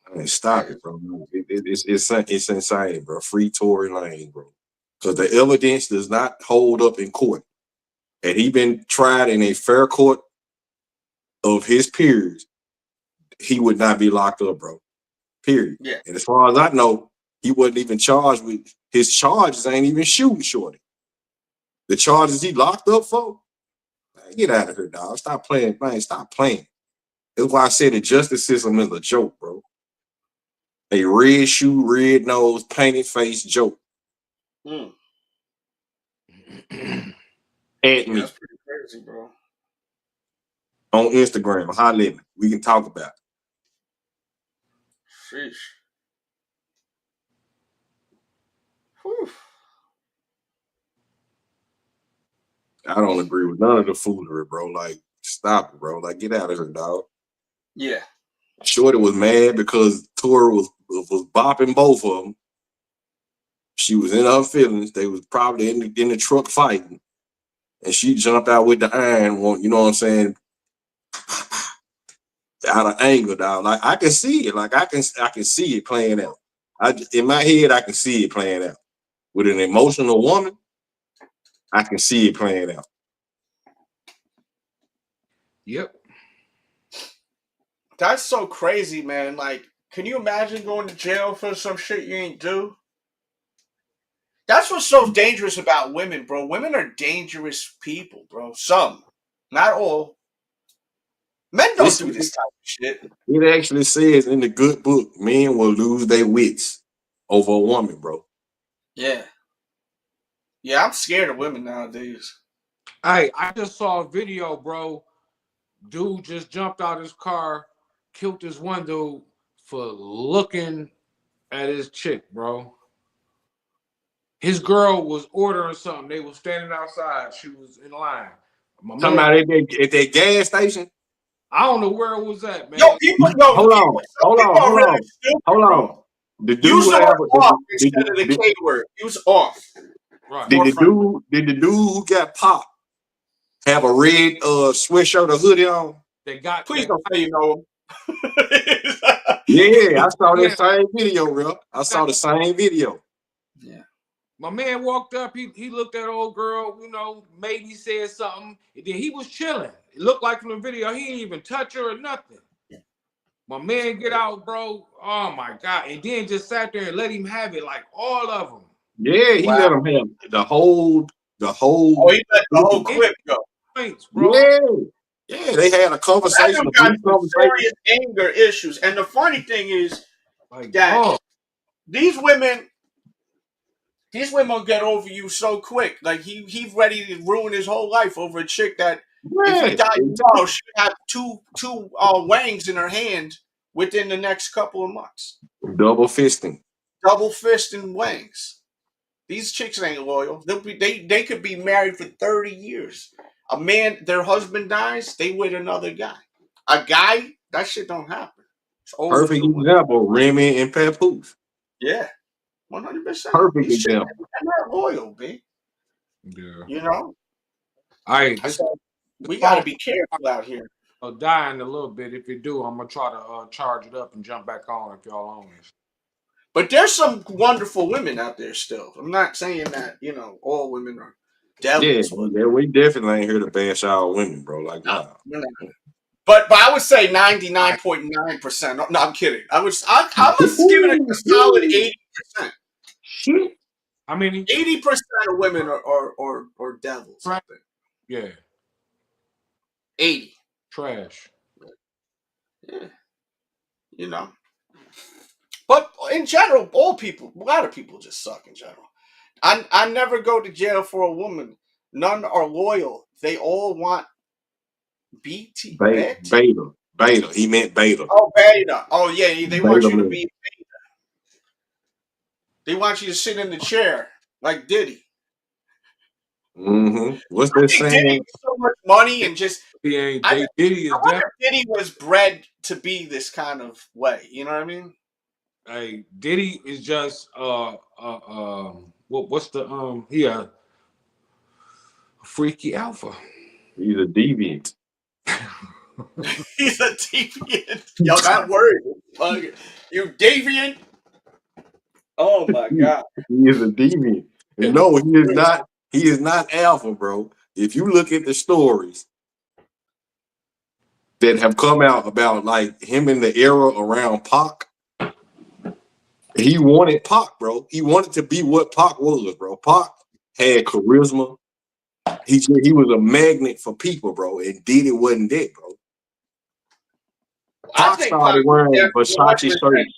I mean, stop it, bro. It's insane, bro. Free Tory Lanez, bro. Because the evidence does not hold up in court. Had he been tried in a fair court of his peers, he would not be locked up, bro. Period. Yeah. And as far as I know, he wasn't even charged with his charges. Ain't even shooting Shorty. The charges he locked up for, man, get out of here, dog. Stop playing, man. Stop playing. That's why I said the justice system is a joke, bro. A red shoe, red nose, painted face joke. At me. That's pretty crazy, bro. On Instagram, holla at me. We can talk about it. Sheesh. Whew. I don't agree with none of the foolery, bro. Like, stop it, bro. Like, get out of here, dog. Yeah. Shorty was mad because Tory was bopping both of them. She was in her feelings. They was probably in the truck fighting, and she jumped out with the iron. You know what I'm saying? Out of anger, dog. Like I can see it. Like I can see it playing out. In my head, I can see it playing out. With an emotional woman, I can see it playing out. Yep. That's so crazy, man. Like, can you imagine going to jail for some shit you ain't do? That's what's so dangerous about women, bro. Women are dangerous people, bro. Some, not all. Men don't do this type of shit. It actually says in the good book, men will lose their wits over a woman, bro. Yeah. Yeah, I'm scared of women nowadays. Hey, I just saw a video, bro. Dude just jumped out his car, killed this one dude for looking at his chick, bro. His girl was ordering something. They were standing outside. She was in line. Talking about at that gas station? I don't know where it was at, man. Yo, people, hold on. The dude use the word off instead of the K word. Use off. Right. Did the dude who got popped have a red sweatshirt or hoodie on? Please don't say you know him. Yeah, I saw that same video, bro. I saw the same video. Yeah. My man walked up, he looked at old girl, you know, maybe said something, and then he was chilling. It looked like from the video, he didn't even touch her or nothing. My man get out, bro. Oh my God. And then just sat there and let him have it, like all of them. Yeah, he let him have the whole. Oh, he let the whole clip go. Thanks, bro. Yeah, they had a conversation. Got some serious anger issues. And the funny thing is that these women will get over you so quick. Like he's ready to ruin his whole life over a chick that if he died tomorrow, she'd have two wangs in her hand within the next couple of months. Double fisting wangs. These chicks ain't loyal. They could be married for 30 years. A man, their husband dies, they with another guy. A guy, that shit don't happen. Perfect example, Remy and Papoose. Yeah, 100%. Perfect example. They're not loyal, B. Yeah. You know? We got to be careful out here. Dying a little bit. If you do, I'm going to try to charge it up and jump back on if y'all on this. But there's some wonderful women out there still. I'm not saying that, you know, all women are devils. Yeah, we definitely ain't here to bash our women, bro. Like, nah. But I would say 99.9%. No, I'm kidding. I was giving it a solid 80%. How many? 80% of women are devils. Right. Yeah. 80. Trash. Yeah. You know. But in general, a lot of people just suck in general. I never go to jail for a woman. None are loyal. They all want BT. Beta. He meant beta. Oh, beta. Oh, yeah. They want you to be beta. They want you to sit in the chair like Diddy. Mm-hmm. What's that saying? Diddy with so much money and just. Diddy I wonder if Diddy was bred to be this kind of way. You know what I mean? Hey, Diddy is just what's the he a freaky alpha. He's a deviant. He's a deviant. Yo, that word. You deviant. Oh my God. He is a deviant. And no, he is not. He is not alpha, bro. If you look at the stories that have come out about like him in the era around Pac, he wanted Pac, bro. He wanted to be what Pac was, bro. Pac had charisma. He was a magnet for people, bro. And Diddy wasn't that, bro. Pac started wearing Versace shirts.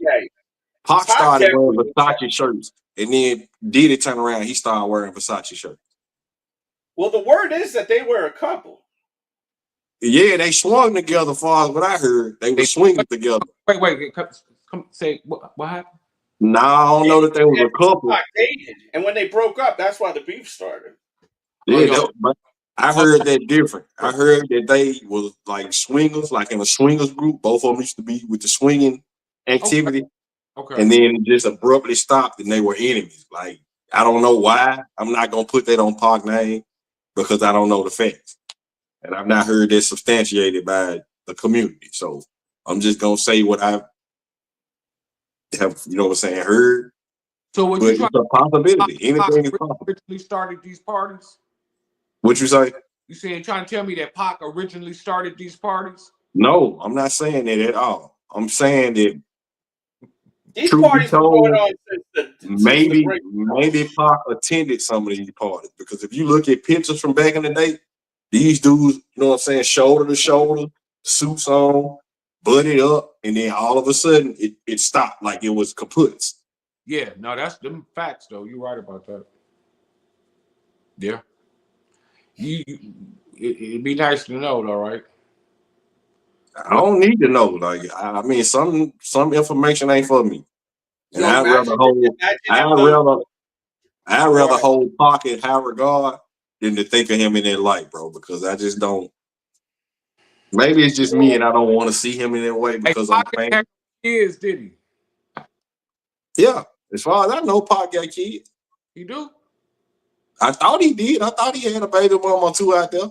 Pac started wearing Versace shirts. And then Diddy turned around. He started wearing Versace shirts. Well, the word is that they were a couple. Yeah, they swung together. Far as what I heard, they were swinging together. Wait, come say what happened? No, I don't know that they was a couple. Dated. And when they broke up, that's why the beef started. Yeah, I heard that different. I heard that they was like swingers, like in a swingers group. Both of them used to be with the swinging activity, Okay. and then it just abruptly stopped, and they were enemies. Like I don't know why. I'm not gonna put that on Pac name because I don't know the facts, and I've not heard that substantiated by the community. So I'm just gonna say what I have, you know what I'm saying, heard. So what But you it's trying a possibility. Anything is possible. originally started these parties? What you say? You saying trying to tell me that Pac originally started these parties? No, I'm not saying that at all. I'm saying that These truth parties be been told, going on since the maybe Pac attended some of these parties because if you look at pictures from back in the day, these dudes, you know what I'm saying, shoulder to shoulder, suits on, butted up, and then all of a sudden it stopped like it was kaputs. Yeah, no, that's them facts though. You're right about that. Yeah. It'd be nice to know though, right? I don't need to know. Like I mean, some information ain't for me. And I'd rather hold Pac in high regard than to think of him in that light, bro. Because I just don't. Maybe it's just me, and I don't want to see him in that way because I'm famous. Kids, did he? Yeah, as far as I know, Pac got kids. He do? I thought he did. I thought he had a baby mama or two out there.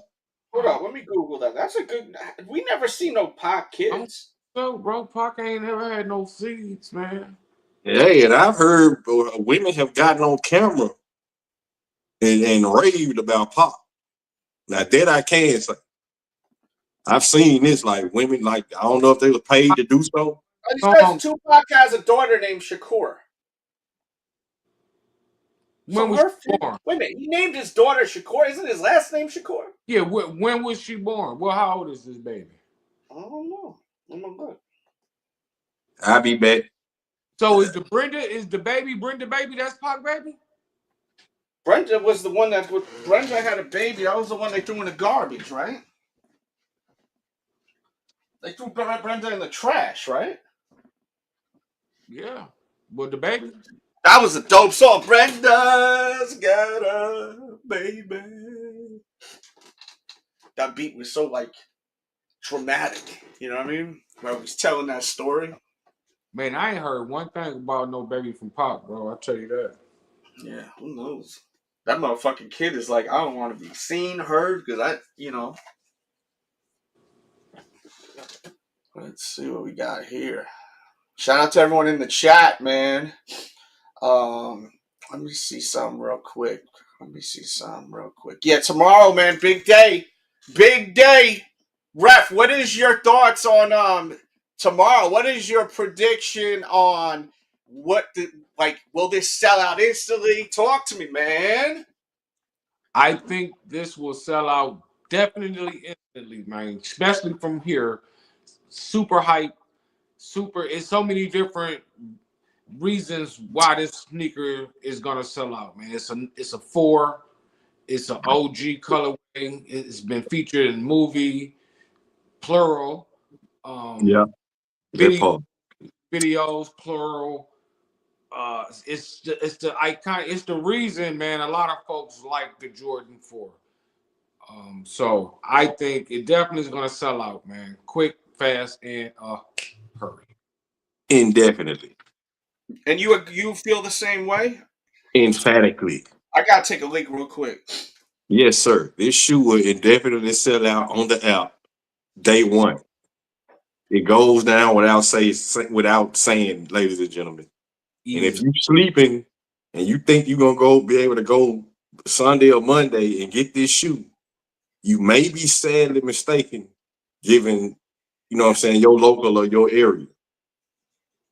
Hold on, let me Google that. That's a good. We never see no Pac kids. So, bro, Pac ain't never had no seeds, man. Hey, and I've heard women have gotten on camera and raved about Pac. Now that I can say. I've seen this, like women, like I don't know if they were paid to do so. He says Tupac has a daughter named Shakur. When was she born? Wait a minute, he named his daughter Shakur. Isn't his last name Shakur? Yeah, when was she born? Well, how old is this baby? I don't know. I'm gonna look. I'll be back. So is the baby Brenda baby? That's Pac baby? Brenda was the one Brenda had a baby. That was the one they threw in the garbage, right? They threw Brenda in the trash, right? Yeah. But the baby? That was a dope song. Brenda's got a baby. That beat was so like dramatic. You know what I mean? Where I was telling that story. Man, I ain't heard one thing about no baby from Pac, bro. I'll tell you that. Yeah, who knows? That motherfucking kid is like, I don't want to be seen, heard, because Let's see what we got here. Shout out to everyone in the chat, man. Let me see something real quick. Yeah, tomorrow, man, big day. Big day. Ref, what is your thoughts on tomorrow? What is your prediction on will this sell out instantly? Talk to me, man. I think this will sell out definitely instantly, man. Especially from here. Super hype. It's so many different reasons why this sneaker is gonna sell out, man. It's a 4. It's an OG colorway. It's been featured in movie, plural. Videos, plural. It's the icon. It's the reason, man. A lot of folks like the Jordan 4. So I think it definitely is gonna sell out, man. Quick, fast, and hurry. Indefinitely. And you feel the same way? Emphatically. I gotta take a link real quick. Yes, sir. This shoe will indefinitely sell out on the app day one. It goes down without saying, ladies and gentlemen. Easy. And if you're sleeping and you think you're gonna be able to go Sunday or Monday and get this shoe, you may be sadly mistaken, given, you know what I'm saying, your local or your area.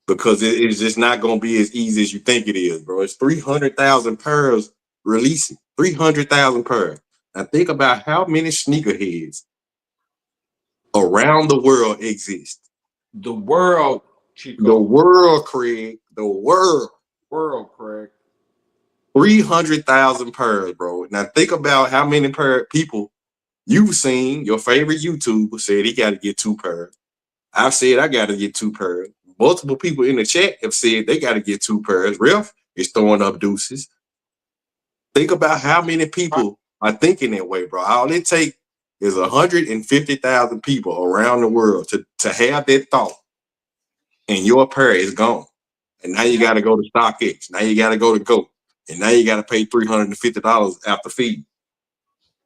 Because it's just not gonna be as easy as you think it is, bro. It's 300,000 pairs releasing. 300,000 pairs. Now think about how many sneakerheads around the world exist. The world, Chico. The world, Craig. The world. World, Craig. 300,000 pairs, bro. Now think about how many people you've seen. Your favorite YouTuber said he got to get 2 pairs. I've said I got to get 2 pairs. Multiple people in the chat have said they got to get 2 pairs. Riff is throwing up deuces. Think about how many people are thinking that way, bro. All it takes is 150,000 people around the world to have that thought, and your pair is gone. And now you got to go to StockX. Now you got to go to Go. And now you got to pay $350 after fee.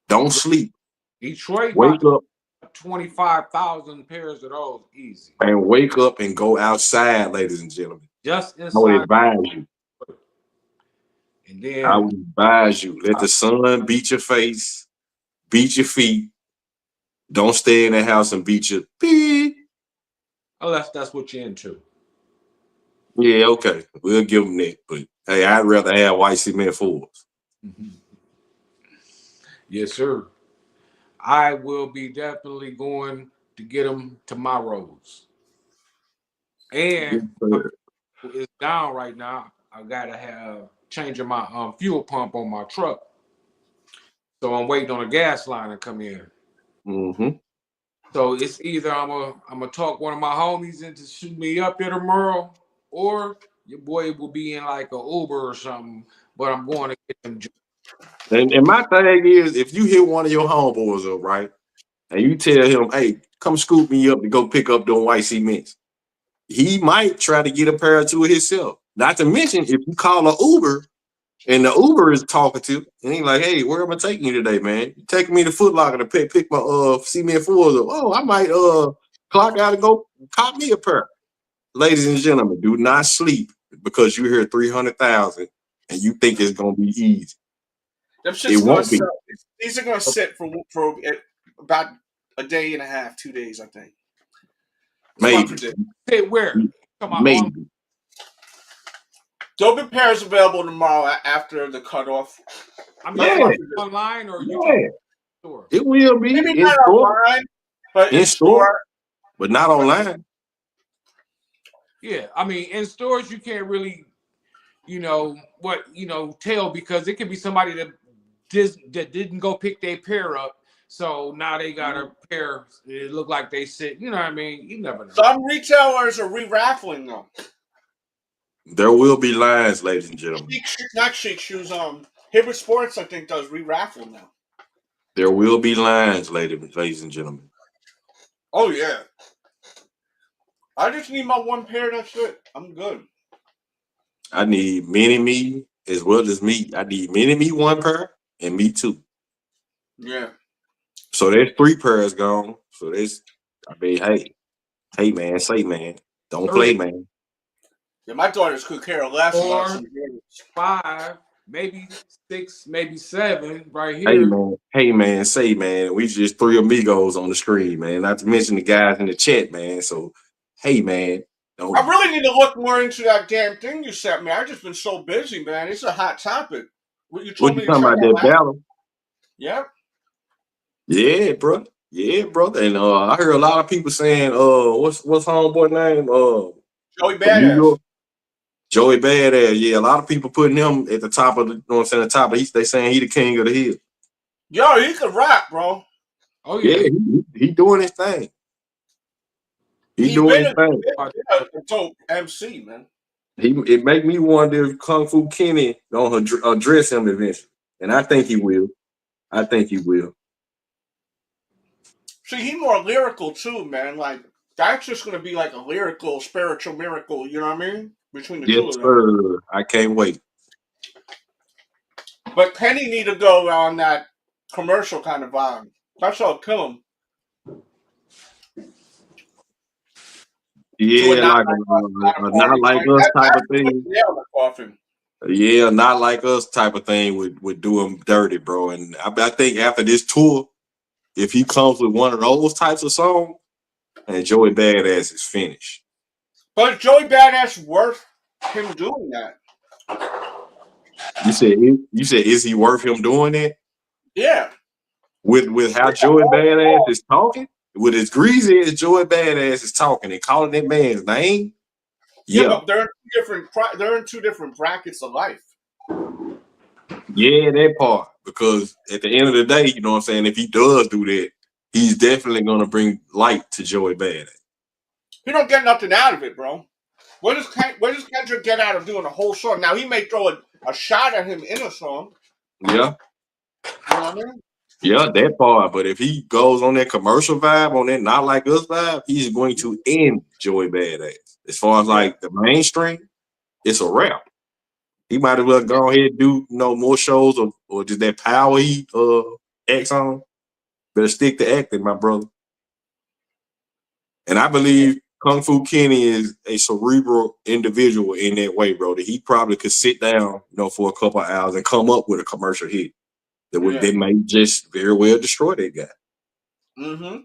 Don't sleep. Detroit Wake about up 25,000 pairs of those easy. and wake up and go outside, ladies and gentlemen. Just I would inside. advise you. And then I would advise you. Let the sun beat your face, beat your feet. Don't stay in the house and beat your feet. unless that's what you're into. Yeah, okay. We'll give them that. But hey, I'd rather have white cement fours. Yes, sir. I will be definitely going to get them tomorrows. And it's down right now. I gotta have changing my fuel pump on my truck. So I'm waiting on a gas line to come in. Mm-hmm. So it's either I'm gonna talk one of my homies into shoot me up there tomorrow, or your boy will be in like a Uber or something. But I'm going to get them. And my thing is, if you hit one of your homeboys up, right, and you tell him, hey, come scoop me up to go pick up them white cements, he might try to get a pair or two of himself. Not to mention, if you call an Uber and the Uber is talkative, and he's like, hey, where am I taking you today, man? You taking me to Foot Locker to pick my cement fours up. Oh, I might clock out and go cop me a pair. Ladies and gentlemen, do not sleep because you hear 300,000 and you think it's gonna be easy. It won't be. These are gonna sit for about a day and a half, 2 days, I think. Maybe. Hey, where? Maybe. There'll be pairs available tomorrow after the cutoff. I'm not online or you can store. It will be maybe in not store, online, but in store, but not online. Yeah, I mean, in stores you can't really, tell because it could be somebody that didn't go pick their pair up, so now they got a pair. It look like they sit. You know what I mean? You never know. Some retailers are re-raffling them. There will be lines, ladies and gentlemen. Not Chic Shoes. Hibbert Sports, I think, does re-raffle now. There will be lines, ladies and gentlemen. Oh yeah. I just need my one pair. That's it. I'm good. I need mini me as well as me. I need mini me one pair and me two. Yeah. So there's 3 pairs gone. So there's, I mean, hey man, say man, don't play, man. Yeah, my daughters could care less. 4, 5, maybe 6, maybe 7 right here. Hey man, say man. We just 3 amigos on the screen, man. Not to mention the guys in the chat, man. So hey man. I really need to look more into that damn thing you sent me. I've just been so busy, man. It's a hot topic. What you told me talking about that battle? Yeah. Yeah, bro. Yeah, brother. And I heard a lot of people saying, what's homeboy name? Joey Badass. Joey Badass. Yeah, a lot of people putting him at the top of the, you know what I'm saying, the top of they saying he the king of the hill. Yo, he could rap, bro. Oh yeah. He doing his thing. He doing his thing. A dope MC, man. It make me wonder if Kung Fu Kenny gonna address him eventually. And I think he will. See, he more lyrical too, man. Like that's just gonna be like a lyrical, spiritual miracle. You know what I mean? Between the two of them. Sir. I can't wait. But Kenny need to go on that commercial kind of vibe. That's all kill him. Yeah, like not like us type of thing. Yeah, not like us type of thing would do him dirty, bro. And I think after this tour, if he comes with one of those types of songs, and Joey Badass is finished. But Joey Badass worth him doing that. You said is he worth him doing that? Yeah. With how Joey Badass is talking, with as greasy as Joey Badass is talking and calling that man's name. Yeah, but they're in two different brackets of life. Yeah, that part. Because at the end of the day, you know what I'm saying, if he does do that, he's definitely gonna bring light to Joey Badass. He don't get nothing out of it, bro. What does Kendrick get out of doing a whole song? Now he may throw a shot at him in a song. Yeah. You know? I mean? Yeah, that part. But if he goes on that commercial vibe, on that not like us vibe, he's going to enjoy Badass. As far as like the mainstream, it's a wrap. He might as well go ahead and do more shows or just that power he acts on. Better stick to acting, my brother. And I believe Kung Fu Kenny is a cerebral individual in that way, bro. That he probably could sit down, for a couple of hours and come up with a commercial hit that may just very well destroy that guy. Mm-hmm.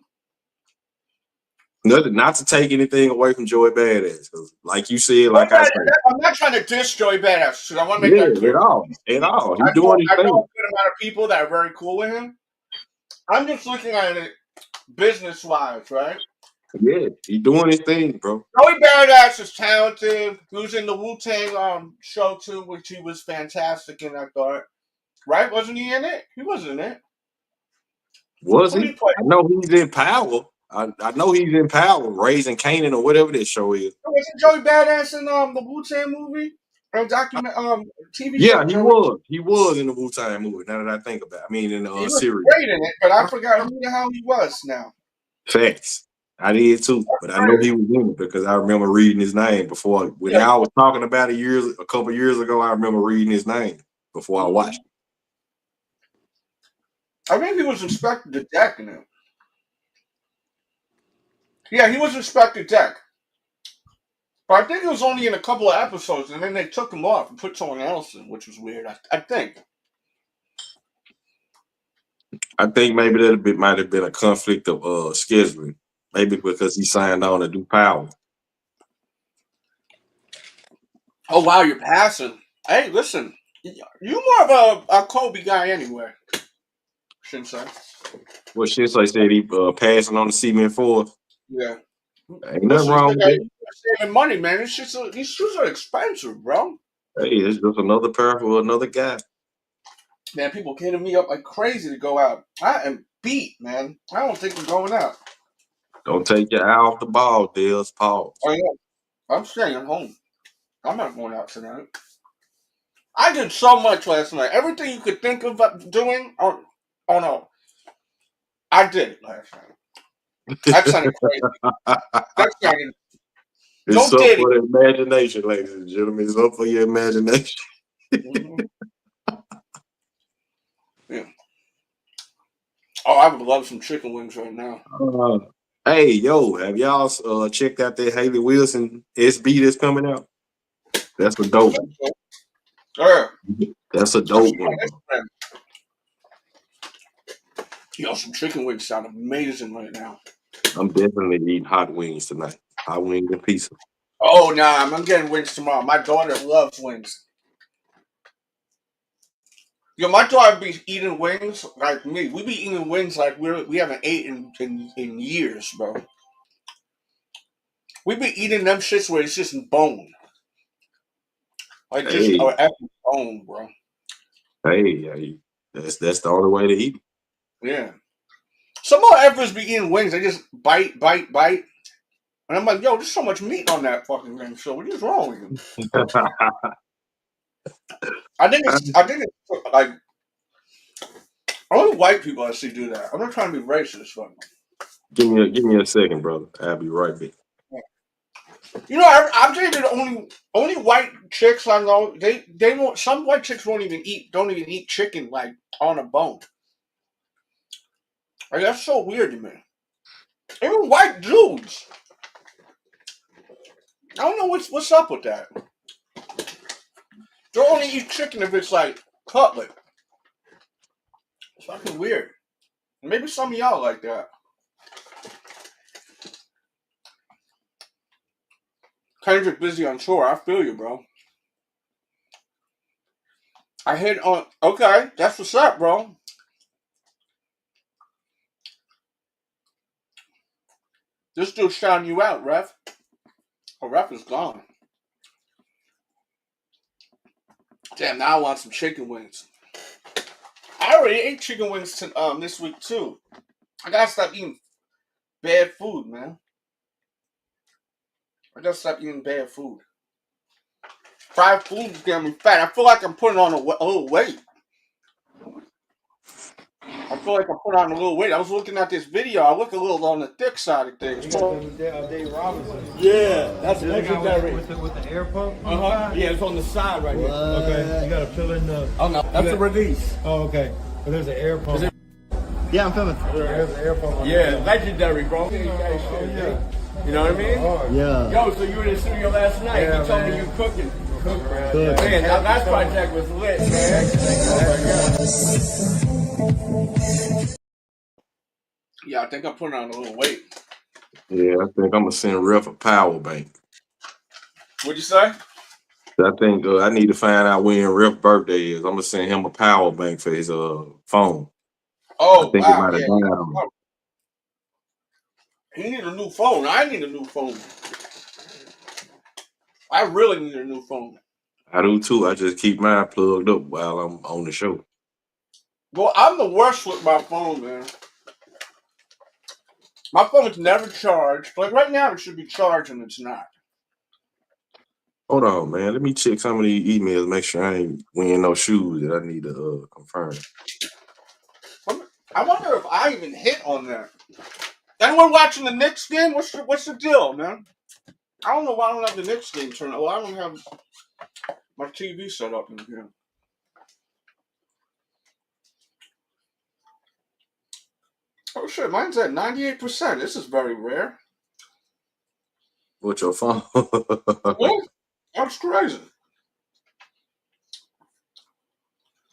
Not to take anything away from Joey Badass, because like you said, like I said, I'm not trying to diss Joey Badass, so I want to make that clear. At all. He's doing his I know a thing. good amount of people that are very cool with him. I'm just looking at it business-wise, right? Yeah, he's doing his thing, bro. Joey Badass is talented. He was in the Wu-Tang show too, which he was fantastic in, I thought. Right? Wasn't he in it? He was in it. Was he? I know he's in Power. I know he's in Power, Raising Kanan or whatever that show is. Wasn't Joey Badass in the Wu-Tang movie? Or TV show? Yeah, he was. He was in the Wu-Tang movie, now that I think about it. I mean, in the he was series. Great in it, but I forgot who the hell he was now. Facts. I did too, but I know he was in it because I remember reading his name before. When y'all was talking about it a couple years ago, I remember reading his name before I watched it. I think he was Inspector the Deck in it. Yeah, he was Inspector Deck. But I think it was only in a couple of episodes, and then they took him off and put someone else in, which was weird. I think. I think maybe that might have been a conflict of scheduling. Maybe because he signed on to do Power. Oh wow, you're passing. Hey, listen, you more of a Kobe guy anyway. Shinsei. Well, Shinsei said he passing on the cement for us. Yeah. Ain't nothing wrong with that. Saving money, man. These shoes are expensive, bro. Hey, it's just another pair for another guy. Man, people hitting me up like crazy to go out. I am beat, man. I don't think we're going out. Don't take your eye off the ball, Delz. Pause. I know. I'm staying home. I'm not going out tonight. I did so much last night. Everything you could think of doing. Oh no. I did it last night. That sounded crazy. That sounded. It's up for the imagination, ladies and gentlemen. It's up for your imagination. Yeah. Oh, I would love some chicken wings right now. Hey, yo, have y'all checked out that Haley Wilson SB that's coming out? That's a dope one. Yeah. That's a dope one. Yo, some chicken wings sound amazing right now. I'm definitely eating hot wings tonight. Hot wings and pizza. Oh, nah, I'm getting wings tomorrow. My daughter loves wings. Yo, my daughter be eating wings like me. We be eating wings like we haven't eaten in years, bro. We be eating them shits where it's just bone. Like just an effing bone, bro. Hey, that's the only way to eat. Yeah. Some more effers be eating wings. They just bite. And I'm like, yo, there's so much meat on that fucking thing. So what is wrong with you? I think it's like only white people I see do that. I'm not trying to be racist, but give me a second, brother. I'll be right back. You know, I'm saying that only white chicks I know they won't. Some white chicks don't even eat chicken like on a bone. Like, that's so weird to me. Even white dudes. I don't know what's up with that. They'll only eat chicken if it's like cutlet. It's fucking weird. Maybe some of y'all like that. Kendrick busy on tour. I feel you, bro. I hit on. Okay, that's what's up, bro. This dude's shouting you out, Ref. Oh, Ref is gone. Damn, now I want some chicken wings. I already ate chicken wings this week too. I gotta stop eating bad food, man. I gotta stop eating bad food. Fried food is getting me fat. I feel like I'm putting on a little weight. feel like I put on a little weight. I was looking at this video. I look a little on the thick side of things. You got Dave Robinson. Yeah, that's Is that the guy legendary. with the air pump? Yeah, it's on the side right here. Okay, you got to fill in the. Oh no, that's a release. Oh, okay. But there's an air pump. Yeah, I'm filming. There's an air pump. On Yeah, there. legendary, bro. Yeah. You know what I mean? Yeah. Yo, so you were in the studio last night. Yeah, You told man. me you cooking. Good. Man, that last project was lit, man. Yeah, I think I'm putting on a little weight. Yeah, I think I'm gonna send Riff a power bank. What'd you say? I think I need to find out when Riff's birthday is. I'm gonna send him a power bank for his phone. Oh, I think wow. it might have Yeah. died on him. He need a new phone. I need a new phone. I really need a new phone. I do too. I just keep mine plugged up while I'm on the show. Well, I'm the worst with my phone, man. My phone's never charged. Like right now, it should be charged and it's not. Hold on, man. Let me check some of these emails. Make sure I ain't wearing no shoes that I need to confirm. I wonder if I even hit on that. Anyone watching the Knicks game? What's the deal, man? I don't know why I don't have the Knicks game turned on. Well, I don't have my TV set up in here. Oh shit, mine's at 98%. This is very rare. What's your phone? What? That's crazy.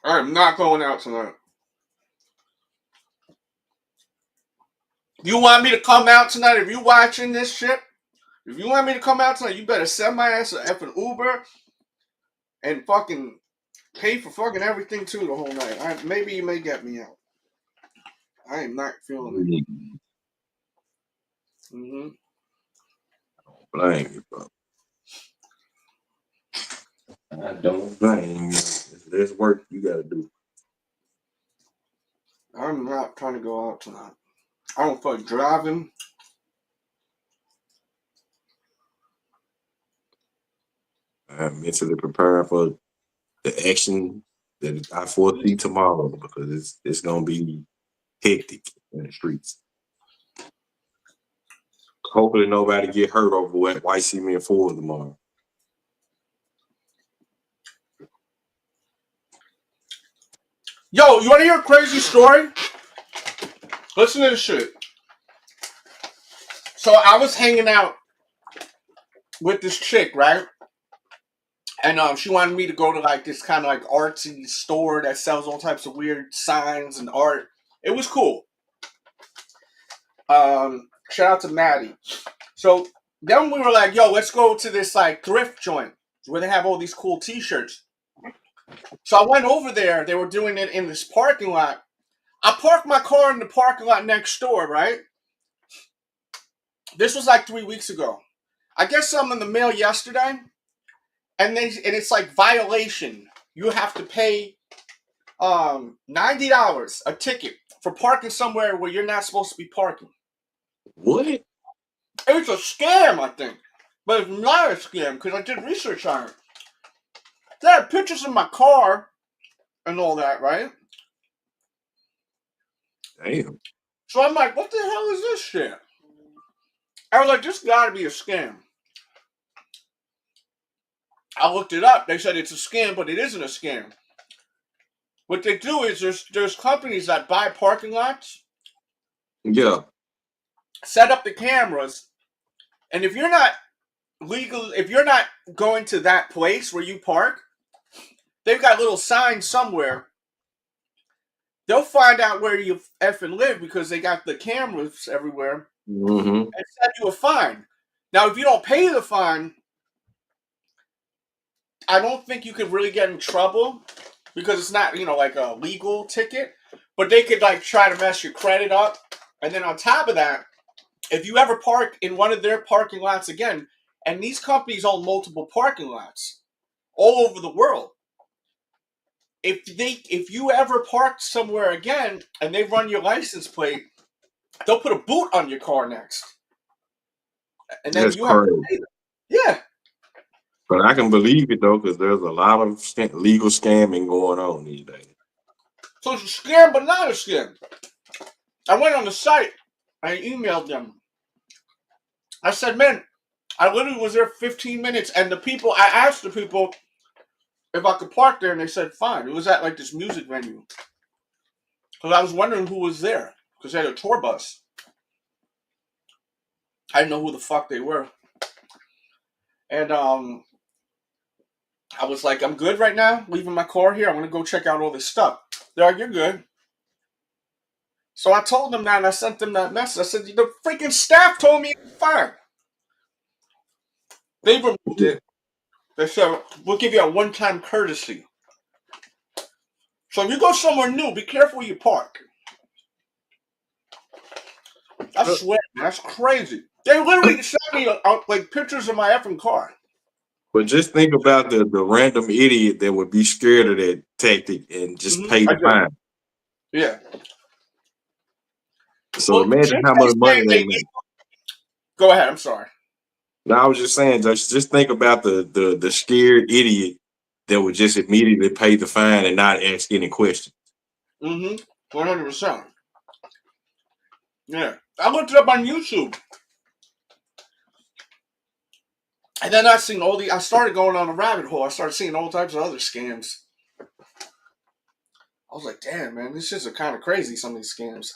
I'm not going out tonight. You want me to come out tonight? If you watching this shit, if you want me to come out tonight, you better send my ass an effing Uber and fucking pay for fucking everything too the whole night. Maybe you may get me out. I am not feeling it. Mm-hmm. Blame you, bro. I don't blame you. There's work you gotta do. I'm not trying to go out tonight. I don't feel like driving. I'm mentally preparing for the action that I foresee tomorrow because it's gonna be hectic in the streets. Hopefully nobody get hurt over what White Cement 4 tomorrow. Yo, you want to hear a crazy story? Listen to this shit. So I was hanging out with this chick, right? And she wanted me to go to like this kind of like artsy store that sells all types of weird signs and art. It was cool. Shout out to Maddie. So then we were like, yo, let's go to this like thrift joint where they have all these cool t-shirts. So I went over there. They were doing it in this parking lot. I parked my car in the parking lot next door, right? This was like 3 weeks ago. I guess something in the mail yesterday. And it's like violation. You have to pay $90 a ticket for parking somewhere where you're not supposed to be parking. What? It was a scam, I think. But it's not a scam because I did research on it. They had pictures of my car and all that, right? Damn. So I'm like, what the hell is this shit? I was like, this gotta be a scam. I looked it up. They said it's a scam, but it isn't a scam. What they do is there's companies that buy parking lots. Yeah. Set up the cameras, and if you're not legal, if you're not going to that place where you park, they've got little signs somewhere. They'll find out where you effing live because they got the cameras everywhere and send you a fine. Now, if you don't pay the fine, I don't think you could really get in trouble because it's not, like a legal ticket, but they could like try to mess your credit up. And then on top of that, if you ever park in one of their parking lots again, and these companies own multiple parking lots all over the world, if you ever park somewhere again and they run your license plate, they'll put a boot on your car next. And then That's you have to pay them. Yeah. But I can believe it though, because there's a lot of legal scamming going on these days. So it's a scam, but not a scam. I went on the site. I emailed them. I said, man, I literally was there 15 minutes, and I asked the people if I could park there, and they said fine. It was at like this music venue. Because I was wondering who was there, because they had a tour bus. I didn't know who the fuck they were. And I was like, I'm good right now, leaving my car here. I'm going to go check out all this stuff. They're like, you're good. So I told them that, and I sent them that message. I said, the freaking staff told me it's fine. They removed it. They said, we'll give you a one-time courtesy. So if you go somewhere new, be careful where you park. I swear, man, that's crazy. They literally sent me like pictures of my effing car. But just think about the random idiot that would be scared of that tactic and just pay the fine. Yeah. So imagine how much money they make. Go ahead. I'm sorry. No, I was just saying, just think about the scared idiot that would just immediately pay the fine and not ask any questions. 100%. Yeah. I looked it up on YouTube. And then I started going on a rabbit hole. I started seeing all types of other scams. I was like, damn, man, these shits are kind of crazy, some of these scams.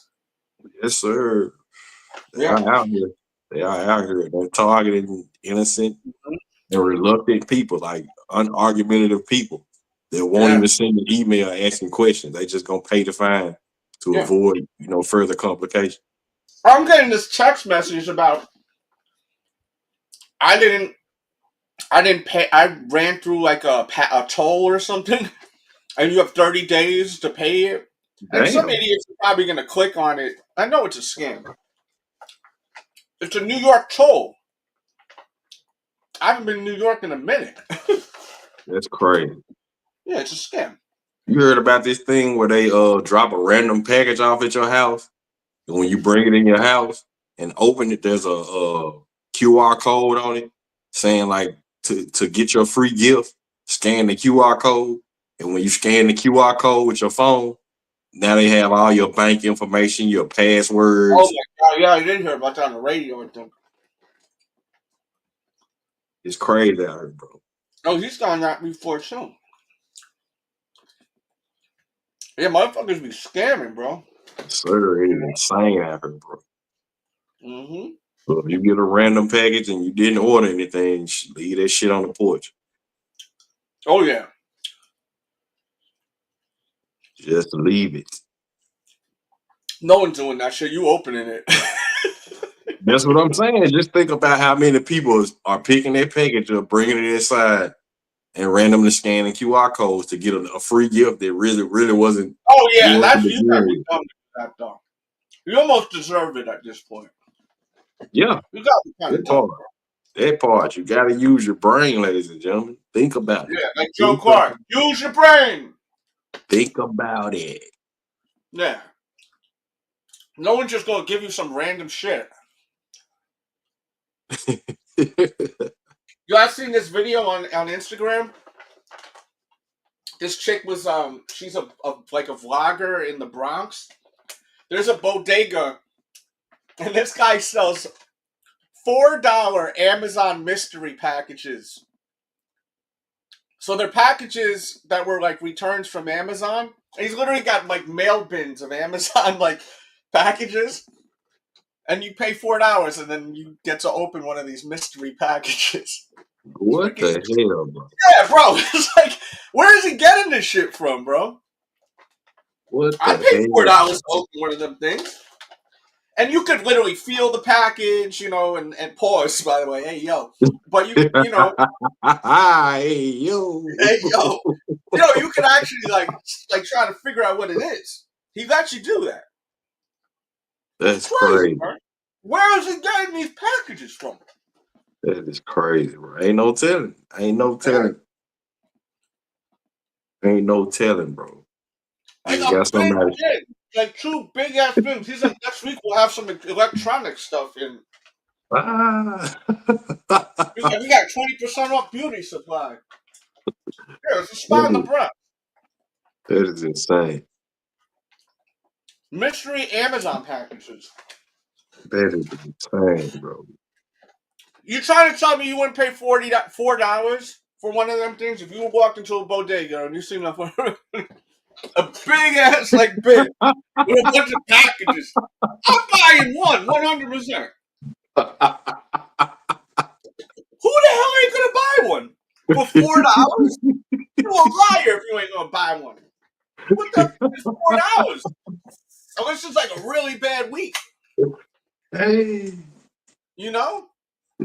Yes, sir. They are out here. They are out here. They're targeting innocent and reluctant people, like unargumentative people that won't even send an email asking questions. They just gonna pay the fine to avoid, further complications. I'm getting this text message about I didn't pay. I ran through like a toll or something, and you have 30 days to pay it. And some idiots are probably gonna click on it. I know it's a scam. It's a New York toll. I haven't been in New York in a minute. That's crazy. Yeah, it's a scam. You heard about this thing where they drop a random package off at your house, and when you bring it in your house and open it, there's a QR code on it saying like to get your free gift, scan the QR code, and when you scan the QR code with your phone, now they have all your bank information, your passwords. Oh my god, yeah, I did hear about that on the radio and thing. It's crazy out here, bro. Oh, he's gone that before too. Yeah, motherfuckers be scamming, bro. Sir, it is insane out here, bro. So if you get a random package and you didn't order anything, leave that shit on the porch. Oh yeah. Just leave it. No one's doing that shit. You opening it. That's what I'm saying. Just think about how many people are picking their package up, bringing it inside, and randomly scanning QR codes to get a free gift that really wasn't. Oh yeah, that's you gotta be dumb with that though. You almost deserve it at this point. Yeah, you gotta be kind of dumb. That part, you gotta use your brain, ladies and gentlemen. Think about it. Yeah, like Joe Clark. Use your brain. Think about it. Yeah. No one's just gonna give you some random shit. You guys seen this video on Instagram? This chick was she's a vlogger in the Bronx. There's a bodega, and this guy sells $4 Amazon mystery packages. So they're packages that were like returns from Amazon. And he's literally got like mail bins of Amazon like packages. And you pay $4 and then you get to open one of these mystery packages. What the hell, bro? Yeah, bro. It's like, where is he getting this shit from, bro? I paid $4 to open one of them things. And you could literally feel the package, and pause, by the way. Hey, yo. But you know. Hey, yo. Hey, yo. You could actually, like try to figure out what it is. He lets you do that. That's crazy. Bro. Where is he getting these packages from? That is crazy, bro. Ain't no telling. Ain't no telling, bro. Like a big kid. Like 2 big ass things. He's like, next week we'll have some electronic stuff in. We got 20% off beauty supply. There's a spot in the front. That is insane. Mystery Amazon packages. That is insane, bro. You trying to tell me you wouldn't pay $4 for one of them things if you walked into a bodega and you seen a big ass like bin with a bunch of packages? I'm buying one, 100%. Who the hell ain't gonna buy one for $4? You're a liar if you ain't gonna buy one. What the f is $4? Unless it's like a really bad week. Hey. You know?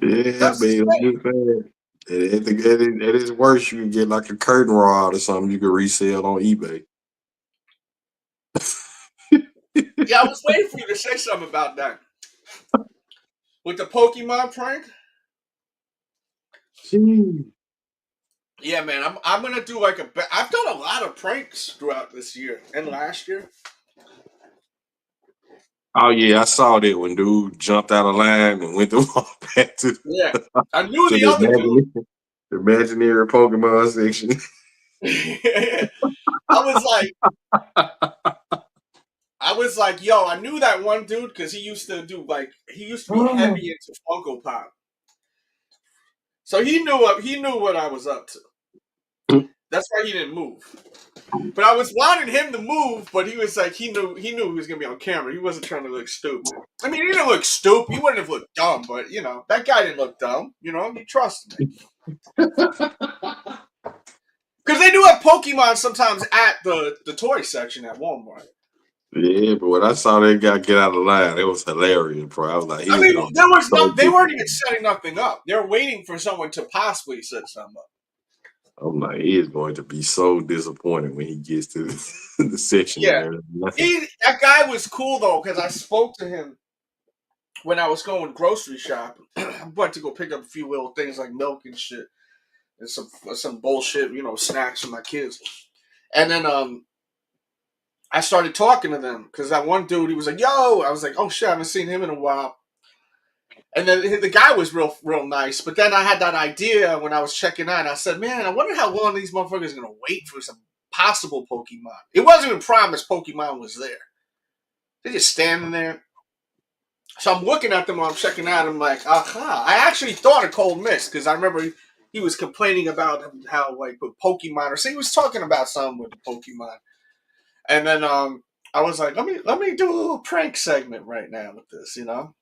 Yeah, That's man. I'm just saying. At its worst, you can get like a curtain rod or something you can resell on eBay. Yeah, I was waiting for you to say something about that. With the Pokemon prank? Jeez. Yeah, man, I'm gonna do like I've done a lot of pranks throughout this year and last year. Oh yeah, I saw that when dude jumped out of line and went to walk back to Yeah, I knew to the other dude. the imaginary Pokemon section. I was like, yo, I knew that one dude because he used to be heavy into Funko Pop. So he knew what I was up to. That's why he didn't move. But I was wanting him to move, but he was like, he knew he was gonna be on camera. He wasn't trying to look stupid. I mean, he didn't look stupid. He wouldn't have looked dumb, but you know, that guy didn't look dumb. You know, he trusted me. Because they do have Pokemon sometimes at the toy section at Walmart. Yeah, but when I saw that guy get out of line, it was hilarious, bro. I was like, I mean, they weren't even setting nothing up. They were waiting for someone to possibly set something up. I'm like, he is going to be so disappointed when he gets to the section. Yeah, that guy was cool though because I spoke to him when I was going grocery shopping. I went to go pick up a few little things like milk and shit and some bullshit, you know, snacks for my kids. And then I started talking to them because that one dude, he was like, "Yo," I was like, "Oh shit, I haven't seen him in a while." And then the guy was real nice. But then I had that idea when I was checking out. I said, man, I wonder how long these motherfuckers are going to wait for some possible Pokemon. It wasn't even promised Pokemon was there. They're just standing there. So I'm looking at them while I'm checking out. I'm like, aha. I actually thought of Cold Mist because I remember he was complaining about how, like, with Pokemon, or so he was talking about something with the Pokemon. And then I was like, let me do a little prank segment right now with this, you know?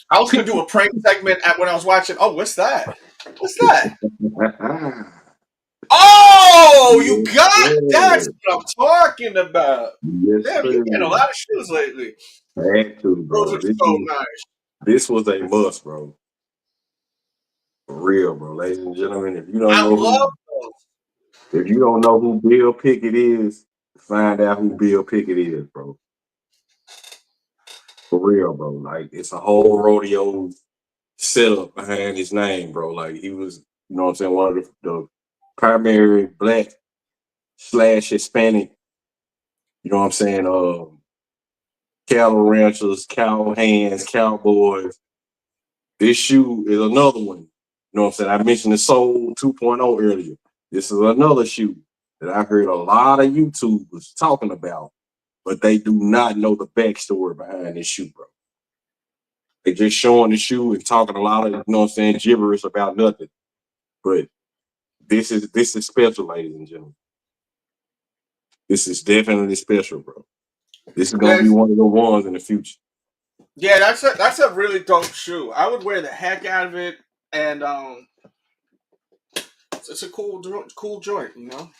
I was going to do a prank segment when I was watching. Oh, what's that? What's that? Oh, you got it. That's what I'm talking about. Yes, damn, you're getting a lot of shoes lately. Had to, bro. Those are so nice. This was a must, bro. For real, bro. Ladies and gentlemen, if you don't know who Bill Pickett is, find out who Bill Pickett is, bro. For real, bro. Like, it's a whole rodeo setup behind his name, bro. Like, he was, you know what I'm saying, one of the primary black / Hispanic, you know what I'm saying, cattle ranchers, cow hands, cowboys. This shoe is another one. You know what I'm saying? I mentioned the Soul 2.0 earlier. This is another shoe that I heard a lot of YouTubers talking about, but they do not know the backstory behind this shoe, bro. They just showing the shoe and talking a lot of, you know what I'm saying, gibberish about nothing. But this is special, ladies and gentlemen. This is definitely special, bro. This is gonna be one of the ones in the future. Yeah, that's a really dope shoe. I would wear the heck out of it, and it's a cool joint, you know.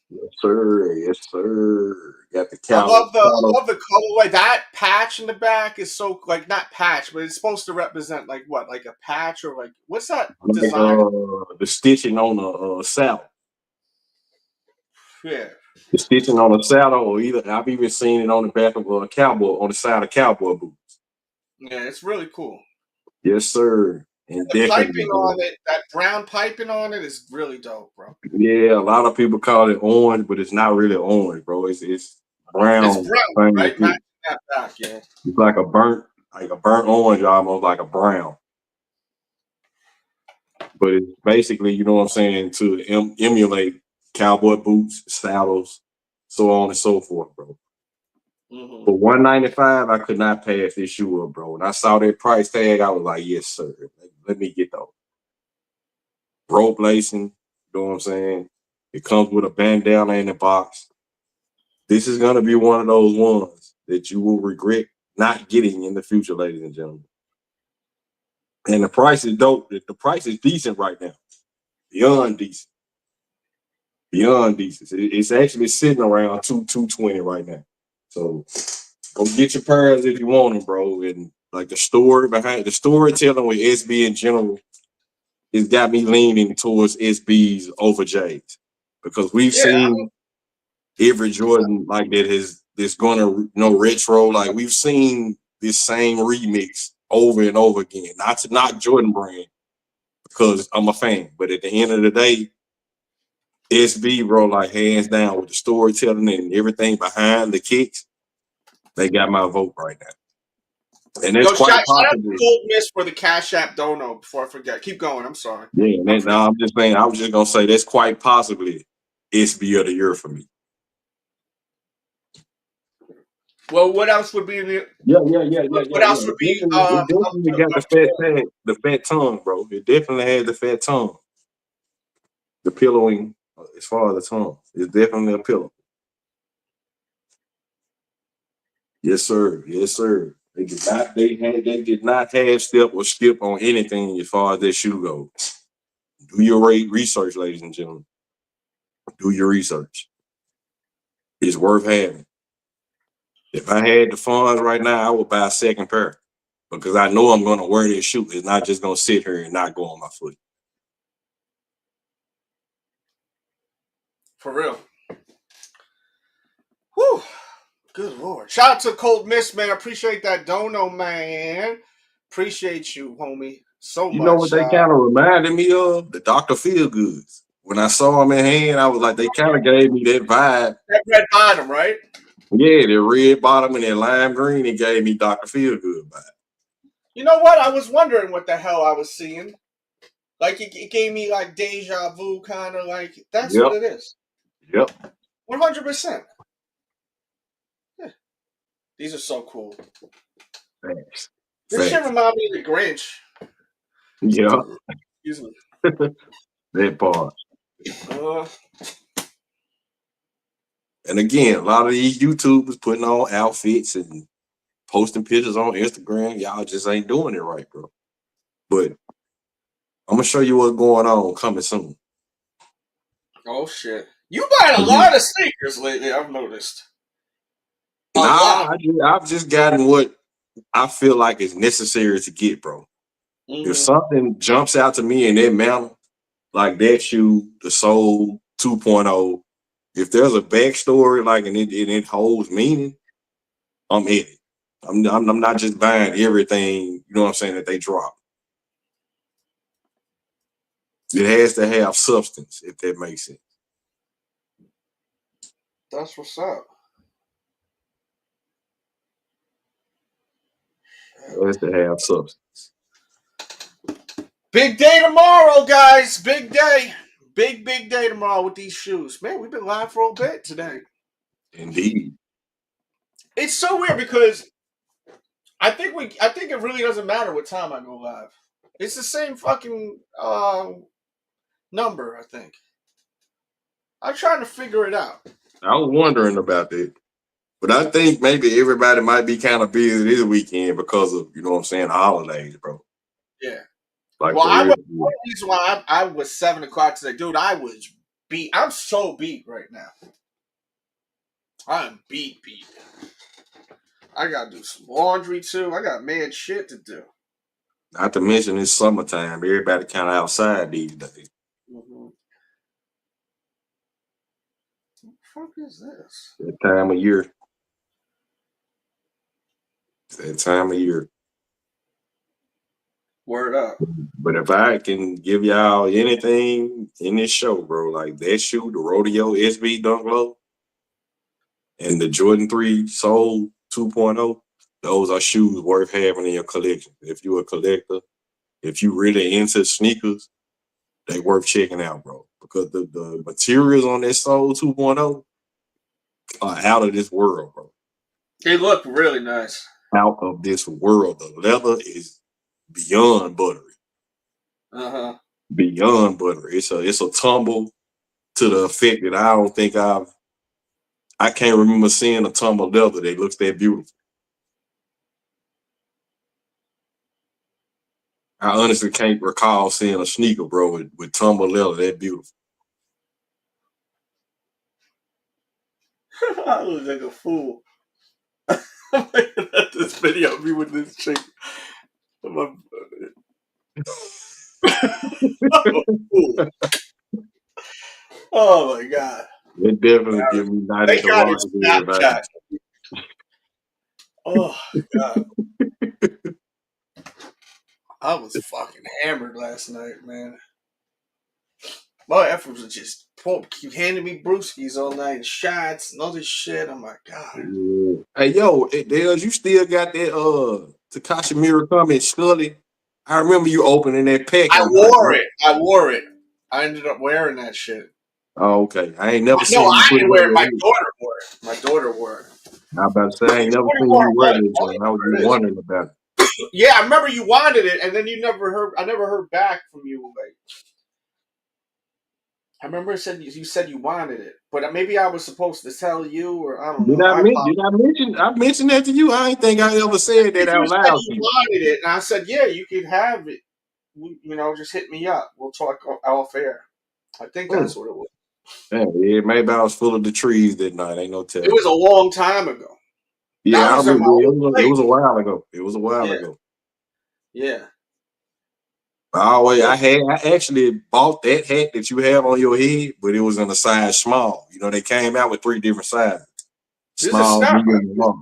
Yes, sir. Yes, sir. Got the I cow. love the colorway. That patch in the back is so, like, not patch, but it's supposed to represent like what, like a patch or like what's that design? The stitching on the saddle. Yeah. The stitching on the saddle, or either I've even seen it on the back of a cowboy, on the side of cowboy boots. Yeah, it's really cool. Yes, sir. And the piping on it, that brown piping on it, is really dope, bro. Yeah, a lot of people call it orange, but it's not really orange, bro. It's brown. It's brown, right? Matching that back, yeah. It's like a burnt orange, almost like a brown. But it's basically, you know what I'm saying, to emulate cowboy boots, saddles, so on and so forth, bro. For $195, I could not pass this shoe up, bro. When I saw that price tag, I was like, yes, sir. Let me get those. Rope lacing, you know what I'm saying? It comes with a bandana in the box. This is going to be one of those ones that you will regret not getting in the future, ladies and gentlemen. And the price is dope. The price is decent right now. Beyond decent. Beyond decent. It's actually sitting around $220 right now. So go get your pairs if you want them, bro. And like the story behind the storytelling with SB in general, it's got me leaning towards SB's over J's. Because we've seen every Jordan like that that's gonna retro. Like we've seen this same remix over and over again. Not to knock Jordan brand because I'm a fan, but at the end of the day, SB, bro, like hands down with the storytelling and everything behind the kicks, they got my vote right now. And it's quite shout out possible. to Cold Miss for the Cash App dono before I forget. Keep going. I'm sorry. Yeah, no, I'm just saying. I was just gonna say that's quite possibly SB of the year for me. Well, what else would be in the? Yeah. What else would be? It definitely got the fat tag, the fat tongue, bro. It definitely has the fat tongue. The pillowing, as far as the tongue, is definitely a pillow. Yes, sir. Yes, sir. They did not have step or skip on anything as far as their shoe goes. Do your research, ladies and gentlemen. Do your research. It's worth having. If I had the funds right now, I would buy a second pair because I know I'm going to wear this shoe. It's not just going to sit here and not go on my foot. For real. Whew. Good Lord. Shout out to Cold Miss, man. Appreciate that dono, man. Appreciate you, homie. So much. You know what they kind of reminded me of? The Dr. Feelgoods. When I saw them in hand, I was like, they kind of gave me that vibe. That red bottom, right? Yeah, the red bottom and that lime green, it gave me Dr. Feelgood vibe. You know what? I was wondering what the hell I was seeing. Like, it gave me, like, deja vu, kind of like, that's what it is. Yep. 100%. Yeah. These are so cool. Thanks. This shit remind me of the Grinch. Yeah. Excuse me. That part. And again, a lot of these YouTubers putting on outfits and posting pictures on Instagram. Y'all just ain't doing it right, bro. But I'm gonna show you what's going on coming soon. Oh shit! You buying a lot of sneakers lately. I've noticed. I've just gotten what I feel like is necessary to get, bro. If something jumps out to me in that manner, like that shoe, the Soul 2.0, if there's a backstory, like and it holds meaning, I'm in it. I'm not just buying everything, you know what I'm saying, that they drop. It has to have substance, if that makes sense. That's what's up. It has to have substance. Big day tomorrow, guys. Big day. Big day tomorrow with these shoes. Man, we've been live for a bit today. Indeed. It's so weird because I think it really doesn't matter what time I go live. It's the same fucking number, I think. I'm trying to figure it out. I was wondering about that. But I think maybe everybody might be kind of busy this weekend because of, you know what I'm saying, the holidays, bro. Yeah. Like, well, one reason why I was 7 o'clock today, dude, I was beat. I'm so beat right now. I'm beat. I gotta do some laundry too. I got mad shit to do. Not to mention it's summertime. Everybody kind of outside these days. What the fuck is this? That time of year. That time of year. Word up. But if I can give y'all anything in this show, bro, like that shoe, the Rodeo SB Dunk Low, and the Jordan 3 Soul 2.0, those are shoes worth having in your collection. If you're a collector, if you really into sneakers, they worth checking out, bro. Because the materials on that Soul 2.0 are out of this world, bro. They look really nice. Out of this world. The leather is beyond buttery. Beyond buttery. It's a tumble to the effect that I can't remember seeing a tumble leather that looks that beautiful. I honestly can't recall seeing a sneaker, bro, with tumble leather that beautiful. I look like a fool. I'm looking at this video of me with this chick. I'm a fool. Oh my god. It definitely give me night They at the got rock it again, Snapchat. Oh god. I was fucking hammered last night, man. My efforts were just keep handing me brewskis all night and shots and all this shit. Oh my god. Yeah. Hey yo, Delz, you still got that Takashi Murakami Scully? I remember you opening that pack. I wore it. I ended up wearing that shit. Oh, okay. I ain't never seen No, you I put it didn't on wear it. your My head. daughter wore it. My daughter wore it. I about to say I ain't never seen you wear this one. I was just wondering about it. Yeah, I remember you wanted it, and then you never heard. I never heard back from you. Like, I remember you said you wanted it, but maybe I was supposed to tell you, or I don't know. I mention that to you? I ain't think I ever said that out You said loud to you you. wanted it, and I said, yeah, you could have it. You know, just hit me up. We'll talk off air. I think that's what it was. Yeah, maybe I was full of the trees that night. Ain't no telling. It was a long time ago. Yeah, That was I in my remember. old place. It was a while ago. It was a while ago. Yeah. I actually bought that hat that you have on your head, but it was in a size small. You know, they came out with 3 different sizes. Small, medium, and large.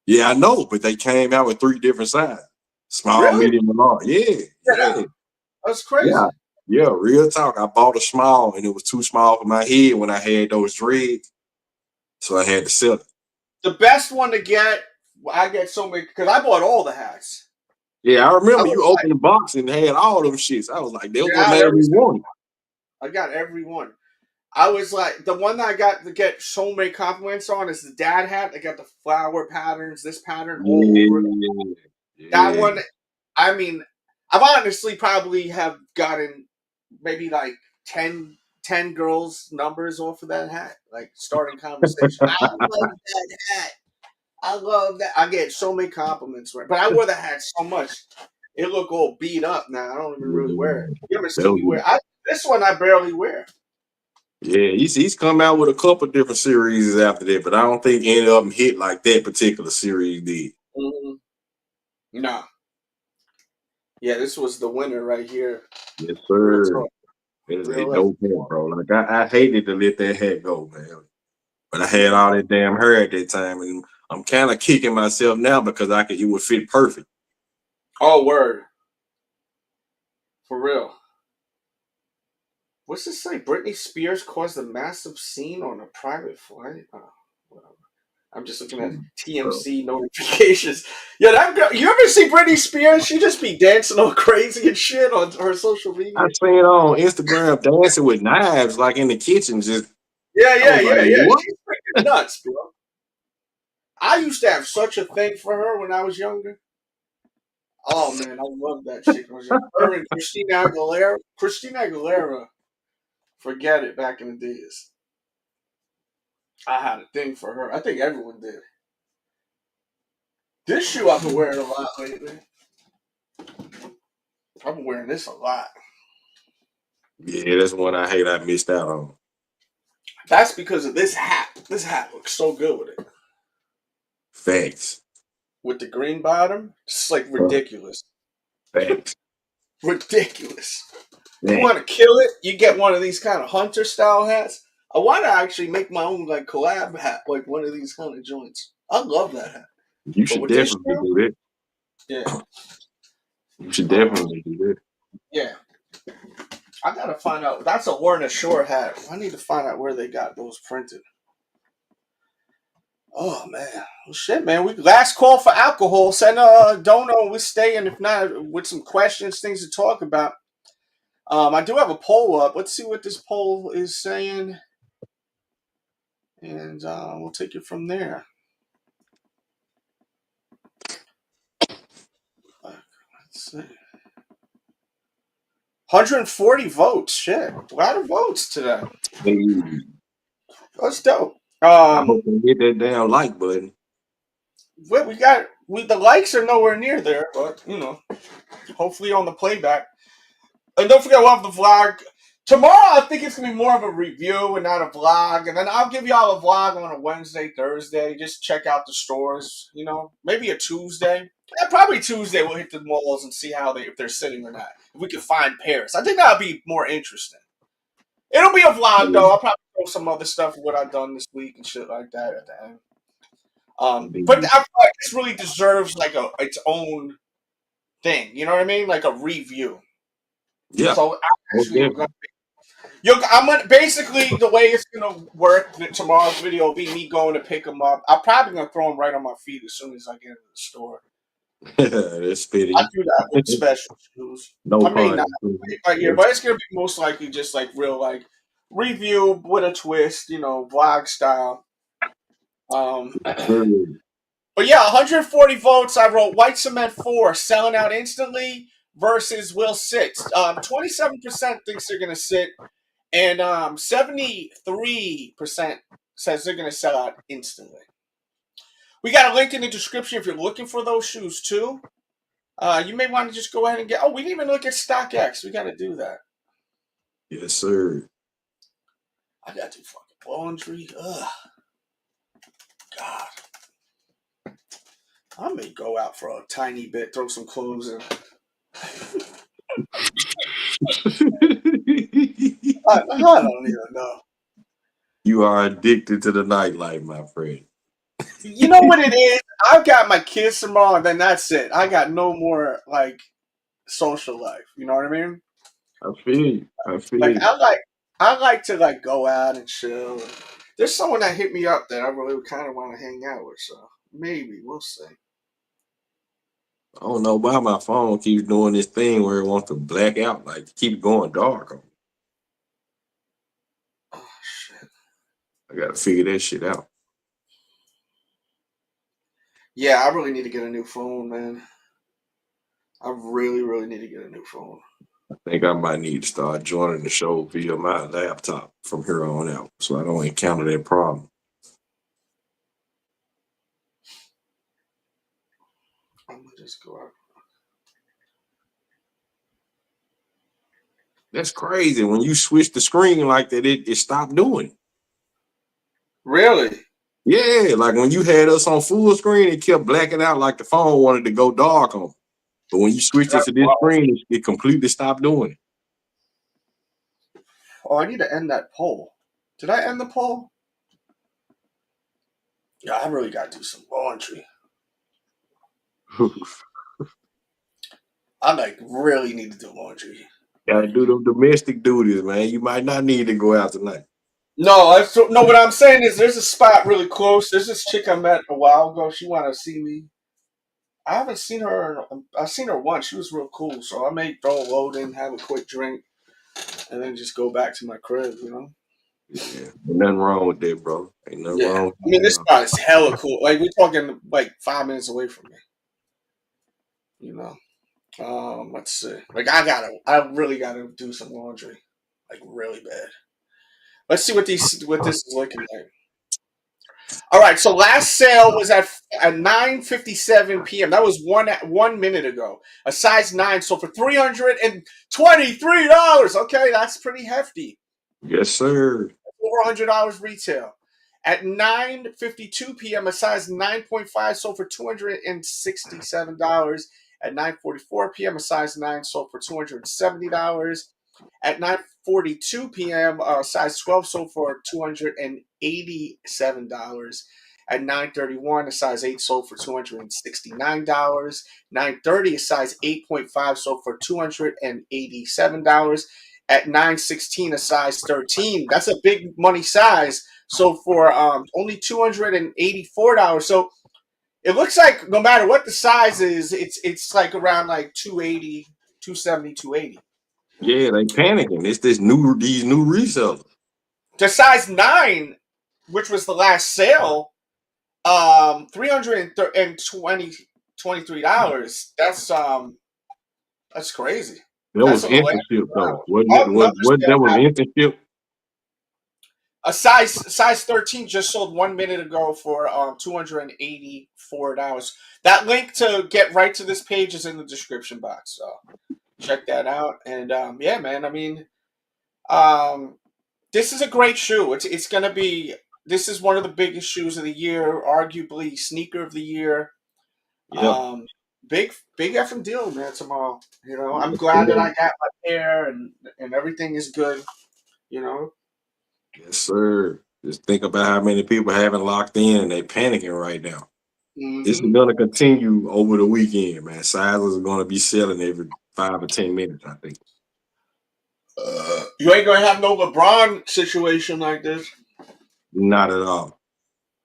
Yeah, I know, but they came out with 3 different sizes. Small, Really? medium, and large. Yeah. That's crazy. Yeah, real talk. I bought a small and it was too small for my head when I had those dreads. So I had to sell it. The best one to get, I get so many, because I bought all the hats. Yeah, I remember you opened the box and had all them shits. I was like, that was what made me want it. I got every one. I was like, the one that I got to get so many compliments on is the dad hat. They got the flower patterns, this pattern all over it. That one, I mean, I've honestly probably have gotten maybe like 10 girls' numbers off of that hat, like starting conversation. I love that hat. I love that. I get so many compliments for it, but I wore the hat so much. It look all beat up now. I don't even really wear it. You ever see me wear? This one I barely wear. Yeah, he's come out with a couple different series after that, but I don't think any of them hit like that particular series did. No. Yeah, this was the winner right here. Yes, sir. It's a dope hat, bro. Like I hated to let that hat go, man. But I had all that damn hair at that time, and I'm kind of kicking myself now because it would fit perfect. Oh, word. For real. What's this say? Britney Spears caused a massive scene on a private flight. Oh, whatever. I'm just looking at TMC notifications. Yeah, that girl. You ever see Britney Spears? She just be dancing all crazy and shit on her social media. I seen it on Instagram dancing with knives, like in the kitchen. Just yeah. She's freaking nuts, bro. I used to have such a thing for her when I was younger. Oh man, I love that chick. Her and Christina Aguilera. Forget it. Back in the days, I had a thing for her. I think everyone did. This shoe I've been wearing a lot lately. I've been wearing this a lot. Yeah, that's one I hate. I missed out on. That's because of this hat. This hat looks so good with it. Facts. With the green bottom, it's like ridiculous. Facts. Ridiculous. You want to kill it? You get one of these kind of hunter style hats. I want to actually make my own like collab hat, like one of these kind of joints. I love that hat. You should definitely do that. Yeah. You should definitely do that. Yeah. I gotta find out. That's a Lorna Shore hat. I need to find out where they got those printed. Oh man, well, shit, man. We last call for alcohol. Send a donor. We're staying. If not, with some questions, things to talk about. I do have a poll up. Let's see what this poll is saying, and we'll take it from there. see. 140 votes. Shit. A lot of votes today. Hey, That's dope. I hope they hit that damn like button. The likes are nowhere near there, but you know, hopefully on the playback. And don't forget, we'll have the vlog tomorrow. I think it's gonna be more of a review and not a vlog. And then I'll give y'all a vlog on a Wednesday, Thursday. Just check out the stores. You know, maybe a Tuesday. Yeah, probably Tuesday. We'll hit the malls and see if they're sitting or not. If we can find pairs, I think that'll be more interesting. It'll be a vlog though. I'll probably throw some other stuff of what I've done this week and shit like that at the end. But I feel like this really deserves like its own thing. You know what I mean? Like a review. Yeah. So I'm gonna basically the way it's gonna work. Tomorrow's video will be me going to pick them up. I'm probably gonna throw them right on my feet as soon as I get into the store. That's fitting. I do that with special shoes. No I may fun. not right here, but it's gonna be most likely just like real like review with a twist, you know, vlog style. But yeah, 140 votes. I wrote White Cement 4 selling out instantly versus will sit. 27% thinks they're gonna sit, and 73% says they're gonna sell out instantly. We got a link in the description if you're looking for those shoes too. You may want to just go ahead and get. Oh, we didn't even look at StockX. We got to do that. Yes, sir. I got to do fucking laundry. Ugh. God. I may go out for a tiny bit, throw some clothes in. I don't even know. You are addicted to the nightlife, my friend. You know what it is? I've got my kids tomorrow, and then that's it. I got no more like social life. You know what I mean? I feel you. I like to like go out and chill. There's someone that hit me up that I really kind of want to hang out with, so maybe we'll see. I don't know why my phone keeps doing this thing where it wants to black out, like keep going dark on me. Oh shit! I gotta figure that shit out. Yeah, I really need to get a new phone, man. I really, really need to get a new phone. I think I might need to start joining the show via my laptop from here on out, so I don't encounter that problem. I'm gonna just go out. That's crazy. When you switch the screen like that, it stopped doing it. Really? Yeah, like when you had us on full screen, it kept blacking out like the phone wanted to go dark on. But when you switched it to this screen, it completely stopped doing it. Oh, I need to end that poll. Did I end the poll? Yeah, I really got to do some laundry. I like really need to do laundry. Gotta do them domestic duties, man. You might not need to go out tonight. No, what I'm saying is there's a spot really close. There's this chick I met a while ago. She wanted to see me. I haven't seen her. I've seen her once. She was real cool. So I may throw a load in, have a quick drink, and then just go back to my crib, you know? Yeah, ain't nothing wrong with that, bro. Ain't nothing wrong with that. I mean, this spot is hella cool. Like, we're talking like 5 minutes away from me. You know? Let's see. Like, I really gotta do some laundry. Like, really bad. Let's see what this is looking like. All right, so last sale was at 9:57 p.m. That was 1 minute ago. A size 9 sold for $323. Okay, that's pretty hefty. Yes, sir. Over $100 retail. At 9:52 p.m., a size 9.5 sold for $267. At 9:44 p.m., a size 9 sold for $270. At 9:42 p.m., size 12 sold for $287. At 9:31, a size 8 sold for $269. 9:30, a size 8.5 sold for $287. At 9:16, a size 13. That's a big money size. Sold for only $284. So it looks like no matter what the size is, it's like around like 280, 270, 280. Yeah, they panicking. It's these new resellers. The size 9, which was the last sale, $323. That's That's crazy. That That's was on the last internship though. round. Wasn't All it? numbers That was down. internship? A size 13 just sold 1 minute ago for $284. That link to get right to this page is in the description box. So check that out. And yeah, man. I mean, this is a great shoe. It's gonna be. This is one of the biggest shoes of the year, arguably sneaker of the year. Yeah. Big effing deal, man. Tomorrow, you know. I'm glad that I got my pair and everything is good. You know. Yes, sir. Just think about how many people haven't locked in and they panicking right now. This is gonna continue over the weekend, man. Sizes are gonna be selling every 5 or 10 minutes, I think. You ain't gonna have no LeBron situation like this. Not at all.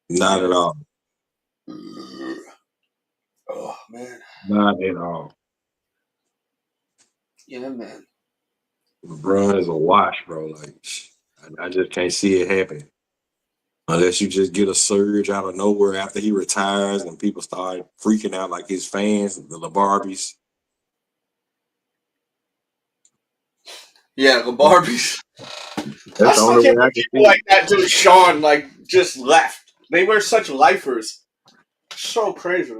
Not at all. Oh man. Not at all. Yeah, man. LeBron is a wash, bro. Like I just can't see it happen. Unless you just get a surge out of nowhere after he retires and people start freaking out like his fans, the LeBarbies. Yeah, the Barbies. That's the only way I can see like that dude Sean like just left. They were such lifers. So crazy.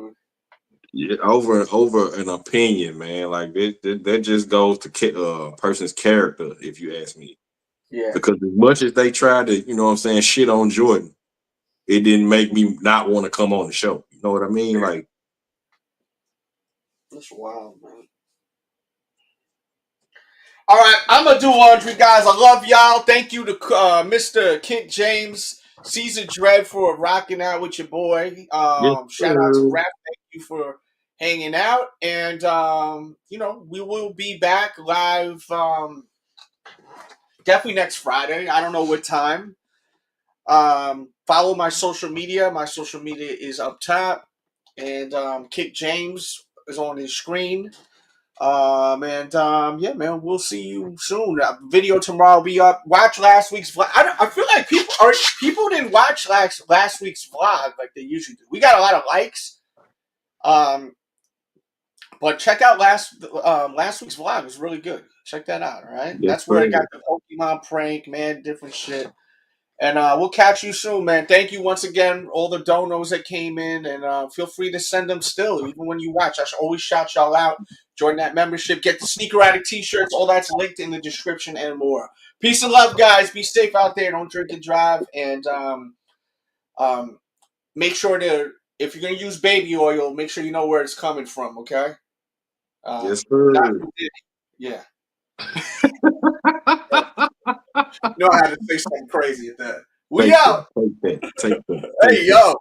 Yeah, over an opinion, man. Like that just goes to person's character, if you ask me. Yeah. Because as much as they tried to, you know what I'm saying, shit on Jordan, it didn't make me not want to come on the show. You know what I mean? Like, that's wild, man. All right, I'm gonna do laundry, guys. I love y'all. Thank you to Mr. Kent James, Caesar Dread for rocking out with your boy. Shout out to Raff. Thank you for hanging out, and you know, we will be back live definitely next Friday. I don't know what time. Follow my social media. My social media is up top, and Kent James is on his screen. Yeah, man, we'll see you soon. Video tomorrow will be up. Watch last week's vlog. I feel like people didn't watch last week's vlog like they usually do. We got a lot of likes. But check out last week's vlog. It was really good. Check that out, all right? yes, That's where I sir. got the Pokemon prank, man, different shit. And we'll catch you soon, man. Thank you once again, all the donos that came in, and feel free to send them still, even when you watch. I should always shout y'all out. Join that membership. Get the Sneaker Addict t-shirts. All that's linked in the description and more. Peace and love, guys. Be safe out there. Don't drink and drive. And make sure to, if you're going to use baby oil, make sure you know where it's coming from, okay? Yes, sir. Yeah. You know I had to say something crazy at that. We out. Take that. Hey, yo.